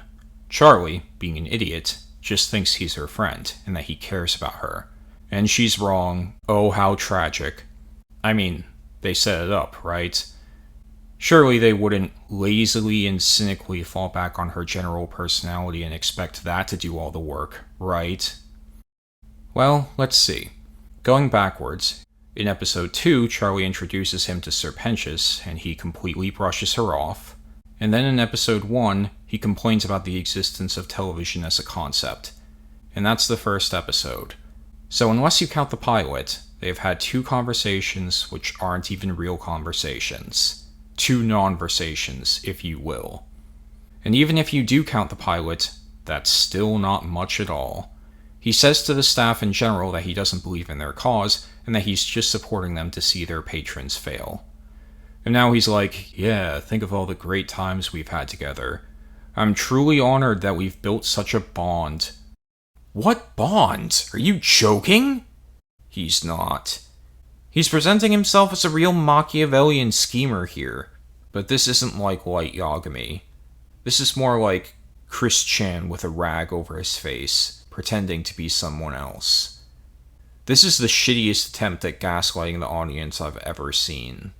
Charlie, being an idiot, just thinks he's her friend and that he cares about her. And she's wrong. Oh, how tragic. I mean, they set it up, right? Surely they wouldn't lazily and cynically fall back on her general personality and expect that to do all the work, right? Well, let's see. Going backwards, in episode 2, Charlie introduces him to Serpentius, and he completely brushes her off. And then in episode 1, he complains about the existence of television as a concept. And that's the first episode. So unless you count the pilot, they've had 2 conversations which aren't even real conversations. 2 non-versations, if you will. And even if you do count the pilot, that's still not much at all. He says to the staff in general that he doesn't believe in their cause, and that he's just supporting them to see their patrons fail. And now he's like, yeah, think of all the great times we've had together. I'm truly honored that we've built such a bond. What bond? Are you joking? He's not. He's presenting himself as a real Machiavellian schemer here, but this isn't like light Yagami. This is more like Chris Chan with a rag over his face, pretending to be someone else. This is the shittiest attempt at gaslighting the audience I've ever seen.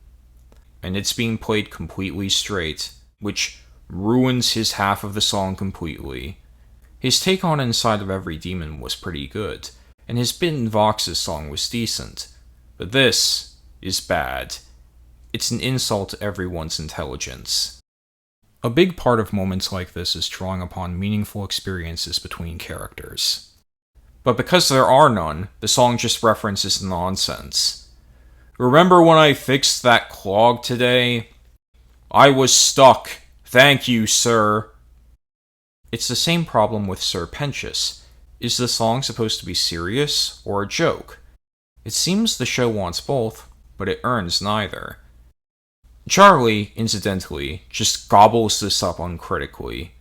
And it's being played completely straight, which ruins his half of the song completely. His take on Inside of Every Demon was pretty good, and his bit in Vox's song was decent. But this is bad. It's an insult to everyone's intelligence. A big part of moments like this is drawing upon meaningful experiences between characters. But because there are none, the song just references nonsense. Remember when I fixed that clog today? I was stuck. Thank you, sir. It's the same problem with Serpentius. Is the song supposed to be serious or a joke? It seems the show wants both, but it earns neither. Charlie, incidentally, just gobbles this up uncritically,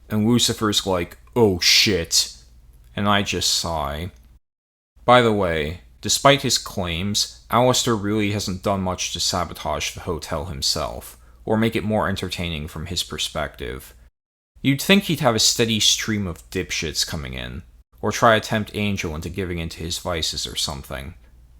and Lucifer's like, oh shit, and I just sigh. By the way, despite his claims, Alastor really hasn't done much to sabotage the hotel himself, or make it more entertaining from his perspective. You'd think he'd have a steady stream of dipshits coming in, or try to tempt Angel into giving into his vices or something.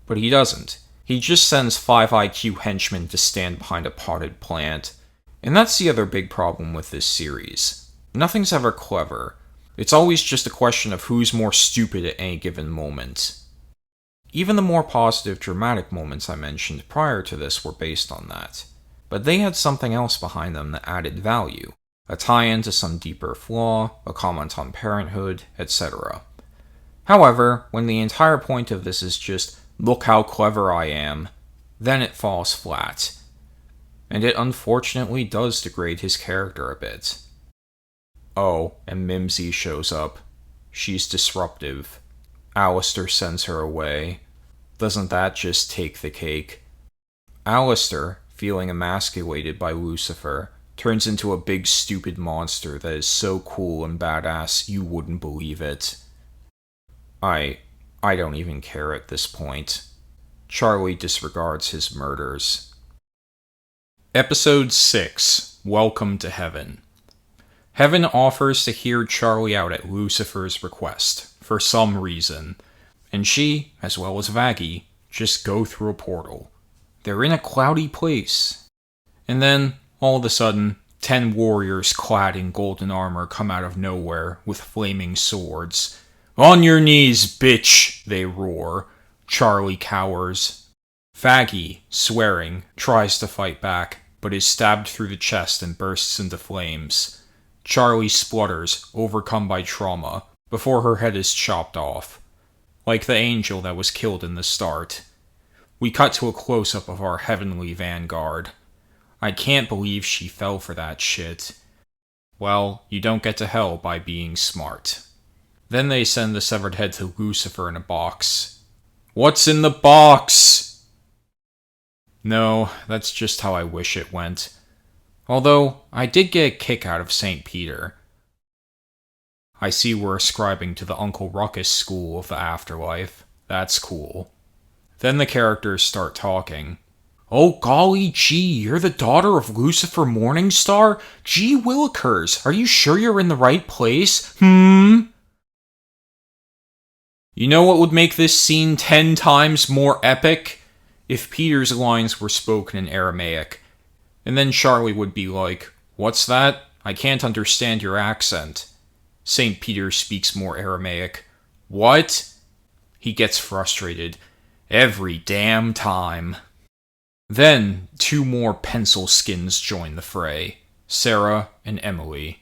But he doesn't. He just sends 5 IQ henchmen to stand behind a potted plant. And that's the other big problem with this series. Nothing's ever clever. It's always just a question of who's more stupid at any given moment. Even the more positive, dramatic moments I mentioned prior to this were based on that. But they had something else behind them that added value. A tie-in to some deeper flaw, a comment on parenthood, etc. However, when the entire point of this is just, look how clever I am, then it falls flat. And it unfortunately does degrade his character a bit. Oh, and Mimsy shows up. She's disruptive. Alastor sends her away. Doesn't that just take the cake? Alastor, feeling emasculated by Lucifer, turns into a big stupid monster that is so cool and badass you wouldn't believe it. I don't even care at this point. Charlie disregards his murders. Episode 6, Welcome to Heaven. Heaven offers to hear Charlie out at Lucifer's request, for some reason, and she, as well as Vaggie, just go through a portal. They're in a cloudy place. And then, All of a sudden, 10 warriors clad in golden armor come out of nowhere with flaming swords. "On your knees, bitch!" they roar. Charlie cowers. Faggy, swearing, tries to fight back, but is stabbed through the chest and bursts into flames. Charlie splutters, overcome by trauma, before her head is chopped off. Like the angel that was killed in the start. We cut to a close-up of our heavenly vanguard. I can't believe she fell for that shit. Well, you don't get to hell by being smart. Then they send the severed head to Lucifer in a box. What's in the box? No, that's just how I wish it went. Although, I did get a kick out of St. Peter. I see we're ascribing to the Uncle Ruckus school of the afterlife. That's cool. Then the characters start talking. "Oh golly gee, you're the daughter of Lucifer Morningstar? Gee willikers, are you sure you're in the right place? You know what would make this scene 10 times more epic? If Peter's lines were spoken in Aramaic. And then Charlie would be like, "What's that? I can't understand your accent." St. Peter speaks more Aramaic. "What?" He gets frustrated. "Every damn time." Then, 2 more pencil skins join the fray. Sarah and Emily.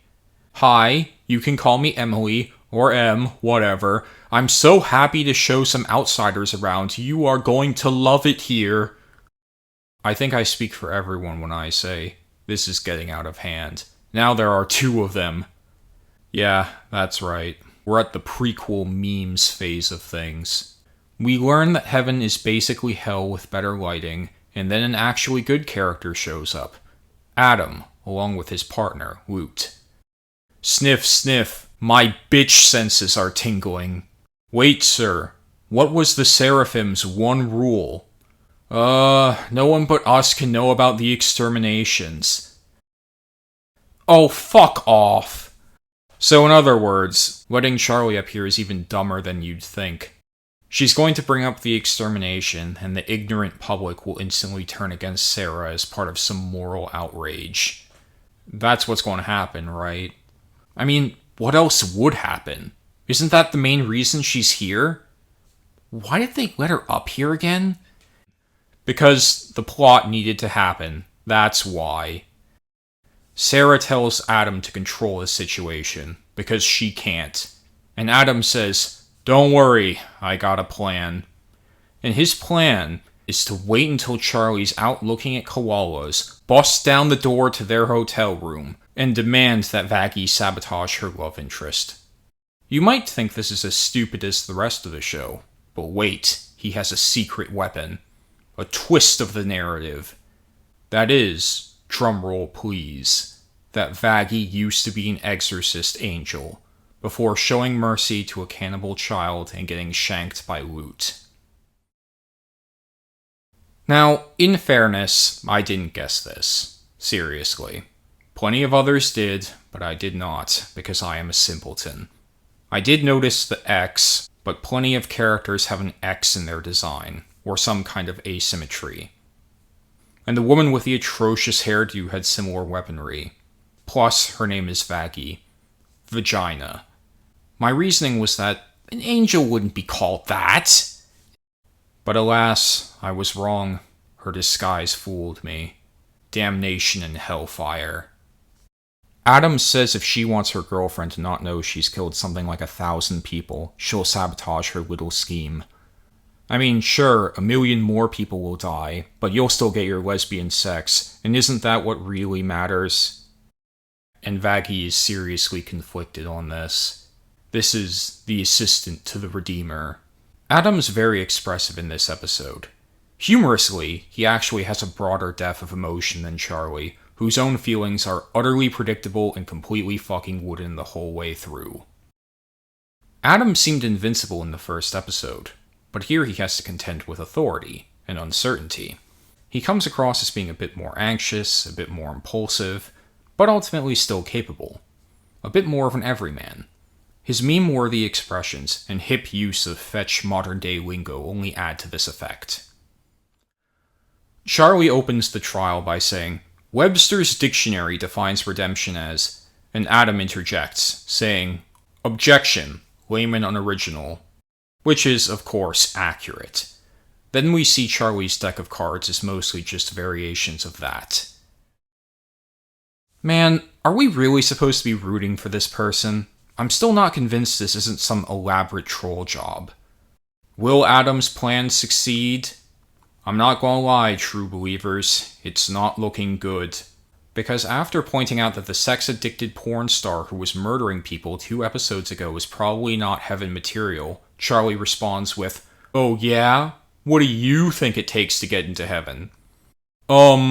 "Hi, you can call me Emily, or M, whatever. I'm so happy to show some outsiders around. You are going to love it here." I think I speak for everyone when I say, this is getting out of hand. Now there are 2 of them. Yeah, that's right. We're at the prequel memes phase of things. We learn that heaven is basically hell with better lighting, and then an actually good character shows up. Adam, along with his partner, Woot. "Sniff, sniff, my bitch senses are tingling." "Wait, sir, what was the Seraphim's one rule?" No one but us can know about the exterminations." "Oh, fuck off!" So in other words, letting Charlie up here is even dumber than you'd think. She's going to bring up the extermination, and the ignorant public will instantly turn against Sarah as part of some moral outrage. That's what's going to happen, right? I mean, what else would happen? Isn't that the main reason she's here? Why did they let her up here again? Because the plot needed to happen. That's why. Sarah tells Adam to control the situation, because she can't. And Adam says, "Don't worry, I got a plan." And his plan is to wait until Charlie's out looking at koalas, bust down the door to their hotel room, and demand that Vaggie sabotage her love interest. You might think this is as stupid as the rest of the show, but wait, he has a secret weapon. A twist of the narrative. That is, drumroll please, that Vaggie used to be an exorcist angel, before showing mercy to a cannibal child and getting shanked by Woot. Now, in fairness, I didn't guess this. Seriously. Plenty of others did, but I did not, because I am a simpleton. I did notice the X, but plenty of characters have an X in their design, or some kind of asymmetry. And the woman with the atrocious hairdo had similar weaponry. Plus, her name is Vaggie. Vagina. My reasoning was that an angel wouldn't be called that. But alas, I was wrong. Her disguise fooled me. Damnation and hellfire. Adam says if she wants her girlfriend to not know she's killed something like 1,000 people, she'll sabotage her little scheme. I mean, sure, 1 million more people will die, but you'll still get your lesbian sex, and isn't that what really matters? And Vaggie is seriously conflicted on this. This is the assistant to the Redeemer. Adam's very expressive in this episode. Humorously, he actually has a broader depth of emotion than Charlie, whose own feelings are utterly predictable and completely fucking wooden the whole way through. Adam seemed invincible in the first episode, but here he has to contend with authority and uncertainty. He comes across as being a bit more anxious, a bit more impulsive, but ultimately still capable. A bit more of an everyman. His meme-worthy expressions and hip use of fetch modern-day lingo only add to this effect. Charlie opens the trial by saying, Webster's dictionary defines redemption as, and Adam interjects, saying, "Objection, layman unoriginal," which is, of course, accurate. Then we see Charlie's deck of cards is mostly just variations of that. Man, are we really supposed to be rooting for this person? I'm still not convinced this isn't some elaborate troll job. Will Adam's plan succeed? I'm not gonna lie, true believers, it's not looking good. Because after pointing out that the sex-addicted porn star who was murdering people 2 episodes ago was probably not heaven material, Charlie responds with, "Oh yeah? What do you think it takes to get into heaven?" Oh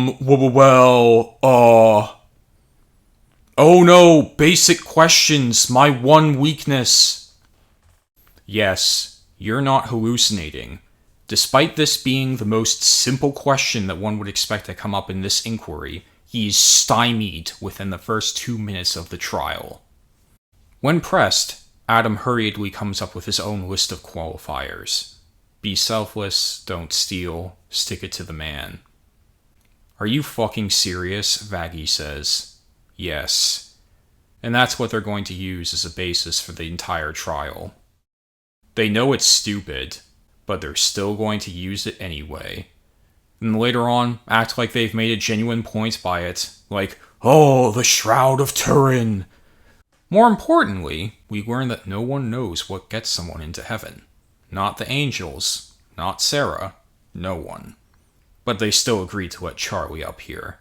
no, basic questions, my one weakness. Yes, you're not hallucinating. Despite this being the most simple question that one would expect to come up in this inquiry, he's stymied within the first 2 minutes of the trial. When pressed, Adam hurriedly comes up with his own list of qualifiers. Be selfless, don't steal, stick it to the man. Are you fucking serious? Vaggie says. Yes. And that's what they're going to use as a basis for the entire trial. They know it's stupid, but they're still going to use it anyway. And later on, act like they've made a genuine point by it, like, "Oh, the Shroud of Turin." More importantly, we learn that no one knows what gets someone into heaven. Not the angels, not Sarah, no one. But they still agreed to let Charlie up here.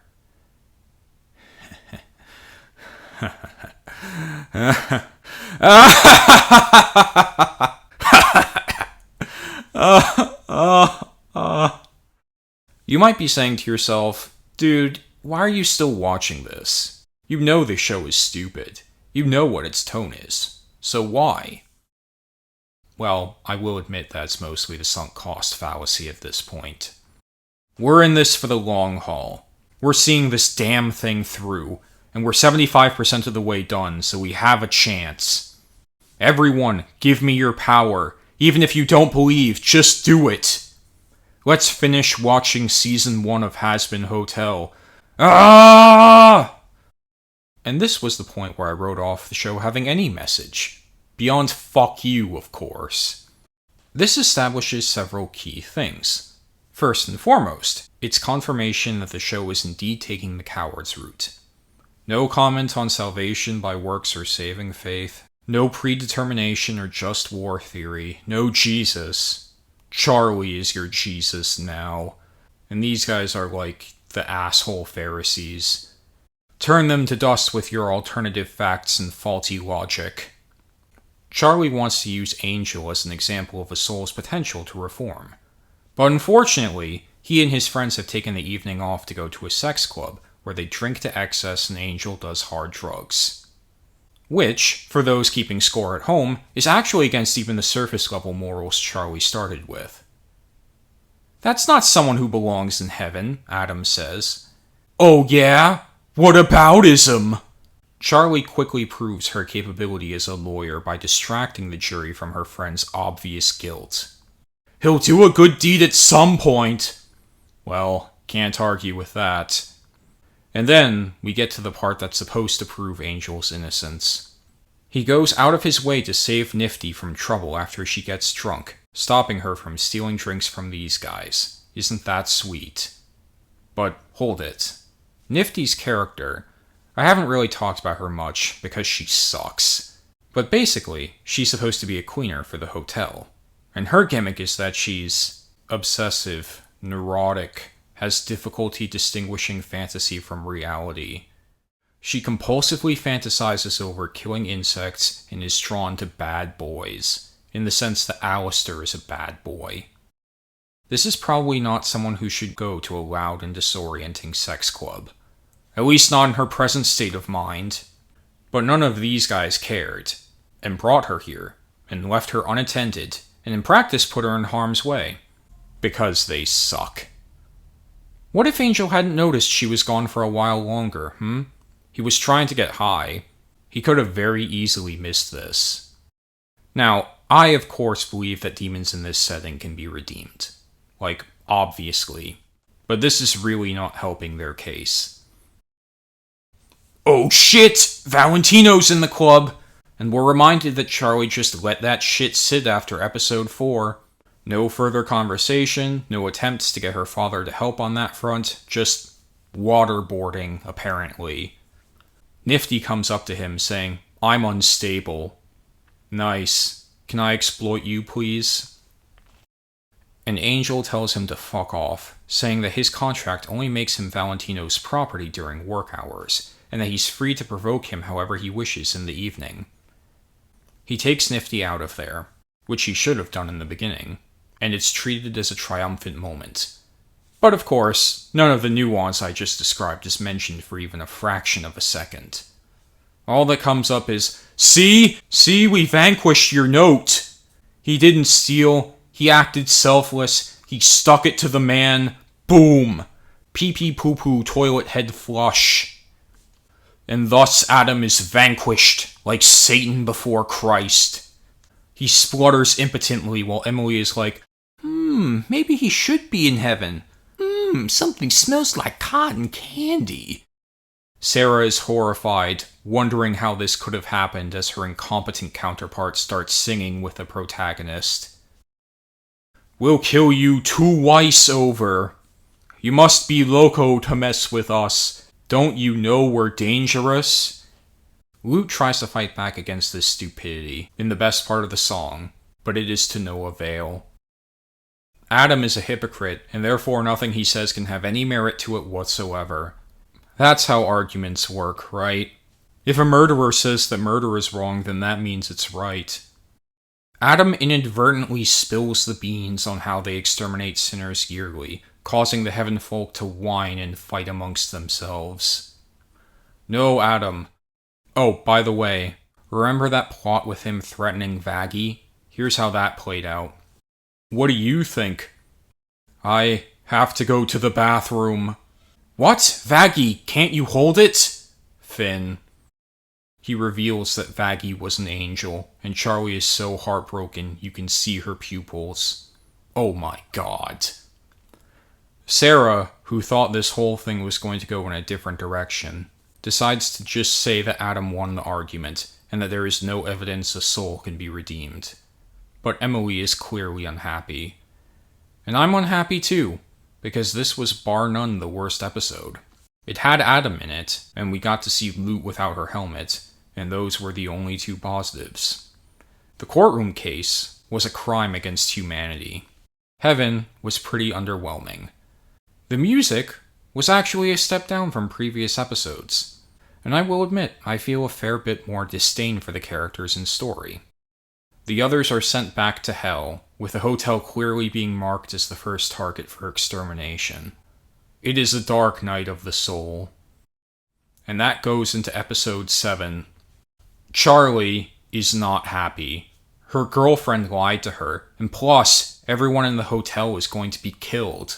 You might be saying to yourself, dude, why are you still watching this? You know the show is stupid. You know what its tone is. So why? Well, I will admit that's mostly the sunk cost fallacy at this point. We're in this for the long haul. We're seeing this damn thing through, and we're 75% of the way done, so we have a chance. Everyone, give me your power. Even if you don't believe, just do it. Let's finish watching Season 1 of Hazbin Hotel. Ah! And this was the point where I wrote off the show having any message. Beyond fuck you, of course. This establishes several key things. First and foremost, it's confirmation that the show is indeed taking the coward's route. No comment on salvation by works or saving faith. No predetermination or just war theory. No Jesus. Charlie is your Jesus now. And these guys are like the asshole Pharisees. Turn them to dust with your alternative facts and faulty logic. Charlie wants to use Angel as an example of a soul's potential to reform. But unfortunately, he and his friends have taken the evening off to go to a sex club where they drink to excess and Angel does hard drugs. Which, for those keeping score at home, is actually against even the surface level morals Charlie started with. That's not someone who belongs in heaven, Adam says. Oh yeah? What aboutism? Charlie quickly proves her capability as a lawyer by distracting the jury from her friend's obvious guilt. He'll do a good deed at some point. Well, can't argue with that. And then, we get to the part that's supposed to prove Angel's innocence. He goes out of his way to save Nifty from trouble after she gets drunk, stopping her from stealing drinks from these guys. Isn't that sweet? But, hold it. Nifty's character, I haven't really talked about her much, because she sucks. But basically, she's supposed to be a cleaner for the hotel. And her gimmick is that she's obsessive, neurotic, has difficulty distinguishing fantasy from reality. She compulsively fantasizes over killing insects and is drawn to bad boys, in the sense that Alastor is a bad boy. This is probably not someone who should go to a loud and disorienting sex club. At least not in her present state of mind. But none of these guys cared, and brought her here, and left her unattended, and in practice put her in harm's way. Because they suck. What if Angel hadn't noticed she was gone for a while longer, He was trying to get high. He could have very easily missed this. Now, I of course believe that demons in this setting can be redeemed. Like, obviously. But this is really not helping their case. Oh shit! Valentino's in the club! And we're reminded that Charlie just let that shit sit after episode 4. No further conversation, no attempts to get her father to help on that front, just waterboarding, apparently. Nifty comes up to him saying, "I'm unstable." Nice. Can I exploit you, please? An angel tells him to fuck off, saying that his contract only makes him Valentino's property during work hours, and that he's free to provoke him however he wishes in the evening. He takes Nifty out of there, which he should have done in the beginning, and it's treated as a triumphant moment. But of course, none of the nuance I just described is mentioned for even a fraction of a second. All that comes up is, See, we vanquished your note. He didn't steal, he acted selfless, he stuck it to the man, boom, pee-pee poo-poo toilet head flush. And thus Adam is vanquished, like Satan before Christ. He splutters impotently while Emily is like, maybe he should be in heaven. Something smells like cotton candy. Sarah is horrified, wondering how this could have happened as her incompetent counterpart starts singing with the protagonist. We'll kill you twice over. You must be loco to mess with us. Don't you know we're dangerous? Lute tries to fight back against this stupidity in the best part of the song, but it is to no avail. Adam is a hypocrite, and therefore nothing he says can have any merit to it whatsoever. That's how arguments work, right? If a murderer says that murder is wrong, then that means it's right. Adam inadvertently spills the beans on how they exterminate sinners yearly, causing the heaven folk to whine and fight amongst themselves. No, Adam. Oh, by the way, remember that plot with him threatening Vaggie? Here's how that played out. What do you think? I have to go to the bathroom. What? Vaggie, can't you hold it? Finn. He reveals that Vaggie was an angel, and Charlie is so heartbroken you can see her pupils. Oh my god. Sarah, who thought this whole thing was going to go in a different direction, decides to just say that Adam won the argument, and that there is no evidence a soul can be redeemed. But Emily is clearly unhappy. And I'm unhappy too, because this was bar none the worst episode. It had Adam in it, and we got to see Lute without her helmet, and those were the only two positives. The courtroom case was a crime against humanity. Heaven was pretty underwhelming. The music was actually a step down from previous episodes, and I will admit I feel a fair bit more disdain for the characters and story. The others are sent back to hell, with the hotel clearly being marked as the first target for extermination. It is a dark night of the soul. And that goes into episode 7. Charlie is not happy. Her girlfriend lied to her, and plus, everyone in the hotel is going to be killed.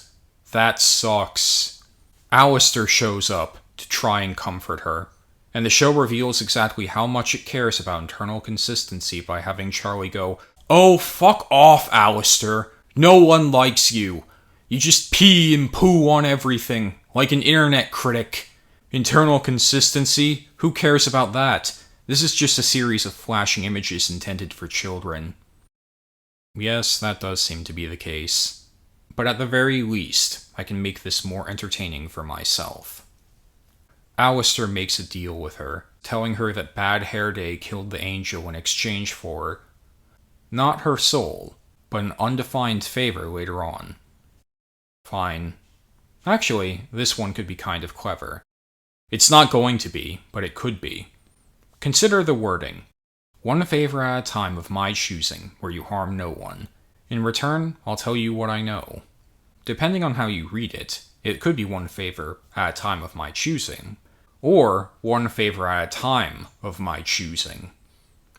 That sucks. Alastor shows up to try and comfort her, and the show reveals exactly how much it cares about internal consistency by having Charlie go, "Oh, fuck off, Alastor. No one likes you. You just pee and poo on everything, like an internet critic. Internal consistency? Who cares about that? This is just a series of flashing images intended for children." Yes, that does seem to be the case. But at the very least, I can make this more entertaining for myself. Alastor makes a deal with her, telling her that Bad Hair Day killed the angel in exchange for not her soul, but an undefined favor later on. Fine. Actually, this one could be kind of clever. It's not going to be, but it could be. Consider the wording. One favor at a time of my choosing, where you harm no one. In return, I'll tell you what I know. Depending on how you read it, it could be one favor at a time of my choosing, or one favor at a time of my choosing.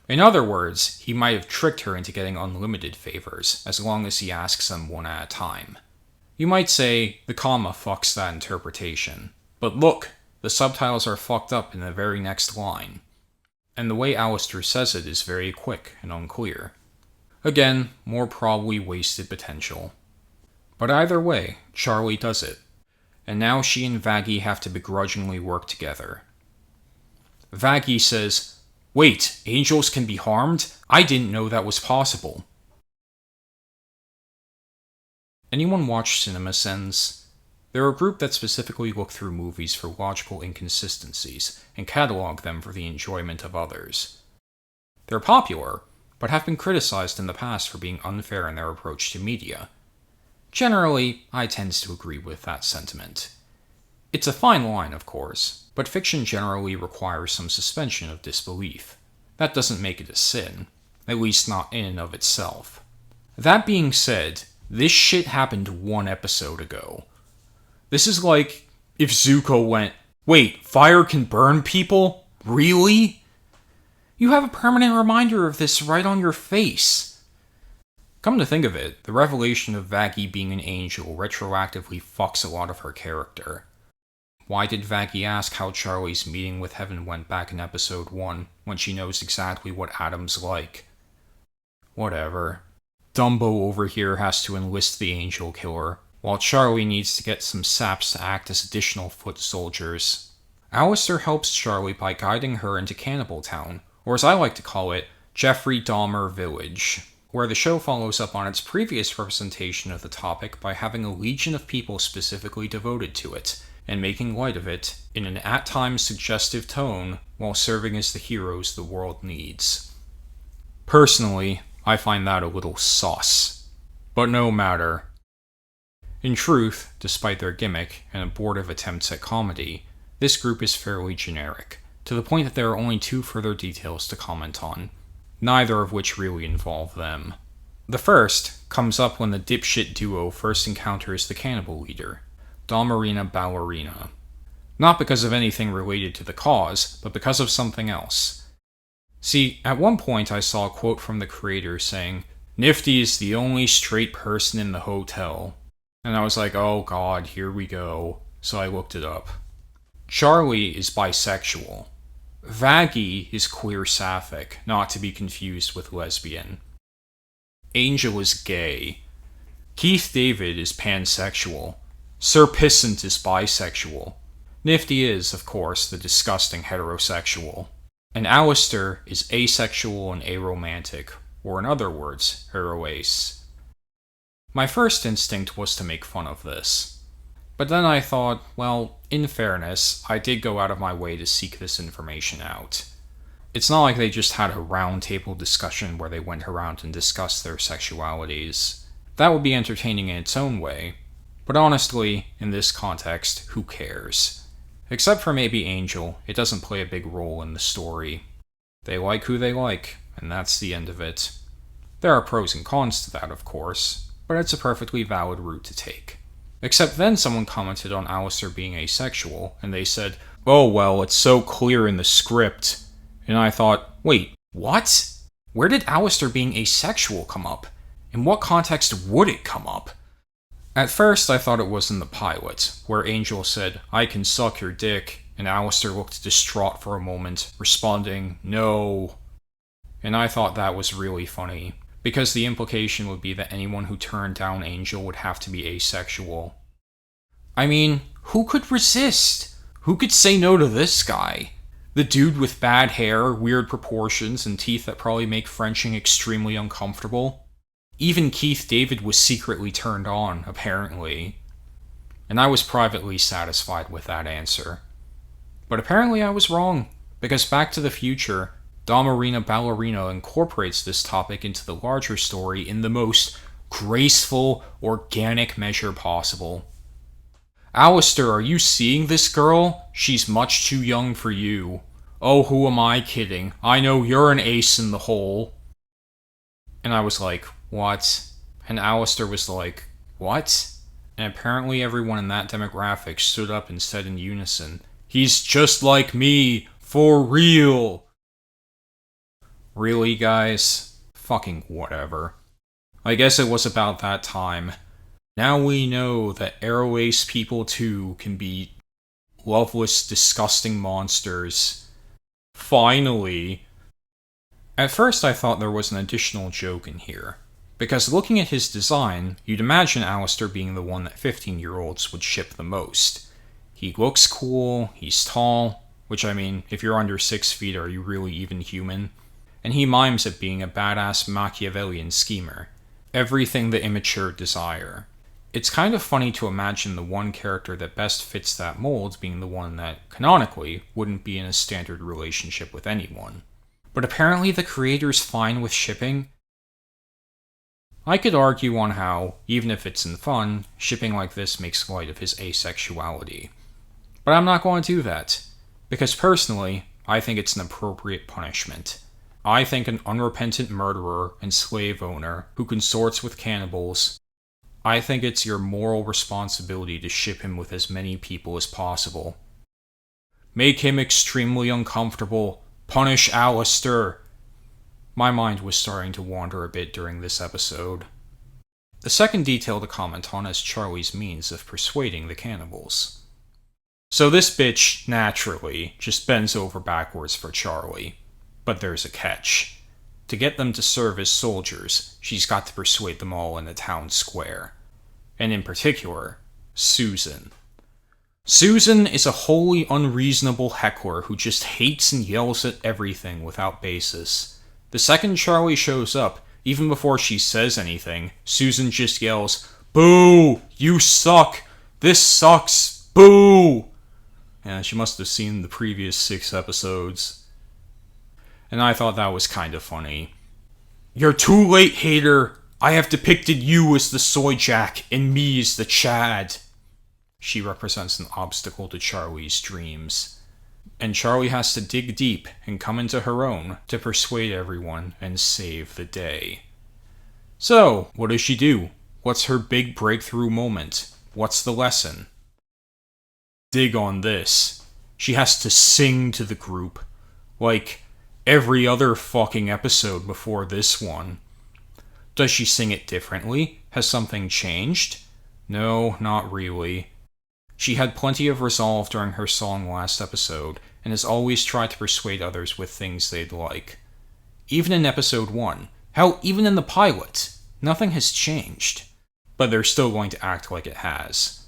In other words, he might have tricked her into getting unlimited favors, as long as he asks them one at a time. You might say, the comma fucks that interpretation. But look, the subtitles are fucked up in the very next line. And the way Alastor says it is very quick and unclear. Again, more probably wasted potential. But either way, Charlie does it. And now she and Vaggie have to begrudgingly work together. Vaggie says, "Wait, angels can be harmed? I didn't know that was possible." Anyone watch CinemaSins? They're a group that specifically look through movies for logical inconsistencies and catalog them for the enjoyment of others. They're popular, but have been criticized in the past for being unfair in their approach to media. Generally, I tend to agree with that sentiment. It's a fine line, of course, but fiction generally requires some suspension of disbelief. That doesn't make it a sin, at least not in and of itself. That being said, this shit happened 1 episode ago. This is like if Zuko went, "Wait, fire can burn people? Really?" You have a permanent reminder of this right on your face. Come to think of it, the revelation of Vaggie being an angel retroactively fucks a lot of her character. Why did Vaggie ask how Charlie's meeting with heaven went back in episode 1 when she knows exactly what Adam's like? Whatever. Dumbo over here has to enlist the angel killer, while Charlie needs to get some saps to act as additional foot soldiers. Alastor helps Charlie by guiding her into Cannibal Town, or as I like to call it, Jeffrey Dahmer Village, where the show follows up on its previous representation of the topic by having a legion of people specifically devoted to it, and making light of it in an at times suggestive tone while serving as the heroes the world needs. Personally, I find that a little sus. But no matter. In truth, despite their gimmick and abortive attempts at comedy, this group is fairly generic, to the point that there are only 2 further details to comment on, neither of which really involve them. The first comes up when the dipshit duo first encounters the cannibal leader, Dahmerina Ballerina. Not because of anything related to the cause, but because of something else. See, at one point I saw a quote from the creator saying, "Nifty is the only straight person in the hotel." And I was like, oh god, here we go. So I looked it up. Charlie is bisexual. Vaggie is queer sapphic, not to be confused with lesbian. Angel is gay. Keith David is pansexual. Sir Pissant is bisexual. Nifty is, of course, the disgusting heterosexual. And Alastor is asexual and aromantic, or in other words, heroace. My first instinct was to make fun of this. But then I thought, well, in fairness, I did go out of my way to seek this information out. It's not like they just had a roundtable discussion where they went around and discussed their sexualities. That would be entertaining in its own way, but honestly, in this context, who cares? Except for maybe Angel, it doesn't play a big role in the story. They like who they like, and that's the end of it. There are pros and cons to that, of course, but it's a perfectly valid route to take. Except then someone commented on Alastor being asexual, and they said, "Oh well, it's so clear in the script." And I thought, wait, what? Where did Alastor being asexual come up? In what context would it come up? At first I thought it was in the pilot, where Angel said, "I can suck your dick," and Alastor looked distraught for a moment, responding, "No." And I thought that was really funny, because the implication would be that anyone who turned down Angel would have to be asexual. I mean, who could resist? Who could say no to this guy? The dude with bad hair, weird proportions, and teeth that probably make Frenching extremely uncomfortable. Even Keith David was secretly turned on, apparently. And I was privately satisfied with that answer. But apparently I was wrong, because Back to the Future, Dahmerina Ballerina incorporates this topic into the larger story in the most graceful, organic measure possible. "Alastor, are you seeing this girl? She's much too young for you. Oh, who am I kidding? I know you're an ace in the hole." And I was like, what? And Alastor was like, what? And apparently everyone in that demographic stood up and said in unison, "He's just like me, for real." Really, guys? Fucking whatever. I guess it was about that time. Now we know that Aeroace people too can be loveless, disgusting monsters. Finally. At first I thought there was an additional joke in here, because looking at his design, you'd imagine Alastor being the one that 15-year-olds would ship the most. He looks cool, he's tall, which I mean, if you're under 6 feet, are you really even human? And he mimes at being a badass Machiavellian schemer. Everything the immature desire. It's kind of funny to imagine the one character that best fits that mold being the one that, canonically, wouldn't be in a standard relationship with anyone. But apparently the creator's fine with shipping. I could argue on how, even if it's in fun, shipping like this makes light of his asexuality. But I'm not going to do that, because personally, I think it's an appropriate punishment. I think an unrepentant murderer and slave owner who consorts with cannibals, I think it's your moral responsibility to ship him with as many people as possible. Make him extremely uncomfortable. Punish Alastor. My mind was starting to wander a bit during this episode. The second detail to comment on is Charlie's means of persuading the cannibals. So this bitch, naturally, just bends over backwards for Charlie. But there's a catch. To get them to serve as soldiers, she's got to persuade them all in the town square. And in particular, Susan. Susan is a wholly unreasonable heckler who just hates and yells at everything without basis. The second Charlie shows up, even before she says anything, Susan just yells, "Boo! You suck! This sucks! Boo!" Yeah, she must have seen the previous 6 episodes. And I thought that was kind of funny. "You're too late, hater! I have depicted you as the soy jack and me as the Chad." She represents an obstacle to Charlie's dreams. And Charlie has to dig deep and come into her own to persuade everyone and save the day. So, what does she do? What's her big breakthrough moment? What's the lesson? Dig on this. She has to sing to the group. Like every other fucking episode before this one. Does she sing it differently? Has something changed? No, not really. She had plenty of resolve during her song last episode, and has always tried to persuade others with things they'd like. Even in episode 1, hell, even in the pilot, nothing has changed. But they're still going to act like it has.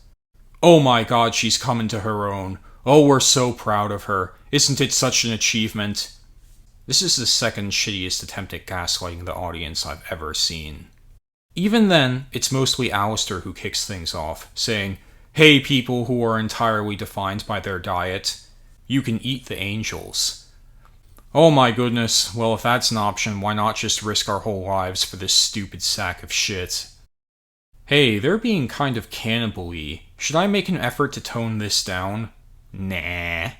Oh my god, she's coming to her own. Oh, we're so proud of her. Isn't it such an achievement? This is the second shittiest attempt at gaslighting the audience I've ever seen. Even then, it's mostly Alastor who kicks things off, saying, "Hey people who are entirely defined by their diet, you can eat the angels." Oh my goodness, well if that's an option, why not just risk our whole lives for this stupid sack of shit? Hey, they're being kind of cannibal-y. Should I make an effort to tone this down? Nah.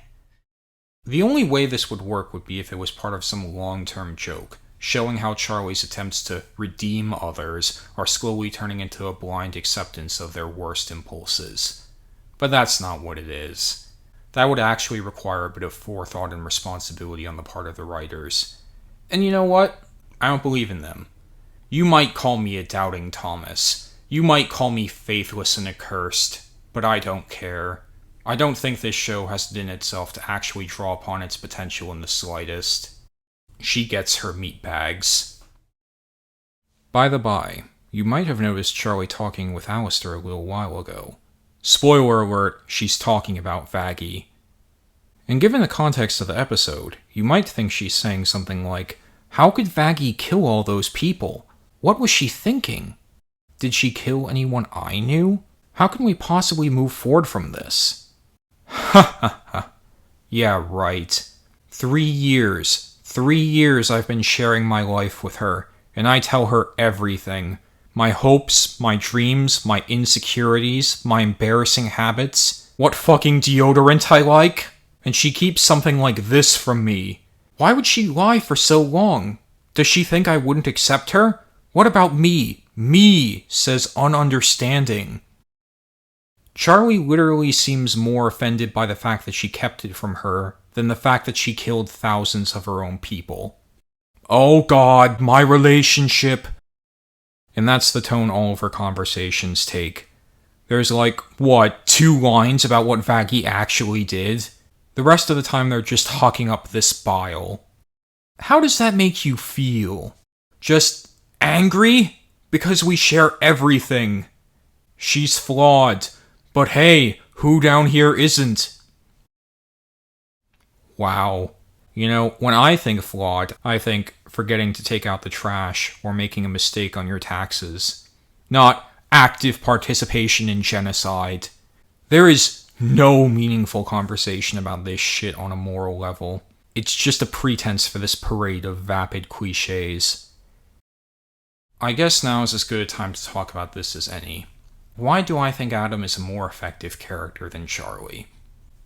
The only way this would work would be if it was part of some long-term joke, showing how Charlie's attempts to redeem others are slowly turning into a blind acceptance of their worst impulses. But that's not what it is. That would actually require a bit of forethought and responsibility on the part of the writers. And you know what? I don't believe in them. You might call me a doubting Thomas. You might call me faithless and accursed. But I don't care. I don't think this show has it in itself to actually draw upon its potential in the slightest. She gets her meat bags. By the by, you might have noticed Charlie talking with Alastor a little while ago. Spoiler alert, she's talking about Vaggie. And given the context of the episode, you might think she's saying something like, "How could Vaggie kill all those people? What was she thinking? Did she kill anyone I knew? How can we possibly move forward from this?" Ha ha ha. Yeah, right. 3 years. 3 years I've been sharing my life with her, and I tell her everything. My hopes, my dreams, my insecurities, my embarrassing habits, what fucking deodorant I like, and she keeps something like this from me. Why would she lie for so long? Does she think I wouldn't accept her? What about me? Me, says ununderstanding. Charlie literally seems more offended by the fact that she kept it from her than the fact that she killed thousands of her own people. Oh god, my relationship. And that's the tone all of her conversations take. There's like, 2 lines about what Vaggie actually did? The rest of the time they're just hawking up this bile. How does that make you feel? Just angry? Because we share everything. She's flawed. But hey, who down here isn't? Wow. You know, when I think flawed, I think forgetting to take out the trash or making a mistake on your taxes. Not active participation in genocide. There is no meaningful conversation about this shit on a moral level. It's just a pretense for this parade of vapid cliches. I guess now is as good a time to talk about this as any. Why do I think Adam is a more effective character than Charlie?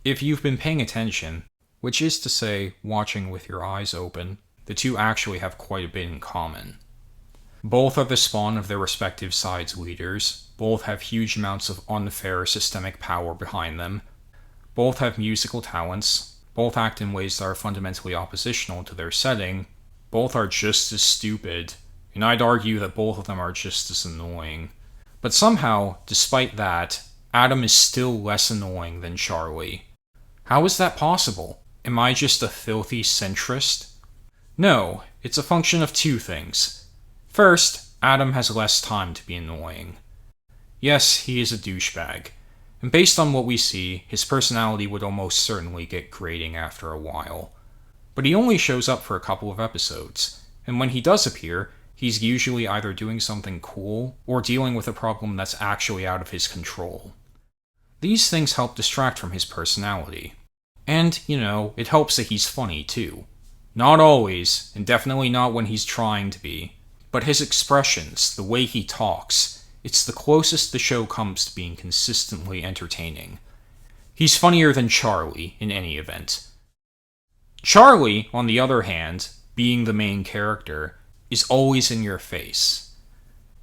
If you've been paying attention, which is to say, watching with your eyes open, the two actually have quite a bit in common. Both are the spawn of their respective sides' leaders, both have huge amounts of unfair systemic power behind them, both have musical talents, both act in ways that are fundamentally oppositional to their setting, both are just as stupid, and I'd argue that both of them are just as annoying. But somehow, despite that, Adam is still less annoying than Charlie. How is that possible? Am I just a filthy centrist? No, it's a function of two things. First, Adam has less time to be annoying. Yes, he is a douchebag, and based on what we see, his personality would almost certainly get grating after a while. But he only shows up for a couple of episodes, and when he does appear, he's usually either doing something cool or dealing with a problem that's actually out of his control. These things help distract from his personality. And, you know, it helps that he's funny too. Not always, and definitely not when he's trying to be, but his expressions, the way he talks, it's the closest the show comes to being consistently entertaining. He's funnier than Charlie, in any event. Charlie, on the other hand, being the main character, is always in your face.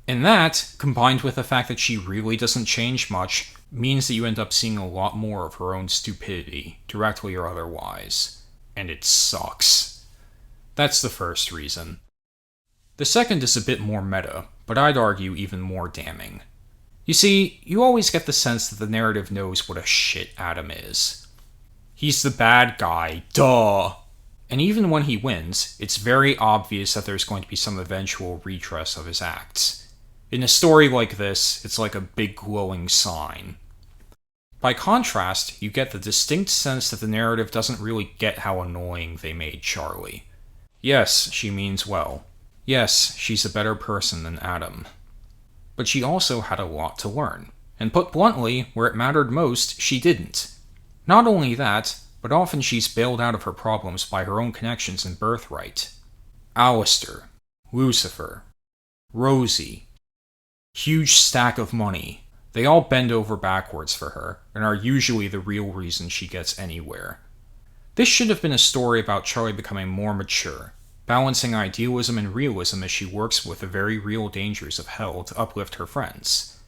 And that, combined with the fact that she really doesn't change much, means that you end up seeing a lot more of her own stupidity, directly or otherwise. And it sucks. That's the first reason. The second is a bit more meta, but I'd argue even more damning. You see, you always get the sense that the narrative knows what a shit Adam is. He's the bad guy, duh! And even when he wins, it's very obvious that there's going to be some eventual redress of his acts. In a story like this, it's like a big glowing sign. By contrast, you get the distinct sense that the narrative doesn't really get how annoying they made Charlie. Yes, she means well. Yes, she's a better person than Adam. But she also had a lot to learn. And put bluntly, where it mattered most, she didn't. Not only that, but often she's bailed out of her problems by her own connections and birthright. Alastor, Lucifer, Rosie, huge stack of money. They all bend over backwards for her, and are usually the real reason she gets anywhere. This should have been a story about Charlie becoming more mature, balancing idealism and realism as she works with the very real dangers of hell to uplift her friends.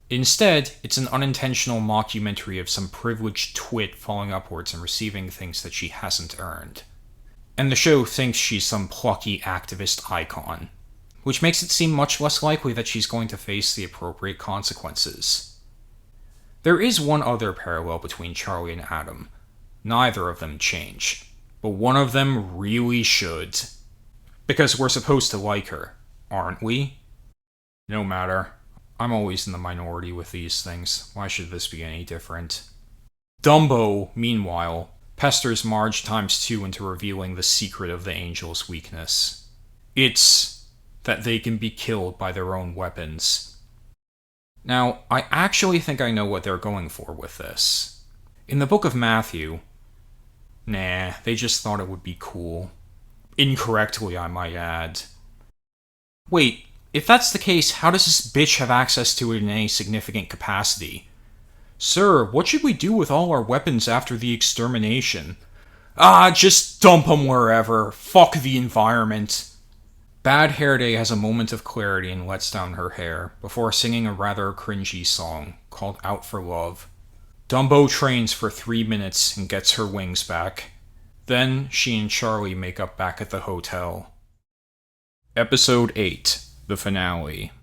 Instead, it's an unintentional mockumentary of some privileged twit falling upwards and receiving things that she hasn't earned. And the show thinks she's some plucky activist icon, which makes it seem much less likely that she's going to face the appropriate consequences. There is one other parallel between Charlie and Adam. Neither of them change, but one of them really should. Because we're supposed to like her, aren't we? No matter. I'm always in the minority with these things. Why should this be any different? Dumbo, meanwhile, pesters Marge ×2 into revealing the secret of the angel's weakness. It's that they can be killed by their own weapons. Now, I actually think I know what they're going for with this. In the book of Matthew, they just thought it would be cool. Incorrectly, I might add. Wait, if that's the case, how does this bitch have access to it in any significant capacity? Sir, what should we do with all our weapons after the extermination? Just dump them wherever. Fuck the environment. Bad Hair Day has a moment of clarity and lets down her hair, before singing a rather cringy song, called Out for Love. Dumbo trains for 3 minutes and gets her wings back. Then, she and Charlie make up back at the hotel. Episode 8. The finale.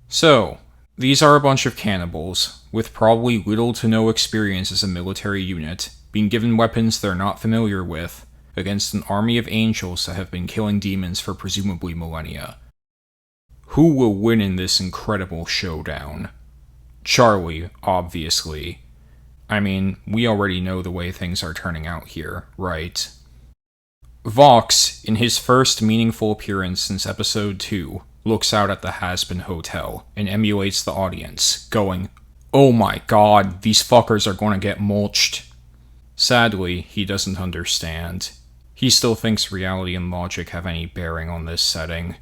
So, these are a bunch of cannibals, with probably little to no experience as a military unit, being given weapons they're not familiar with, against an army of angels that have been killing demons for presumably millennia. Who will win in this incredible showdown? Charlie, obviously. I mean, we already know the way things are turning out here, right? Vox, in his first meaningful appearance since episode 2, looks out at the Hazbin Hotel and emulates the audience, going, "Oh my god, these fuckers are gonna get mulched." Sadly, he doesn't understand. He still thinks reality and logic have any bearing on this setting.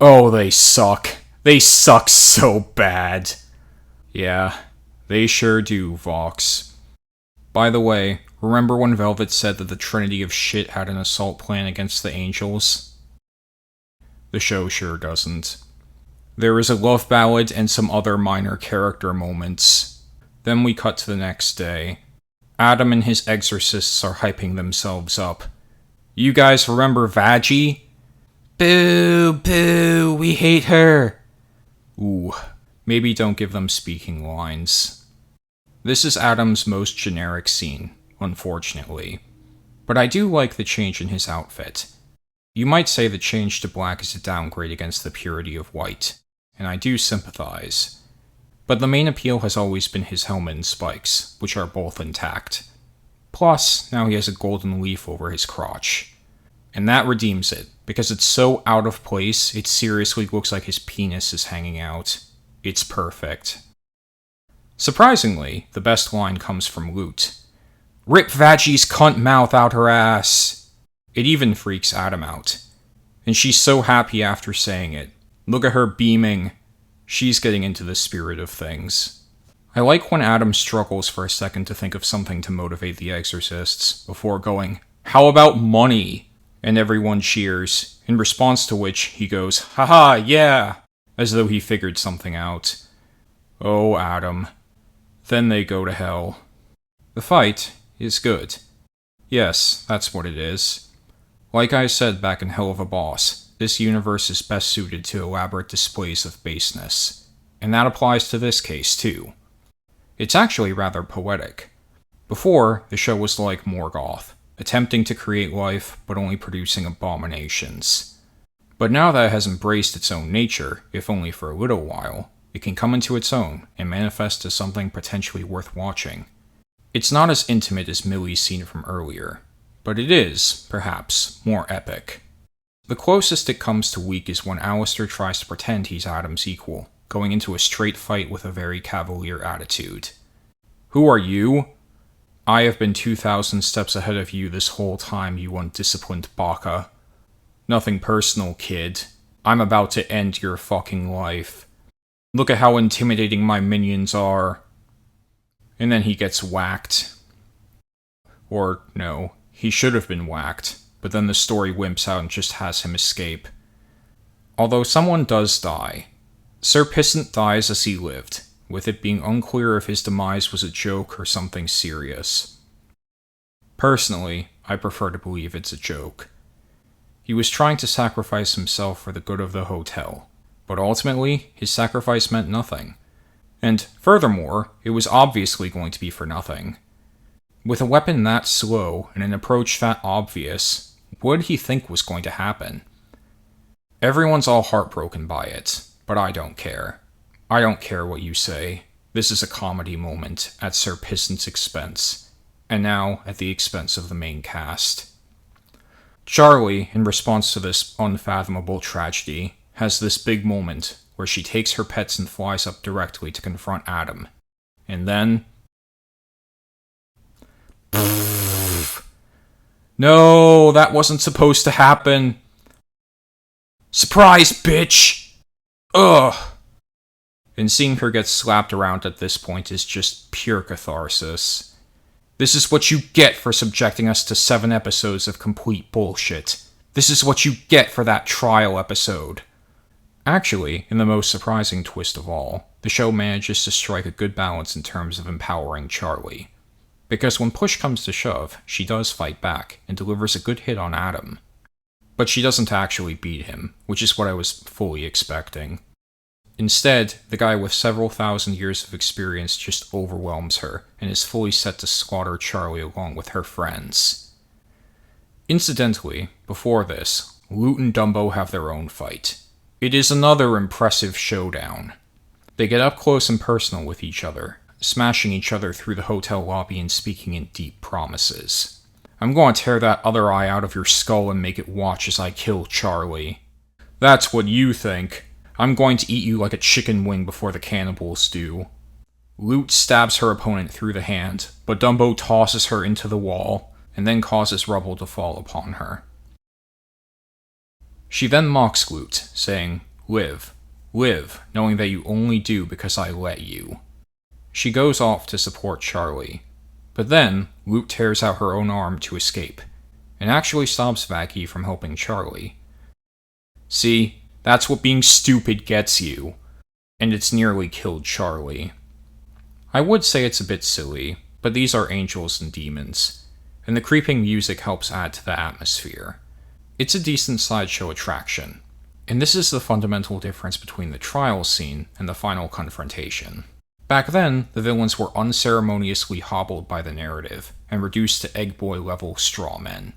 Oh, they suck. They suck so bad. Yeah, they sure do, Vox. By the way, remember when Velvet said that the Trinity of Shit had an assault plan against the Angels? The show sure doesn't. There is a love ballad and some other minor character moments. Then we cut to the next day. Adam and his exorcists are hyping themselves up. You guys remember Vaggie? Boo, boo, we hate her. Ooh, maybe don't give them speaking lines. This is Adam's most generic scene, unfortunately. But I do like the change in his outfit. You might say the change to black is a downgrade against the purity of white, and I do sympathize. But the main appeal has always been his helmet and spikes, which are both intact. Plus, now he has a golden leaf over his crotch. And that redeems it, because it's so out of place, it seriously looks like his penis is hanging out. It's perfect. Surprisingly, the best line comes from Loot. "Rip Vaggie's cunt mouth out her ass!" It even freaks Adam out. And she's so happy after saying it. Look at her beaming. She's getting into the spirit of things. I like when Adam struggles for a second to think of something to motivate the exorcists, before going, "How about money?" And everyone cheers, in response to which he goes, "Haha, yeah!" as though he figured something out. Oh, Adam. Then they go to hell. The fight is good. Yes, that's what it is. Like I said back in Helluva Boss, this universe is best suited to elaborate displays of baseness. And that applies to this case, too. It's actually rather poetic. Before, the show was like Morgoth, attempting to create life, but only producing abominations. But now that it has embraced its own nature, if only for a little while, it can come into its own and manifest as something potentially worth watching. It's not as intimate as Millie's scene from earlier, but it is, perhaps, more epic. The closest it comes to weak is when Alastor tries to pretend he's Adam's equal, going into a straight fight with a very cavalier attitude. Who are you? I have been 2,000 steps ahead of you this whole time, you undisciplined baka. Nothing personal, kid. I'm about to end your fucking life. Look at how intimidating my minions are. And then he gets whacked. Or, no, he should have been whacked, but then the story wimps out and just has him escape. Although someone does die. Sir Pissant dies as he lived, with it being unclear if his demise was a joke or something serious. Personally, I prefer to believe it's a joke. He was trying to sacrifice himself for the good of the hotel, but ultimately, his sacrifice meant nothing. And furthermore, it was obviously going to be for nothing. With a weapon that slow and an approach that obvious, what did he think was going to happen? Everyone's all heartbroken by it, but I don't care. I don't care what you say. This is a comedy moment at Sir Pissant's expense, and now at the expense of the main cast. Charlie, in response to this unfathomable tragedy, has this big moment where she takes her pets and flies up directly to confront Adam. And then... No, that wasn't supposed to happen. Surprise, bitch! Ugh! And seeing her get slapped around at this point is just pure catharsis. This is what you get for subjecting us to 7 episodes of complete bullshit. This is what you get for that trial episode. Actually, in the most surprising twist of all, the show manages to strike a good balance in terms of empowering Charlie. Because when push comes to shove, she does fight back, and delivers a good hit on Adam. But she doesn't actually beat him, which is what I was fully expecting. Instead, the guy with several thousand years of experience just overwhelms her, and is fully set to slaughter Charlie along with her friends. Incidentally, before this, Loot and Dumbo have their own fight. It is another impressive showdown. They get up close and personal with each other, smashing each other through the hotel lobby and speaking in deep promises. I'm going to tear that other eye out of your skull and make it watch as I kill Charlie. That's what you think. I'm going to eat you like a chicken wing before the cannibals do. Lute stabs her opponent through the hand, but Dumbo tosses her into the wall, and then causes rubble to fall upon her. She then mocks Lute, saying, "Live, live, knowing that you only do because I let you." She goes off to support Charlie, but then Lute tears out her own arm to escape, and actually stops Vaki from helping Charlie. See, that's what being stupid gets you, and it's nearly killed Charlie. I would say it's a bit silly, but these are angels and demons, and the creeping music helps add to the atmosphere. It's a decent sideshow attraction, and this is the fundamental difference between the trial scene and the final confrontation. Back then, the villains were unceremoniously hobbled by the narrative, and reduced to egg boy level strawmen.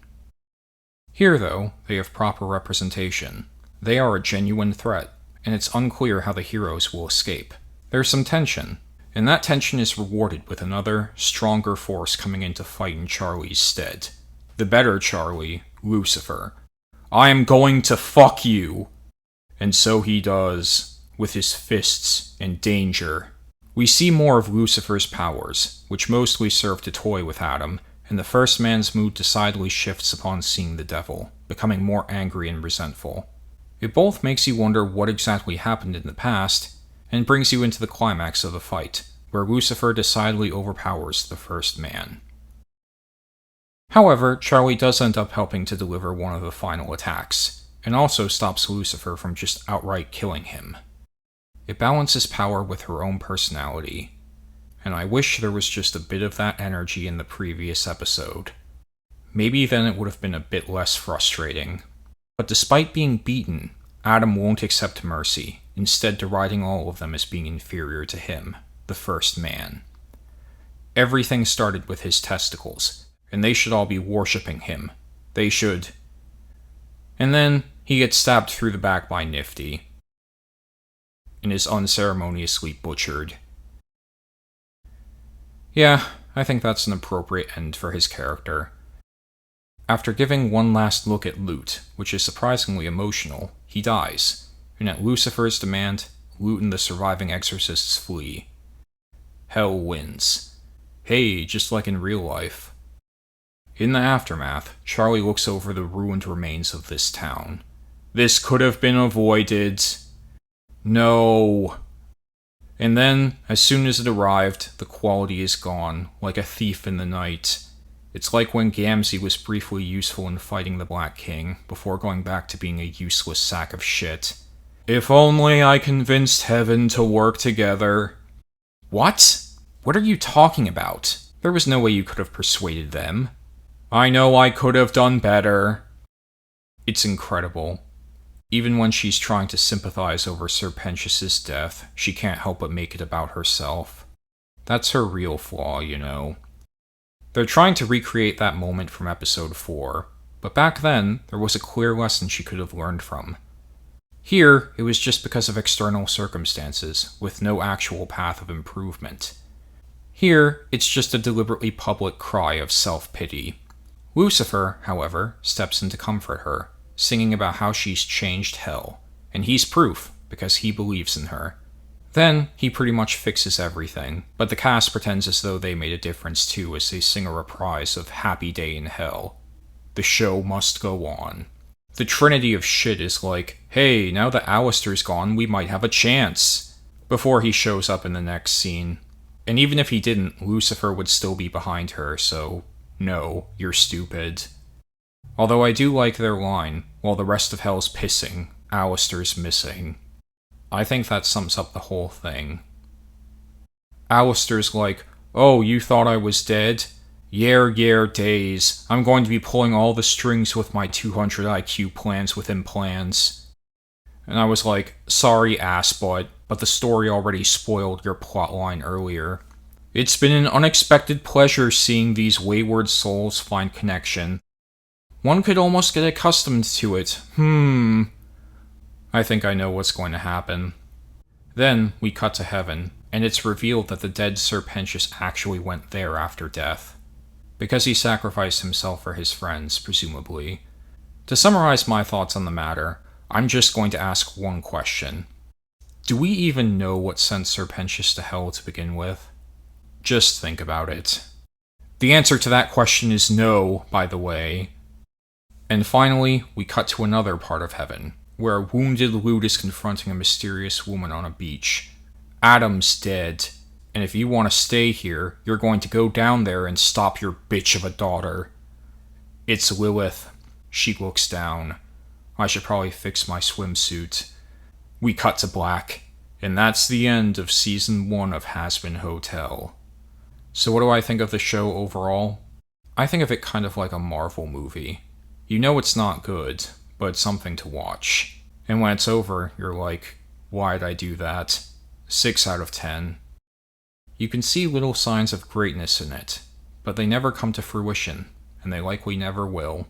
Here, though, they have proper representation. They are a genuine threat, and it's unclear how the heroes will escape. There's some tension, and that tension is rewarded with another, stronger force coming in to fight in Charlie's stead. The better Charlie, Lucifer. I am going to fuck you! And so he does, with his fists and danger. We see more of Lucifer's powers, which mostly serve to toy with Adam, and the first man's mood decidedly shifts upon seeing the devil, becoming more angry and resentful. It both makes you wonder what exactly happened in the past, and brings you into the climax of the fight, where Lucifer decidedly overpowers the first man. However, Charlie does end up helping to deliver one of the final attacks, and also stops Lucifer from just outright killing him. It balances power with her own personality, and I wish there was just a bit of that energy in the previous episode. Maybe then it would have been a bit less frustrating. But despite being beaten, Adam won't accept mercy, instead deriding all of them as being inferior to him, the first man. Everything started with his testicles, and they should all be worshipping him. They should. And then he gets stabbed through the back by Nifty, and is unceremoniously butchered. Yeah, I think that's an appropriate end for his character. After giving one last look at Lute, which is surprisingly emotional, he dies, and at Lucifer's demand, Lute and the surviving exorcists flee. Hell wins. Hey, just like in real life. In the aftermath, Charlie looks over the ruined remains of this town. This could have been avoided. No. And then, as soon as it arrived, the quality is gone, like a thief in the night. It's like when Gamzee was briefly useful in fighting the Black King, before going back to being a useless sack of shit. If only I convinced heaven to work together. What? What are you talking about? There was no way you could have persuaded them. I know I could have done better. It's incredible. Even when she's trying to sympathize over Serpentius' death, she can't help but make it about herself. That's her real flaw, you know. They're trying to recreate that moment from episode 4, but back then, there was a clear lesson she could have learned from. Here, it was just because of external circumstances, with no actual path of improvement. Here, it's just a deliberately public cry of self-pity. Lucifer, however, steps in to comfort her, singing about how she's changed hell, and he's proof, because he believes in her. Then, he pretty much fixes everything, but the cast pretends as though they made a difference too as they sing a reprise of Happy Day in Hell. The show must go on. The trinity of shit is like, hey, now that Alastor's gone, we might have a chance, before he shows up in the next scene. And even if he didn't, Lucifer would still be behind her, so no, you're stupid. Although I do like their line, while the rest of hell's pissing, Alastor's missing. I think that sums up the whole thing. Alastor's like, oh, you thought I was dead? Yer days. I'm going to be pulling all the strings with my 200 IQ plans within plans. And I was like, sorry assbutt, but the story already spoiled your plotline earlier. It's been an unexpected pleasure seeing these wayward souls find connection. One could almost get accustomed to it. I think I know what's going to happen. Then, we cut to heaven, and it's revealed that the dead Serpentius actually went there after death. because he sacrificed himself for his friends, presumably. To summarize my thoughts on the matter, I'm just going to ask one question. Do we even know what sent Serpentius to hell to begin with? Just think about it. The answer to that question is no, by the way. And finally, we cut to another part of heaven, where a wounded Lute is confronting a mysterious woman on a beach. Adam's dead, and if you want to stay here, you're going to go down there and stop your bitch of a daughter. It's Lilith. She looks down. I should probably fix my swimsuit. We cut to black, and that's the end of Season 1 of Hazbin Hotel. So what do I think of the show overall? I think of it kind of like a Marvel movie. You know it's not good, but it's something to watch. And when it's over, you're like, why'd I do that? 6 out of 10. You can see little signs of greatness in it, but they never come to fruition, and they likely never will.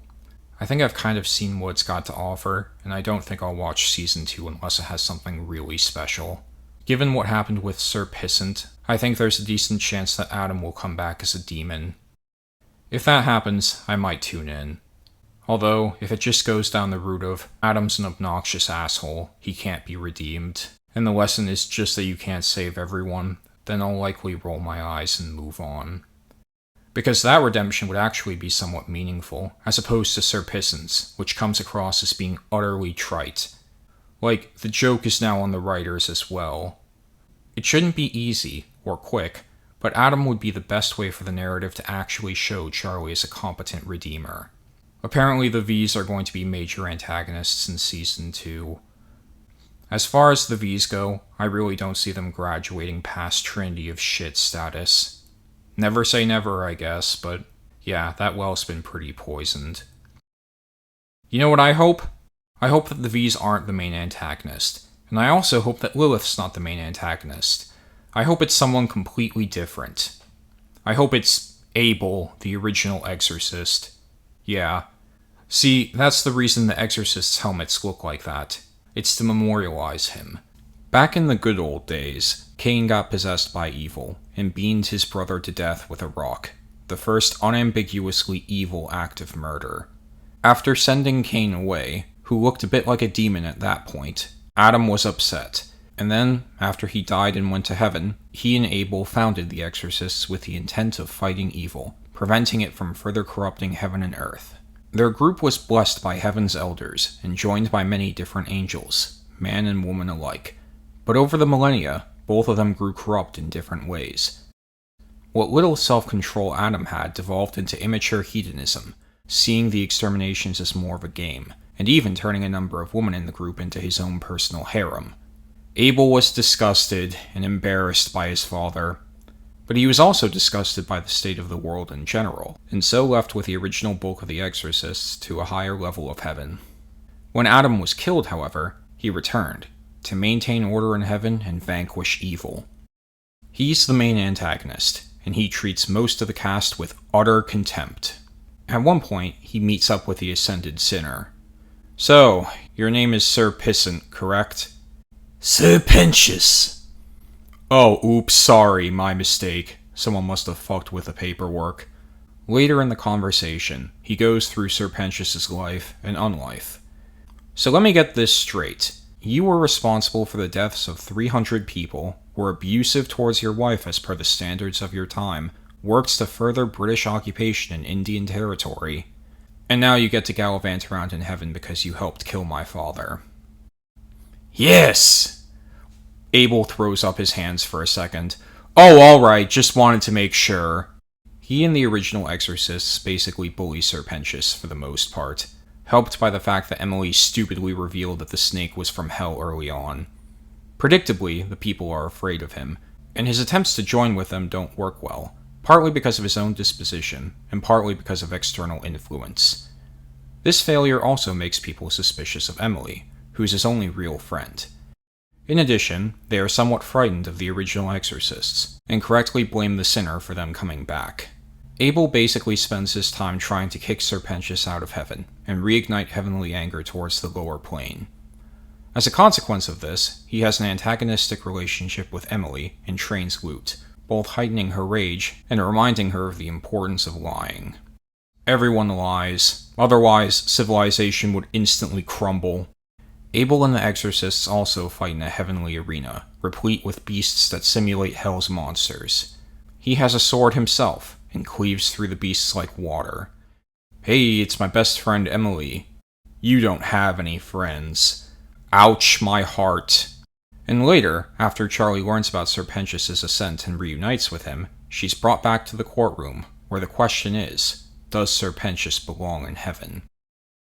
I think I've kind of seen what it's got to offer, and I don't think I'll watch Season 2 unless it has something really special. Given what happened with Serpissant, I think there's a decent chance that Adam will come back as a demon. If that happens, I might tune in. Although, if it just goes down the route of Adam's an obnoxious asshole, he can't be redeemed, and the lesson is just that you can't save everyone, then I'll likely roll my eyes and move on. Because that redemption would actually be somewhat meaningful, as opposed to Serpissant's, which comes across as being utterly trite. Like, the joke is now on the writers as well. It shouldn't be easy, or quick, but Adam would be the best way for the narrative to actually show Charlie as a competent redeemer. Apparently the V's are going to be major antagonists in Season 2. As far as the V's go, I really don't see them graduating past Trinity of Shit status. Never say never, I guess, but yeah, that well's been pretty poisoned. You know what I hope? I hope that the V's aren't the main antagonist, and I also hope that Lilith's not the main antagonist. I hope it's someone completely different. I hope it's Abel, the original Exorcist. Yeah. See, that's the reason the Exorcist's helmets look like that. It's to memorialize him. Back in the good old days, Cain got possessed by evil, and beamed his brother to death with a rock, the first unambiguously evil act of murder. After sending Cain away, who looked a bit like a demon at that point, Adam was upset, and then, after he died and went to heaven, he and Abel founded the Exorcists with the intent of fighting evil, preventing it from further corrupting heaven and earth. Their group was blessed by heaven's elders, and joined by many different angels, man and woman alike. But over the millennia, both of them grew corrupt in different ways. What little self-control Adam had devolved into immature hedonism, seeing the exterminations as more of a game, and even turning a number of women in the group into his own personal harem. Abel was disgusted and embarrassed by his father, but he was also disgusted by the state of the world in general, and so left with the original bulk of the Exorcists to a higher level of heaven. When Adam was killed, however, he returned, to maintain order in heaven and vanquish evil. He's the main antagonist, and he treats most of the cast with utter contempt. At one point, he meets up with the ascended sinner. So, your name is Serpissant, correct? Serpentius. Oh, oops, sorry, my mistake. Someone must have fucked with the paperwork. Later in the conversation, he goes through Serpentius' life and unlife. So let me get this straight. You were responsible for the deaths of 300 people, were abusive towards your wife as per the standards of your time, worked to further British occupation in Indian territory, and now you get to gallivant around in heaven because you helped kill my father. Yes! Abel throws up his hands for a second. Oh, alright, just wanted to make sure. He and the original Exorcists basically bully Serpentius for the most part, helped by the fact that Emily stupidly revealed that the snake was from hell early on. Predictably, the people are afraid of him, and his attempts to join with them don't work well, partly because of his own disposition, and partly because of external influence. This failure also makes people suspicious of Emily, who's his only real friend. In addition, they are somewhat frightened of the original Exorcists, and correctly blame the sinner for them coming back. Abel basically spends his time trying to kick Serpentius out of heaven, and reignite heavenly anger towards the lower plane. As a consequence of this, he has an antagonistic relationship with Emily and trains Lute, both heightening her rage and reminding her of the importance of lying. Everyone lies, otherwise civilization would instantly crumble. Abel and the exorcists also fight in a heavenly arena, replete with beasts that simulate hell's monsters. He has a sword himself, and cleaves through the beasts like water. Hey, it's my best friend Emily. You don't have any friends. Ouch, my heart. And later, after Charlie learns about Serpentius' ascent and reunites with him, she's brought back to the courtroom, where the question is, does Serpentius belong in heaven?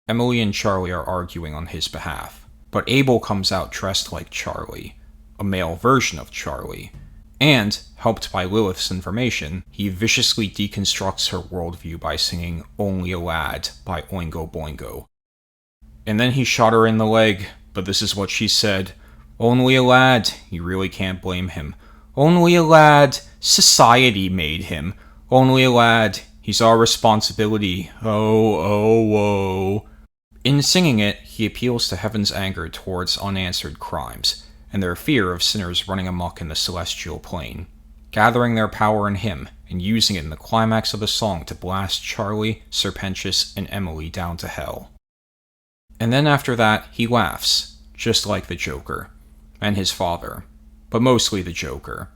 Emily and Charlie are arguing on his behalf, but Abel comes out dressed like Charlie, a male version of Charlie, and, helped by Lilith's information, he viciously deconstructs her worldview by singing Only a Lad by Oingo Boingo. And then he shot her in the leg, but this is what she said. Only a lad, you really can't blame him. Only a lad, society made him. Only a lad, he's our responsibility. Oh. In singing it, he appeals to heaven's anger towards unanswered crimes, and their fear of sinners running amok in the celestial plane, gathering their power in him and using it in the climax of the song to blast Charlie, Serpentius, and Emily down to hell. And then after that, he laughs, just like the Joker, and his father, but mostly the Joker.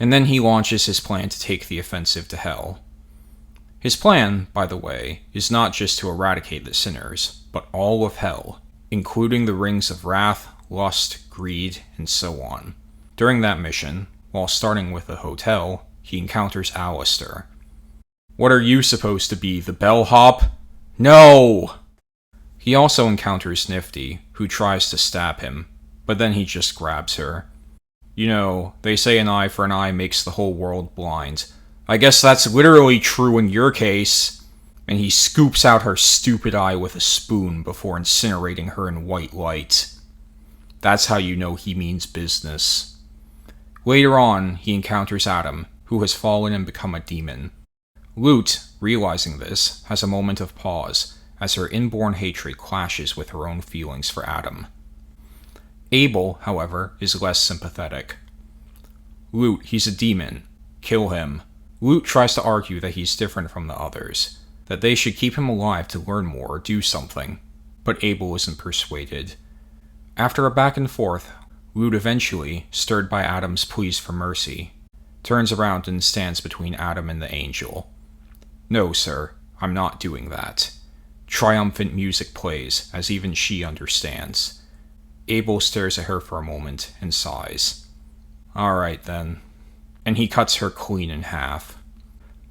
And then he launches his plan to take the offensive to hell. His plan, by the way, is not just to eradicate the sinners, but all of hell, including the rings of wrath, lust, greed, and so on. During that mission, while starting with the hotel, he encounters Alastor. What are you supposed to be, the bellhop? No! He also encounters Nifty, who tries to stab him, but then he just grabs her. You know, they say an eye for an eye makes the whole world blind. I guess that's literally true in your case. And he scoops out her stupid eye with a spoon before incinerating her in white light. That's how you know he means business. Later on, he encounters Adam, who has fallen and become a demon. Lute, realizing this, has a moment of pause, as her inborn hatred clashes with her own feelings for Adam. Abel, however, is less sympathetic. Lute, he's a demon. Kill him. Lute tries to argue that he's different from the others, that they should keep him alive to learn more or do something, but Abel isn't persuaded. After a back and forth, Lute eventually, stirred by Adam's pleas for mercy, turns around and stands between Adam and the angel. No, sir, I'm not doing that. Triumphant music plays, as even she understands. Abel stares at her for a moment and sighs. Alright then. And he cuts her clean in half.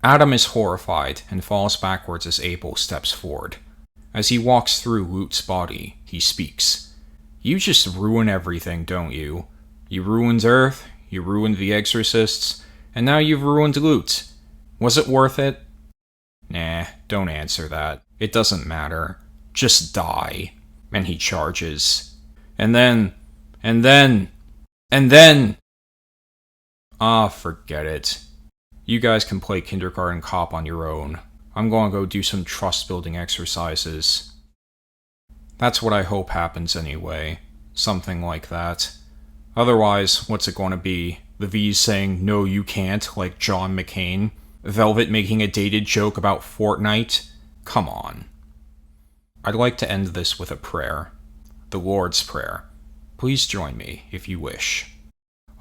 Adam is horrified and falls backwards as Abel steps forward. As he walks through Lute's body, he speaks. You just ruin everything, don't you? You ruined Earth, you ruined the exorcists, and now you've ruined Lute. Was it worth it? Nah, don't answer that. It doesn't matter. Just die. And he charges. And then... Ah, forget it. You guys can play kindergarten cop on your own. I'm gonna go do some trust-building exercises. That's what I hope happens anyway. Something like that. Otherwise, what's it gonna be? The V's saying, no you can't, like John McCain? Velvet making a dated joke about Fortnite? Come on. I'd like to end this with a prayer. The Lord's Prayer. Please join me, if you wish.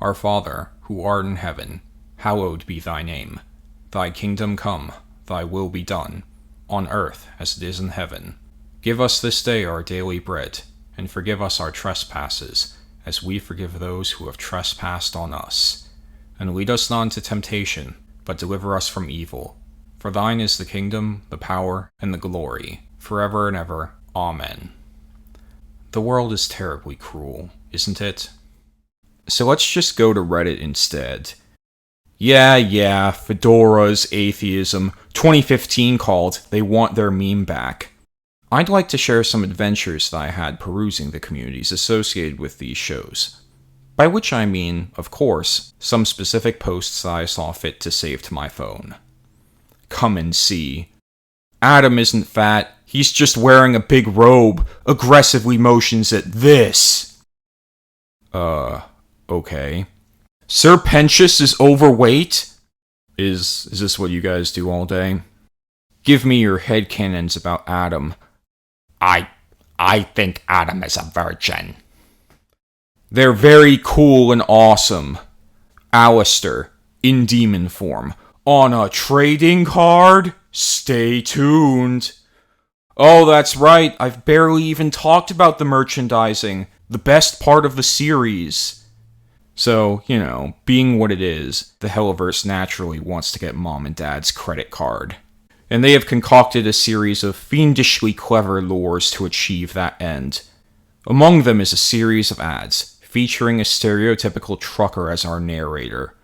Our Father, who art in heaven, hallowed be thy name. Thy kingdom come, thy will be done, on earth as it is in heaven. Give us this day our daily bread, and forgive us our trespasses, as we forgive those who have trespassed on us. And lead us not into temptation, but deliver us from evil. For thine is the kingdom, the power, and the glory, forever and ever. Amen. The world is terribly cruel, isn't it? So let's just go to Reddit instead. Yeah, fedoras, atheism. 2015 called, they want their meme back. I'd like to share some adventures that I had perusing the communities associated with these shows. By which I mean, of course, some specific posts that I saw fit to save to my phone. Cummency. Adam isn't fat, he's just wearing a big robe, aggressively motions at this. Okay. Sir Pentious is overweight? Is this what you guys do all day? Give me your headcanons about Adam. I think Adam is a virgin. They're very cool and awesome. Alastor, in demon form, on a trading card? Stay tuned. Oh, that's right, I've barely even talked about the merchandising, the best part of the series. So, being what it is, the Helluverse naturally wants to get Mom and Dad's credit card. And they have concocted a series of fiendishly clever lures to achieve that end. Among them is a series of ads, featuring a stereotypical trucker as our narrator,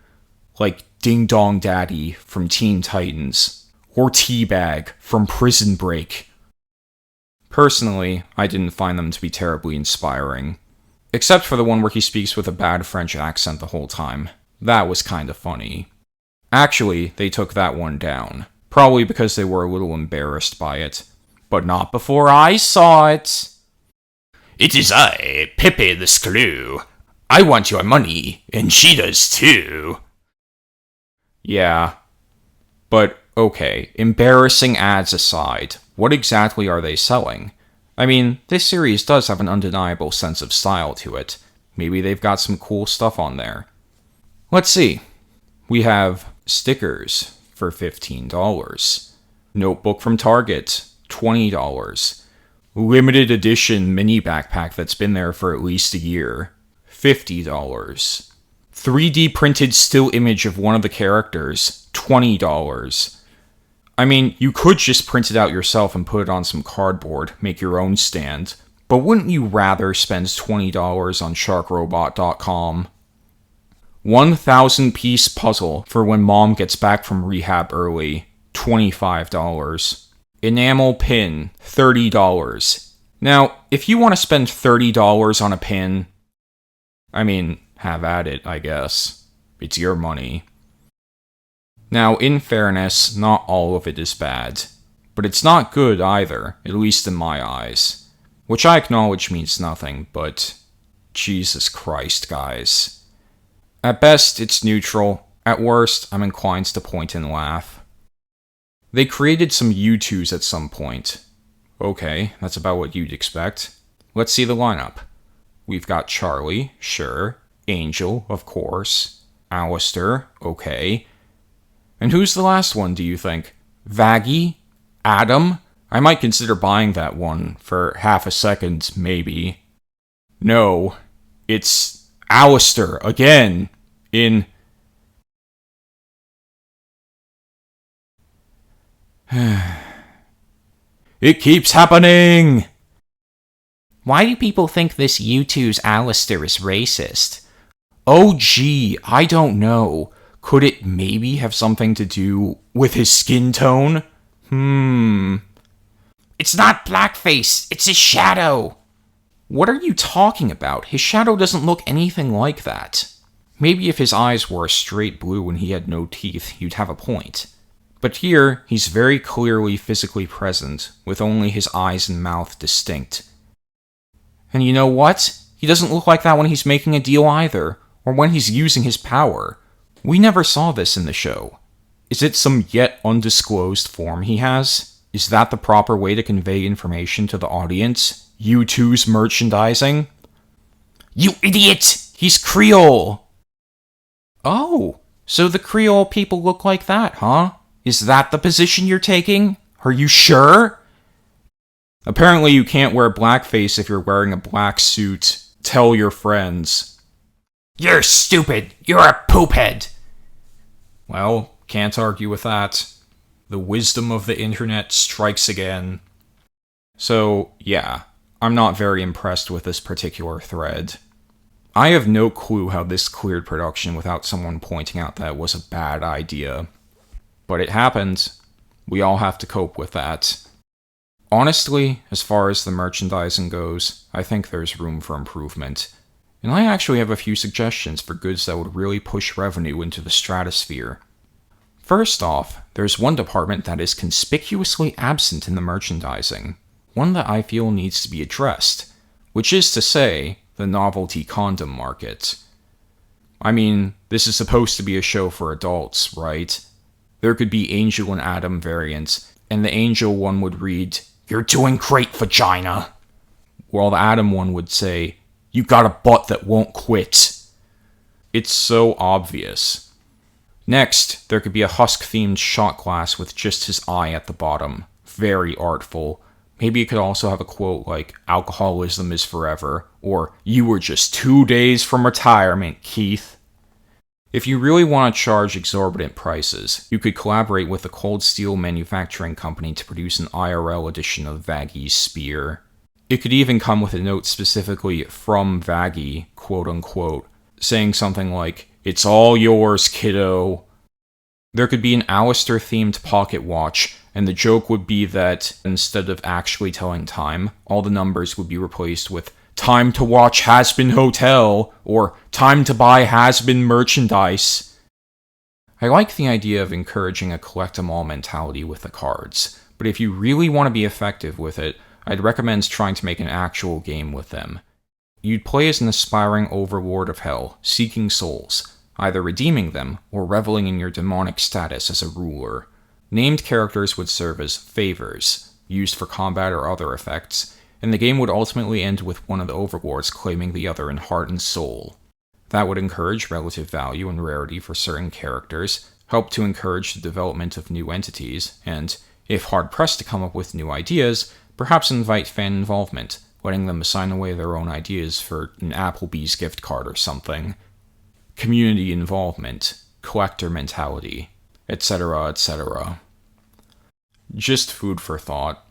like Ding Dong Daddy from Teen Titans, or Teabag from Prison Break. Personally, I didn't find them to be terribly inspiring. Except for the one where he speaks with a bad French accent the whole time. That was kinda funny. Actually, they took that one down. Probably because they were a little embarrassed by it. But not before I saw it. It is I, Pepe the Screw. I want your money, and she does too. Yeah. But, okay, embarrassing ads aside, what exactly are they selling? I mean, this series does have an undeniable sense of style to it. Maybe they've got some cool stuff on there. Let's see. We have stickers for $15. Notebook from Target, $20. Limited edition mini backpack that's been there for at least a year, $50. 3D printed still image of one of the characters, $20. I mean, you could just print it out yourself and put it on some cardboard, make your own stand, but wouldn't you rather spend $20 on sharkrobot.com? 1,000-piece puzzle for when Mom gets back from rehab early, $25. Enamel pin, $30. Now, if you want to spend $30 on a pin, I mean, have at it, I guess. It's your money. Now, in fairness, not all of it is bad. But it's not good either, at least in my eyes. Which I acknowledge means nothing, but Jesus Christ, guys. At best, it's neutral. At worst, I'm inclined to point and laugh. They created some U2s at some point. Okay, that's about what you'd expect. Let's see the lineup. We've got Charlie, sure. Angel, of course. Alastor, okay. And who's the last one, do you think? Vaggie? Adam? I might consider buying that one for half a second, maybe. No, it's Alastor again, in... It keeps happening! Why do people think this U2's Alastor is racist? Oh gee, I don't know. Could it maybe have something to do with his skin tone? It's not blackface, it's his shadow. What are you talking about? His shadow doesn't look anything like that. Maybe if his eyes were a straight blue and he had no teeth, you'd have a point. But here, he's very clearly physically present, with only his eyes and mouth distinct. And you know what? He doesn't look like that when he's making a deal either, or when he's using his power. We never saw this in the show. Is it some yet undisclosed form he has? Is that the proper way to convey information to the audience? U2's merchandising? You idiot! He's Creole! Oh, so the Creole people look like that, huh? Is that the position you're taking? Are you sure? Apparently you can't wear blackface if you're wearing a black suit. Tell your friends. You're stupid! You're a poophead! Well, can't argue with that. The wisdom of the internet strikes again. So, yeah, I'm not very impressed with this particular thread. I have no clue how this cleared production without someone pointing out that it was a bad idea. But it happened. We all have to cope with that. Honestly, as far as the merchandising goes, I think there's room for improvement. And I actually have a few suggestions for goods that would really push revenue into the stratosphere. First off, there's one department that is conspicuously absent in the merchandising, one that I feel needs to be addressed, which is to say, the novelty condom market. I mean, this is supposed to be a show for adults, right? There could be Angel and Adam variants, and the Angel one would read, "You're doing great, vagina," while the Adam one would say, "You got a butt that won't quit." It's so obvious. Next, there could be a Husk-themed shot glass with just his eye at the bottom. Very artful. Maybe it could also have a quote like, "Alcoholism is forever," or "You were just 2 days from retirement, Keith." If you really want to charge exorbitant prices, you could collaborate with a cold steel manufacturing company to produce an IRL edition of Vaggy's spear. It could even come with a note specifically from Vaggy, quote-unquote, saying something like, "It's all yours, kiddo." There could be an Alastor-themed pocket watch, and the joke would be that, instead of actually telling time, all the numbers would be replaced with "Time to watch Hazbin Hotel," or "Time to buy Hazbin merchandise." I like the idea of encouraging a collect-em-all mentality with the cards, but if you really want to be effective with it, I'd recommend trying to make an actual game with them. You'd play as an aspiring overlord of hell, seeking souls, either redeeming them or reveling in your demonic status as a ruler. Named characters would serve as favors, used for combat or other effects, and the game would ultimately end with one of the overlords claiming the other in heart and soul. That would encourage relative value and rarity for certain characters, help to encourage the development of new entities, and, if hard-pressed to come up with new ideas, perhaps invite fan involvement, letting them assign away their own ideas for an Applebee's gift card or something. Community involvement, collector mentality, etc., etc. Just food for thought.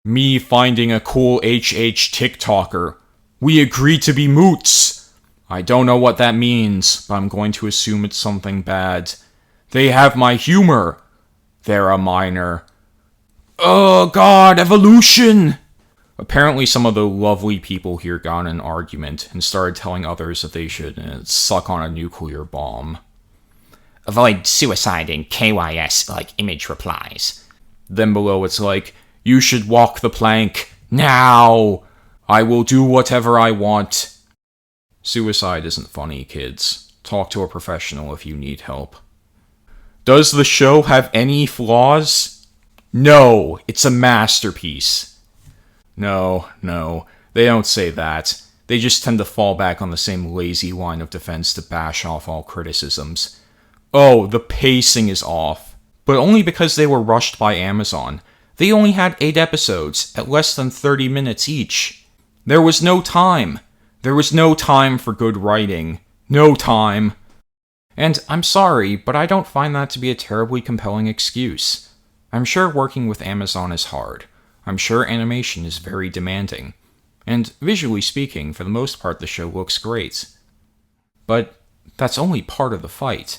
Me finding a cool HH TikToker. We agreed to be moots. I don't know what that means, but I'm going to assume it's something bad. They have my humor. They're a minor. Oh god, evolution! Apparently some of the lovely people here got in an argument and started telling others that they should suck on a nuclear bomb. Avoid suicide in KYS like image replies. Then below it's like, "You should walk the plank. Now! I will do whatever I want." Suicide isn't funny, kids. Talk to a professional if you need help. Does the show have any flaws? No, it's a masterpiece. No, they don't say that. They just tend to fall back on the same lazy line of defense to bash off all criticisms. Oh, the pacing is off. But only because they were rushed by Amazon. They only had 8 episodes, at less than 30 minutes each. There was no time. There was no time for good writing. No time. And I'm sorry, but I don't find that to be a terribly compelling excuse. I'm sure working with Amazon is hard. I'm sure animation is very demanding. And visually speaking, for the most part, the show looks great. But that's only part of the fight.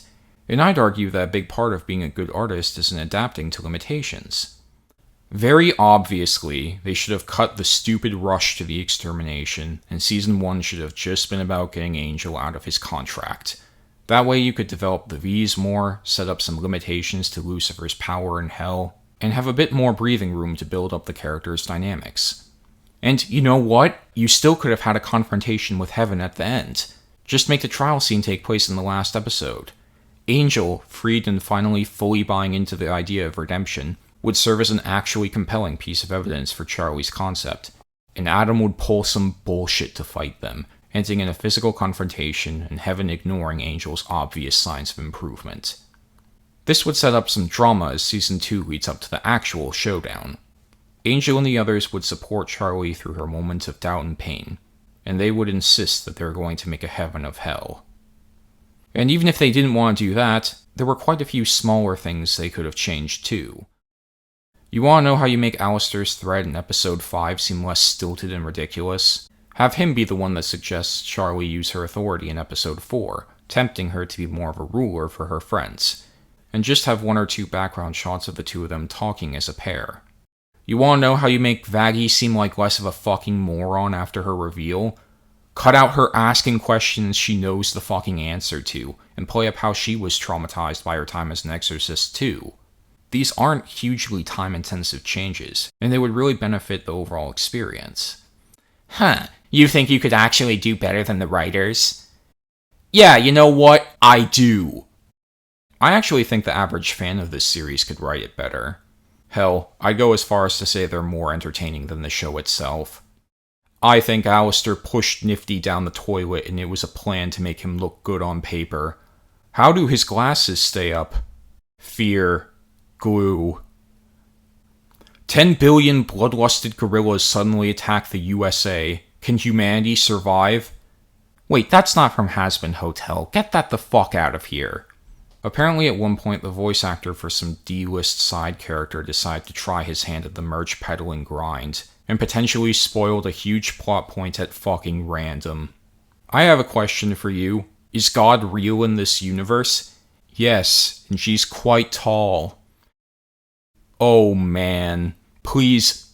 And I'd argue that a big part of being a good artist is in adapting to limitations. Very obviously, they should have cut the stupid rush to the extermination, and Season 1 should have just been about getting Angel out of his contract. That way you could develop the V's more, set up some limitations to Lucifer's power in hell, and have a bit more breathing room to build up the character's dynamics. And you know what? You still could have had a confrontation with Heaven at the end. Just make the trial scene take place in the last episode. Angel, freed and finally fully buying into the idea of redemption, would serve as an actually compelling piece of evidence for Charlie's concept, and Adam would pull some bullshit to fight them, ending in a physical confrontation and Heaven ignoring Angel's obvious signs of improvement. This would set up some drama as Season 2 leads up to the actual showdown. Angel and the others would support Charlie through her moments of doubt and pain, and they would insist that they're going to make a heaven of hell. And even if they didn't want to do that, there were quite a few smaller things they could have changed too. You want to know how you make Alastor's threat in Episode 5 seem less stilted and ridiculous? Have him be the one that suggests Charlie use her authority in Episode 4, tempting her to be more of a ruler for her friends, and just have 1 or 2 background shots of the two of them talking as a pair. You want to know how you make Vaggy seem like less of a fucking moron after her reveal? Cut out her asking questions she knows the fucking answer to, and play up how she was traumatized by her time as an exorcist too. These aren't hugely time-intensive changes, and they would really benefit the overall experience. Huh, you think you could actually do better than the writers? Yeah, you know what? I do. I actually think the average fan of this series could write it better. Hell, I'd go as far as to say they're more entertaining than the show itself. I think Alastor pushed Nifty down the toilet and it was a plan to make him look good on paper. How do his glasses stay up? Fear. Glue. 10 billion bloodlusted gorillas suddenly attack the USA. Can humanity survive? Wait, that's not from Hazbin Hotel. Get that the fuck out of here. Apparently at one point the voice actor for some D-list side character decided to try his hand at the merch peddling grind, and potentially spoiled a huge plot point at fucking random. I have a question for you. Is God real in this universe? Yes, and she's quite tall. Oh man. Please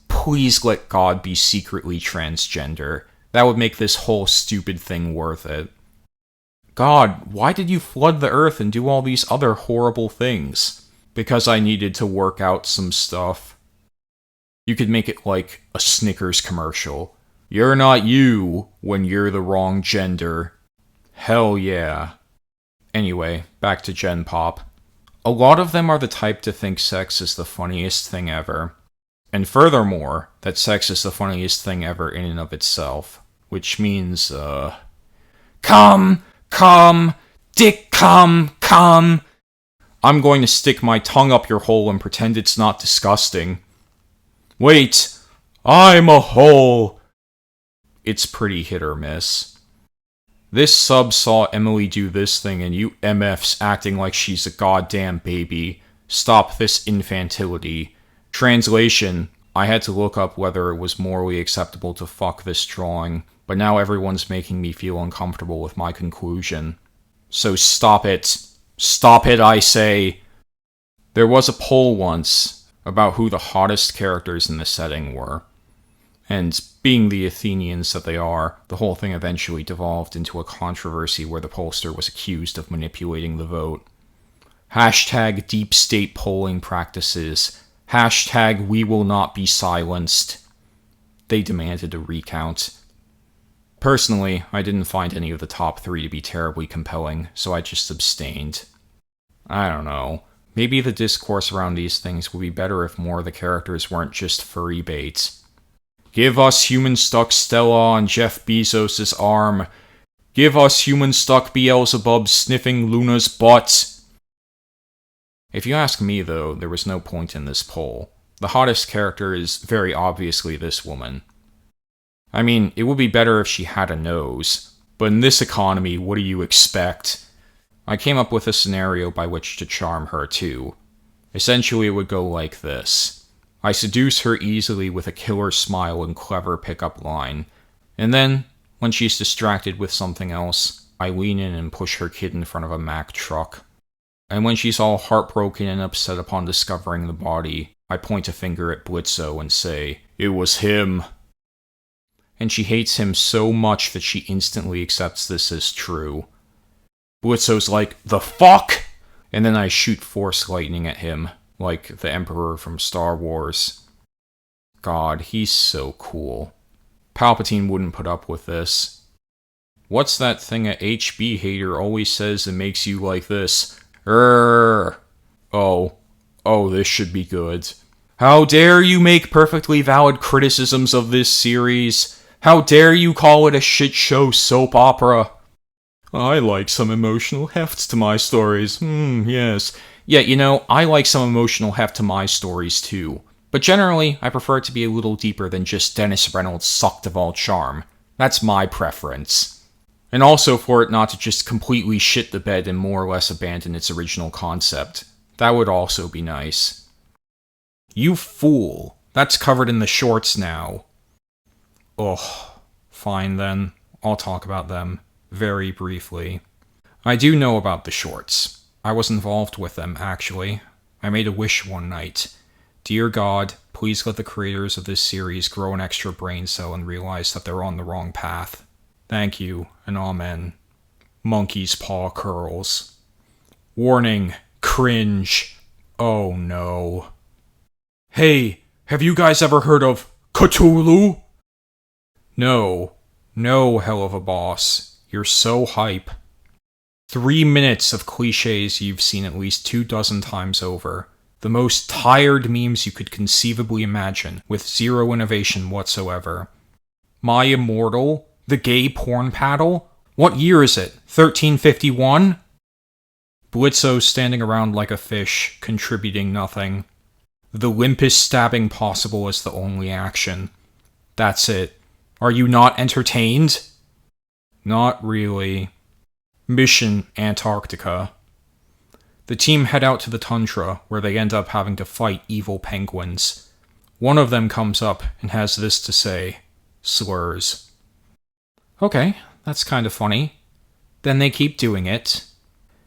let God be secretly transgender. That would make this whole stupid thing worth it. God, why did you flood the earth and do all these other horrible things? Because I needed to work out some stuff. You could make it like a Snickers commercial. You're not you when you're the wrong gender. Hell yeah. Anyway, back to Gen Pop. A lot of them are the type to think sex is the funniest thing ever. And furthermore, that sex is the funniest thing ever in and of itself. Which means, Come! Dick, come! I'm going to stick my tongue up your hole and pretend it's not disgusting. Wait! I'm a hole! It's pretty hit or miss. This sub saw Emily do this thing and you MFs acting like she's a goddamn baby. Stop this infantility. Translation, I had to look up whether it was morally acceptable to fuck this drawing, but now everyone's making me feel uncomfortable with my conclusion. So stop it. Stop it, I say. There was a poll once about who the hottest characters in the setting were. And being the Athenians that they are, the whole thing eventually devolved into a controversy where the pollster was accused of manipulating the vote. Hashtag deep state polling practices. Hashtag we will not be silenced. They demanded a recount. Personally, I didn't find any of the top 3 to be terribly compelling, so I just abstained. I don't know. Maybe the discourse around these things would be better if more of the characters weren't just furry bait. Give us human-stuck Stella on Jeff Bezos' arm. Give us human-stuck Beelzebub sniffing Luna's butt. If you ask me, though, there was no point in this poll. The hottest character is very obviously this woman. I mean, it would be better if she had a nose. But in this economy, what do you expect? I came up with a scenario by which to charm her, too. Essentially, it would go like this. I seduce her easily with a killer smile and clever pickup line. And then, when she's distracted with something else, I lean in and push her kid in front of a Mack truck. And when she's all heartbroken and upset upon discovering the body, I point a finger at Blitzo and say, "It was him." And she hates him so much that she instantly accepts this as true. Blitzo's like, "The fuck?" And then I shoot force lightning at him, like the Emperor from Star Wars. God, he's so cool. Palpatine wouldn't put up with this. What's that thing a HB hater always says that makes you like this? Oh, this should be good. How dare you make perfectly valid criticisms of this series? How dare you call it a shit show soap opera? I like some emotional heft to my stories. Yes. Yeah, you know, I like some emotional heft to my stories too. But generally, I prefer it to be a little deeper than just Dennis Reynolds sucked of all charm. That's my preference. And also for it not to just completely shit the bed and more or less abandon its original concept. That would also be nice. You fool. That's covered in the shorts now. Ugh. Fine then. I'll talk about them. Very briefly. I do know about the shorts. I was involved with them, actually. I made a wish one night. Dear God, please let the creators of this series grow an extra brain cell and realize that they're on the wrong path. Thank you, and amen. Monkey's paw curls. Warning. Cringe. Oh no. Hey, have you guys ever heard of Cthulhu? No, Helluva boss. You're so hype. 3 minutes of cliches you've seen at least 24 times over. The most tired memes you could conceivably imagine, with zero innovation whatsoever. My Immortal? The gay porn paddle? What year is it? 1351? Blitzo standing around like a fish, contributing nothing. The limpest stabbing possible as the only action. That's it. Are you not entertained? Not really. Mission Antarctica. The team head out to the tundra, where they end up having to fight evil penguins. One of them comes up and has this to say. Slurs. Okay, that's kind of funny. Then they keep doing it.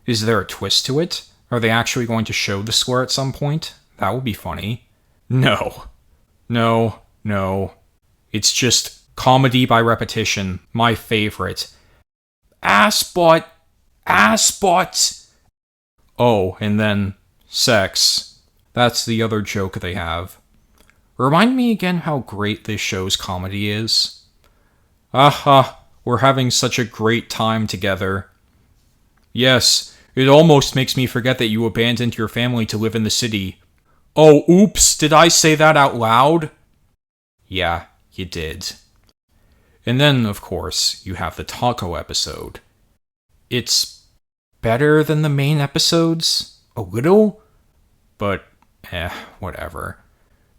Is there a twist to it? Are they actually going to show the slur at some point? That would be funny. No. It's just comedy by repetition. My favorite. Ass butt. Oh, and then sex. That's the other joke they have. Remind me again how great this show's comedy is. Aha, we're having such a great time together. Yes, it almost makes me forget that you abandoned your family to live in the city. Oh, oops, did I say that out loud? Yeah, you did. And then, of course, you have the taco episode. It's better than the main episodes? A little? But, whatever.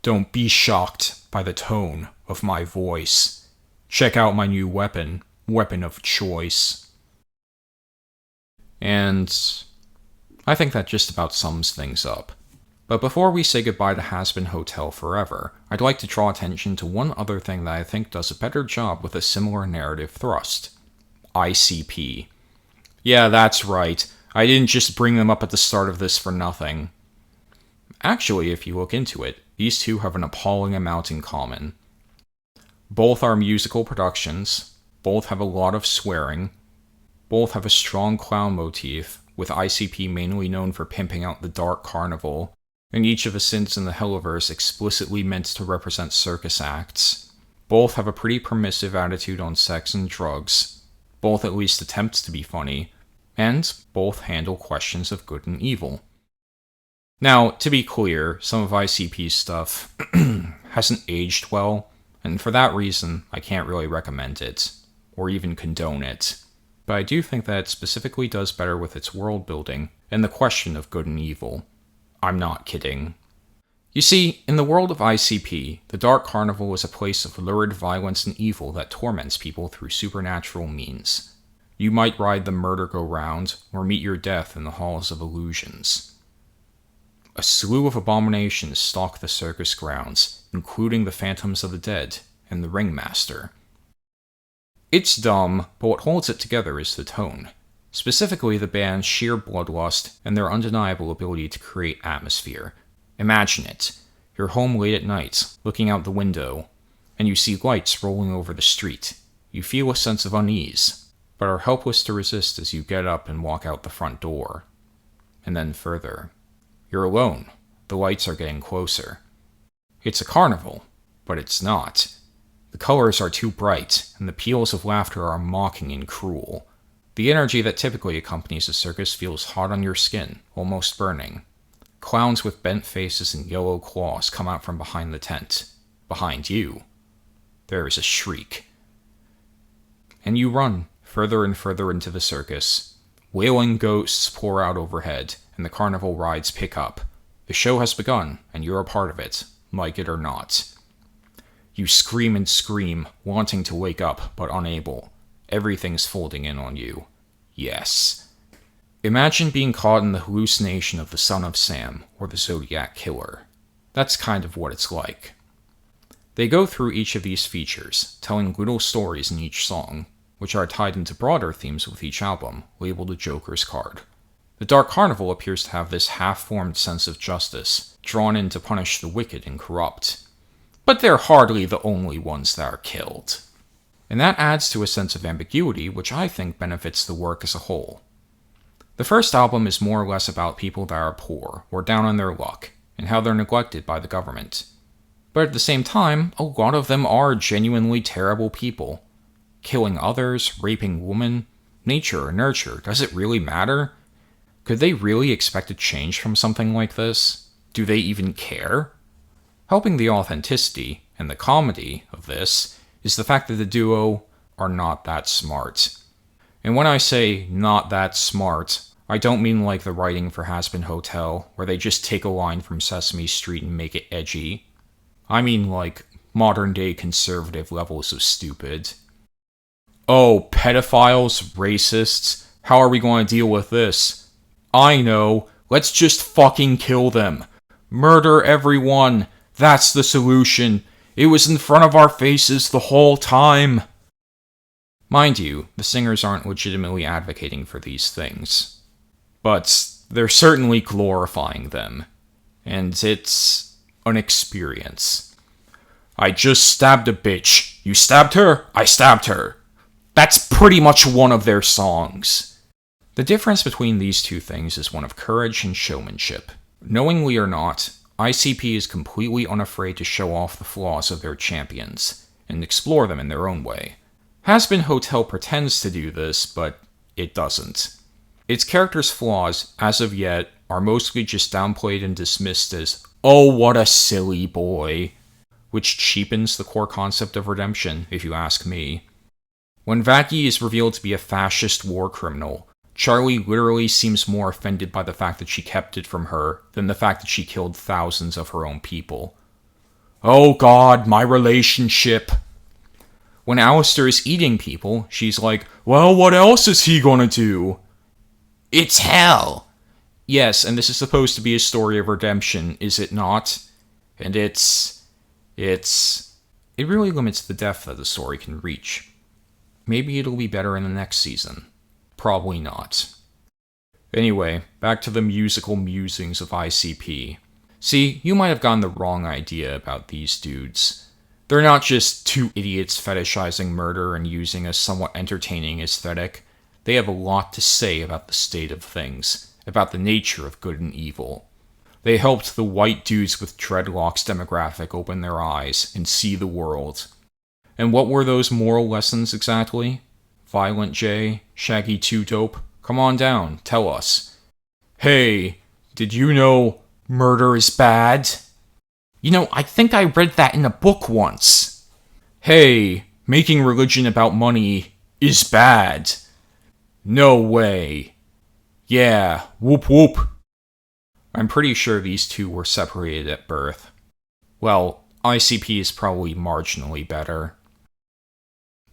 Don't be shocked by the tone of my voice. Check out my new weapon of choice. And I think that just about sums things up. But before we say goodbye to Hazbin Hotel forever, I'd like to draw attention to one other thing that I think does a better job with a similar narrative thrust. ICP. Yeah, that's right. I didn't just bring them up at the start of this for nothing. Actually, if you look into it, these two have an appalling amount in common. Both are musical productions, both have a lot of swearing, both have a strong clown motif, with ICP mainly known for pimping out the Dark Carnival, and each of the sins in the Helluverse explicitly meant to represent circus acts. Both have a pretty permissive attitude on sex and drugs, both at least attempts to be funny, and both handle questions of good and evil. Now, to be clear, some of ICP's stuff hasn't aged well, and for that reason, I can't really recommend it, or even condone it. But I do think that it specifically does better with its world building and the question of good and evil. I'm not kidding. You see, in the world of ICP, the Dark Carnival is a place of lurid violence and evil that torments people through supernatural means. You might ride the murder-go-round, or meet your death in the halls of illusions. A slew of abominations stalk the circus grounds, including the Phantoms of the Dead and the Ringmaster. It's dumb, but what holds it together is the tone. Specifically the band's sheer bloodlust and their undeniable ability to create atmosphere. Imagine it. You're home late at night, looking out the window, and you see lights rolling over the street. You feel a sense of unease, but are helpless to resist as you get up and walk out the front door. And then further. You're alone. The lights are getting closer. It's a carnival, but it's not. The colors are too bright, and the peals of laughter are mocking and cruel. The energy that typically accompanies a circus feels hot on your skin, almost burning. Clowns with bent faces and yellow claws come out from behind the tent. Behind you. There is a shriek. And you run, further and further into the circus. Wailing ghosts pour out overhead, and the carnival rides pick up. The show has begun, and you're a part of it, like it or not. You scream and scream, wanting to wake up, but unable. Everything's folding in on you. Yes. Imagine being caught in the hallucination of the Son of Sam, or the Zodiac Killer. That's kind of what it's like. They go through each of these features, telling little stories in each song, which are tied into broader themes with each album, labeled a Joker's card. The Dark Carnival appears to have this half-formed sense of justice, drawn in to punish the wicked and corrupt. But they're hardly the only ones that are killed. And that adds to a sense of ambiguity, which I think benefits the work as a whole. The first album is more or less about people that are poor, or down on their luck, and how they're neglected by the government. But at the same time, a lot of them are genuinely terrible people. Killing others, raping women, Nature or nurture, does it really matter? Could they really expect a change from something like this? Do they even care? Helping the authenticity and the comedy of this is the fact that the duo are not that smart. And when I say not that smart, I don't mean like the writing for Hazbin Hotel, where they just take a line from Sesame Street and make it edgy. I mean like modern-day conservative levels of stupid. Oh, pedophiles, racists, how are we going to deal with this? I know, let's just fucking kill them. Murder everyone, that's the solution. It was in front of our faces the whole time. Mind you, the singers aren't legitimately advocating for these things. But they're certainly glorifying them. And it's an experience. I just stabbed a bitch. You stabbed her? I stabbed her. That's pretty much one of their songs. The difference between these two things is one of courage and showmanship. Knowingly or not, ICP is completely unafraid to show off the flaws of their champions, and explore them in their own way. Hazbin Hotel pretends to do this, but it doesn't. Its characters' flaws, as of yet, are mostly just downplayed and dismissed as, "Oh, what a silly boy," which cheapens the core concept of redemption, if you ask me. When Vaki is revealed to be a fascist war criminal, Charlie literally seems more offended by the fact that she kept it from her than the fact that she killed thousands of her own people. Oh god, my relationship. When Alastor is eating people, she's like, well, what else is he gonna do? It's hell. Yes, and this is supposed to be a story of redemption, is it not? And it really limits the depth that the story can reach. Maybe it'll be better in the next season. Probably not. Anyway, back to the musical musings of ICP. See, you might have gotten the wrong idea about these dudes. They're not just two idiots fetishizing murder and using a somewhat entertaining aesthetic. They have a lot to say about the state of things, about the nature of good and evil. They helped the white dudes with dreadlocks demographic open their eyes and see the world. And what were those moral lessons exactly? Violent J, Shaggy 2 Dope, come on down, tell us. Hey, did you know murder is bad? You know, I think I read that in a book once. Hey, making religion about money is bad. No way. Yeah, whoop whoop. I'm pretty sure these two were separated at birth. Well, ICP is probably marginally better.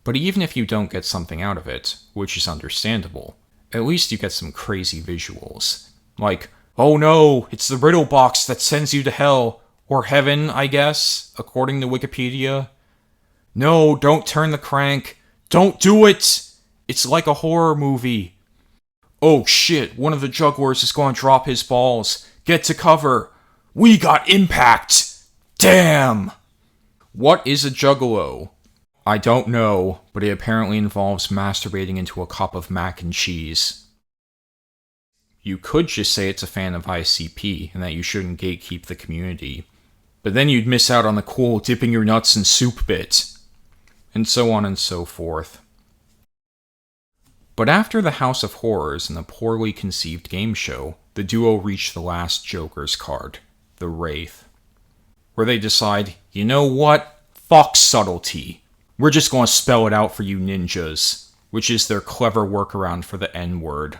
But even if you don't get something out of it, which is understandable, at least you get some crazy visuals. Like, oh no, it's the riddle box that sends you to hell, or heaven, I guess, according to Wikipedia. No, don't turn the crank. Don't do it! It's like a horror movie. Oh shit, one of the jugglers is going to drop his balls. Get to cover. We got impact! Damn! What is a juggalo? I don't know, but it apparently involves masturbating into a cup of mac and cheese. You could just say it's a fan of ICP and that you shouldn't gatekeep the community, but then you'd miss out on the cool dipping your nuts in soup bit, and so on and so forth. But after the House of Horrors and the poorly conceived game show, the duo reach the last Joker's card, the Wraith, where they decide, you know what? Fuck subtlety. We're just going to spell it out for you ninjas, which is their clever workaround for the N-word.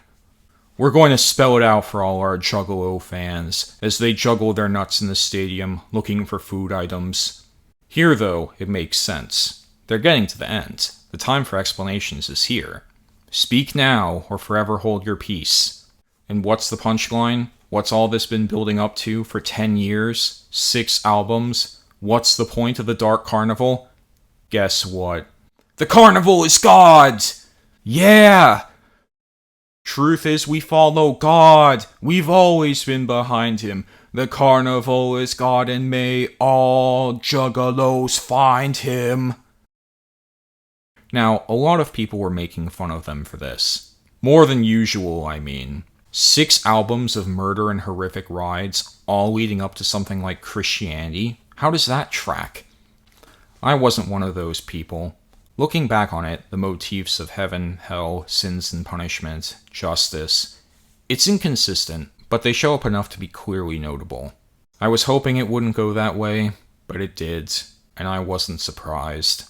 We're going to spell it out for all our Juggalo fans, as they juggle their nuts in the stadium, looking for food items. Here, though, it makes sense. They're getting to the end. The time for explanations is here. Speak now, or forever hold your peace. And what's the punchline? What's all this been building up to for 10 years? 6 albums? What's the point of the Dark Carnival? Guess what? The carnival is God! Yeah! Truth is we follow God. We've always been behind him. The carnival is God and may all juggalos find him. Now, a lot of people were making fun of them for this. More than usual, I mean. 6 albums of murder and horrific rides, all leading up to something like Christianity. How does that track? I wasn't one of those people. Looking back on it, the motifs of heaven, hell, sins and punishment, justice, it's inconsistent, but they show up enough to be clearly notable. I was hoping it wouldn't go that way, but it did, and I wasn't surprised.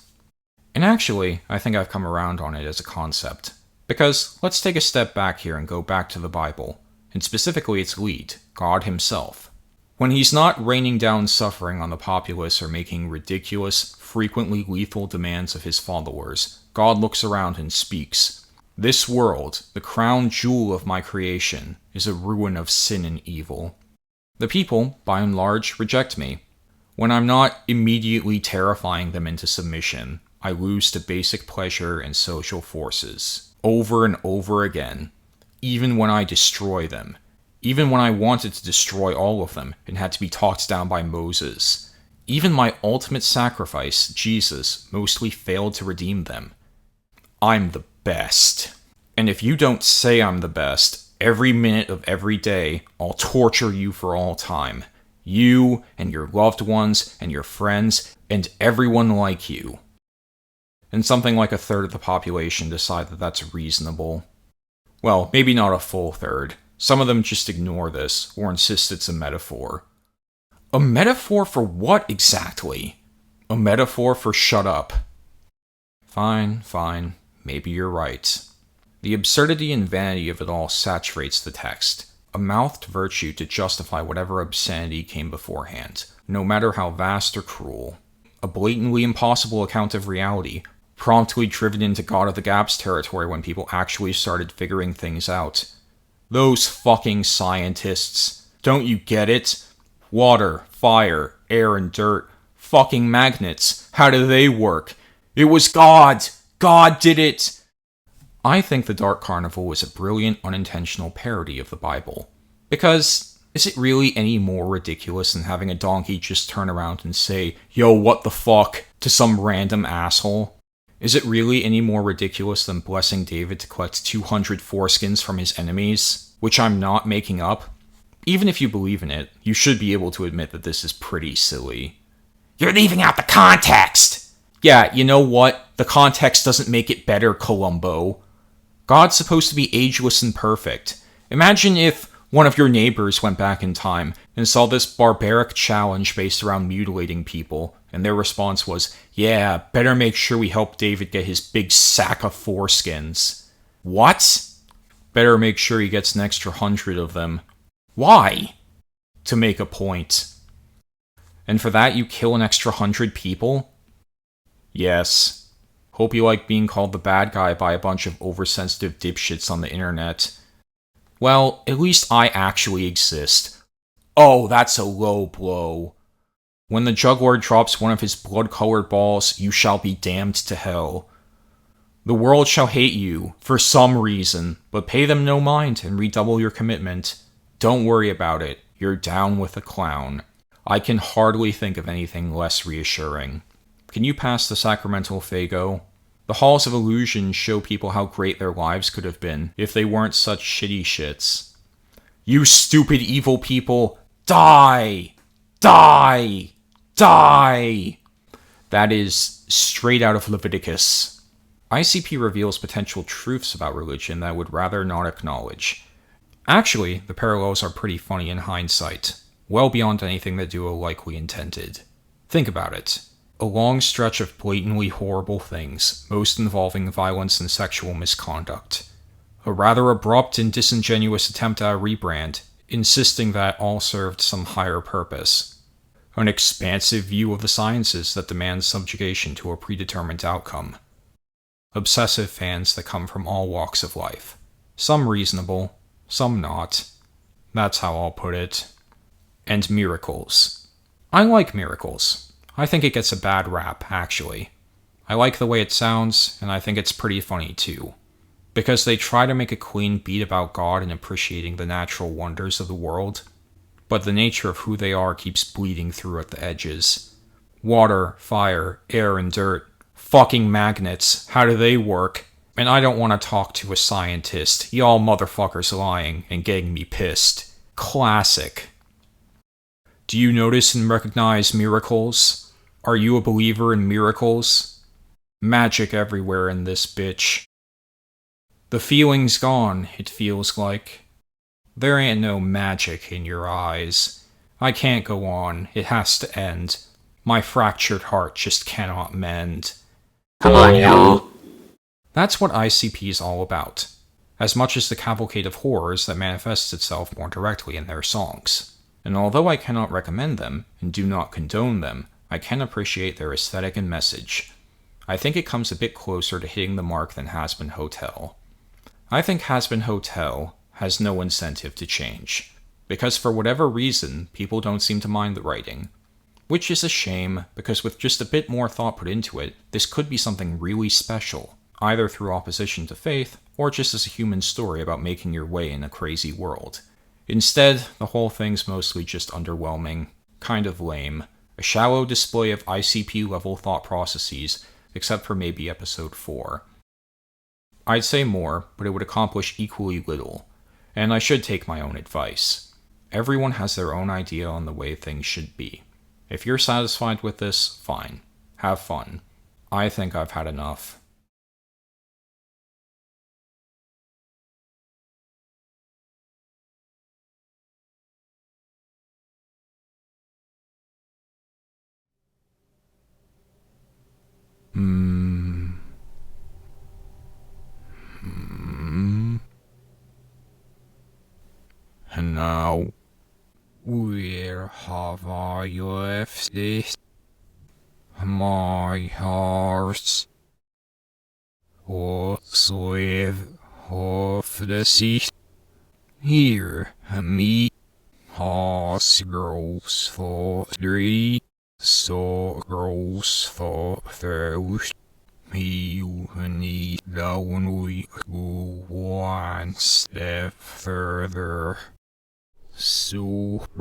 And actually, I think I've come around on it as a concept. Because let's take a step back here and go back to the Bible, and specifically its lead, God himself. When he's not raining down suffering on the populace or making ridiculous, frequently lethal demands of his followers, God looks around and speaks. This world, the crown jewel of my creation, is a ruin of sin and evil. The people, by and large, reject me. When I'm not immediately terrifying them into submission, I lose to basic pleasure and social forces, over and over again, even when I destroy them. Even when I wanted to destroy all of them and had to be talked down by Moses. Even my ultimate sacrifice, Jesus, mostly failed to redeem them. I'm the best. And if you don't say I'm the best, every minute of every day, I'll torture you for all time. You, and your loved ones, and your friends, and everyone like you. And something like a third of the population decide that that's reasonable. Well, maybe not a full third. Some of them just ignore this, or insist it's a metaphor. A metaphor for what exactly? A metaphor for shut up. Fine, maybe you're right. The absurdity and vanity of it all saturates the text, a mouthed virtue to justify whatever obscenity came beforehand, no matter how vast or cruel. A blatantly impossible account of reality, promptly driven into God of the Gaps territory when people actually started figuring things out. Those fucking scientists. Don't you get it? Water, fire, air, and dirt. Fucking magnets. How do they work? It was God! God did it! I think The Dark Carnival is a brilliant unintentional parody of the Bible. Because, is it really any more ridiculous than having a donkey just turn around and say, "Yo, what the fuck?" to some random asshole? Is it really any more ridiculous than blessing David to collect 200 foreskins from his enemies? Which I'm not making up. Even if you believe in it, you should be able to admit that this is pretty silly. You're leaving out the context! Yeah, you know what? The context doesn't make it better, Columbo. God's supposed to be ageless and perfect. Imagine if one of your neighbors went back in time and saw this barbaric challenge based around mutilating people, and their response was, "Yeah, better make sure we help David get his big sack of foreskins." What? Better make sure he gets an extra 100 of them. Why? To make a point. And for that you kill an extra 100 people? Yes. Hope you like being called the bad guy by a bunch of oversensitive dipshits on the internet. Well, at least I actually exist. Oh, that's a low blow. When the juggler drops one of his blood-colored balls, you shall be damned to hell. The world shall hate you, for some reason, but pay them no mind and redouble your commitment. Don't worry about it, you're down with a clown. I can hardly think of anything less reassuring. Can you pass the sacramental Fago? The halls of illusion show people how great their lives could have been if they weren't such shitty shits. You stupid evil people, die! Die! Die! That is straight out of Leviticus. ICP reveals potential truths about religion that I would rather not acknowledge. Actually, the parallels are pretty funny in hindsight, well beyond anything the duo likely intended. Think about it. A long stretch of blatantly horrible things, most involving violence and sexual misconduct. A rather abrupt and disingenuous attempt at a rebrand, insisting that all served some higher purpose. An expansive view of the sciences that demands subjugation to a predetermined outcome. Obsessive fans that come from all walks of life. Some reasonable, some not. That's how I'll put it. And miracles. I like miracles. I think it gets a bad rap, actually. I like the way it sounds, and I think it's pretty funny too. Because they try to make a clean beat about God and appreciating the natural wonders of the world, but the nature of who they are keeps bleeding through at the edges. Water, fire, air, and dirt. Fucking magnets. How do they work? And I don't want to talk to a scientist. Y'all motherfuckers lying and getting me pissed. Classic. Do you notice and recognize miracles? Are you a believer in miracles? Magic everywhere in this bitch. The feeling's gone, it feels like. There ain't no magic in your eyes. I can't go on, it has to end. My fractured heart just cannot mend. Come on, yo. That's what ICP is all about, as much as the cavalcade of horrors that manifests itself more directly in their songs. And although I cannot recommend them, and do not condone them, I can appreciate their aesthetic and message. I think it comes a bit closer to hitting the mark than Hazbin Hotel. I think Hazbin Hotel has no incentive to change, because for whatever reason, people don't seem to mind the writing. Which is a shame, because with just a bit more thought put into it, this could be something really special, either through opposition to faith, or just as a human story about making your way in a crazy world. Instead, the whole thing's mostly just underwhelming, kind of lame, a shallow display of ICP-level thought processes, except for maybe episode 4. I'd say more, but it would accomplish equally little, and I should take my own advice. Everyone has their own idea on the way things should be. If you're satisfied with this, fine. Have fun. I think I've had enough. And now, where have I left this? My heart. O slave of the sea. Hear me. Has grows for 3. So grows for 1st. You need only go one step further. Superstar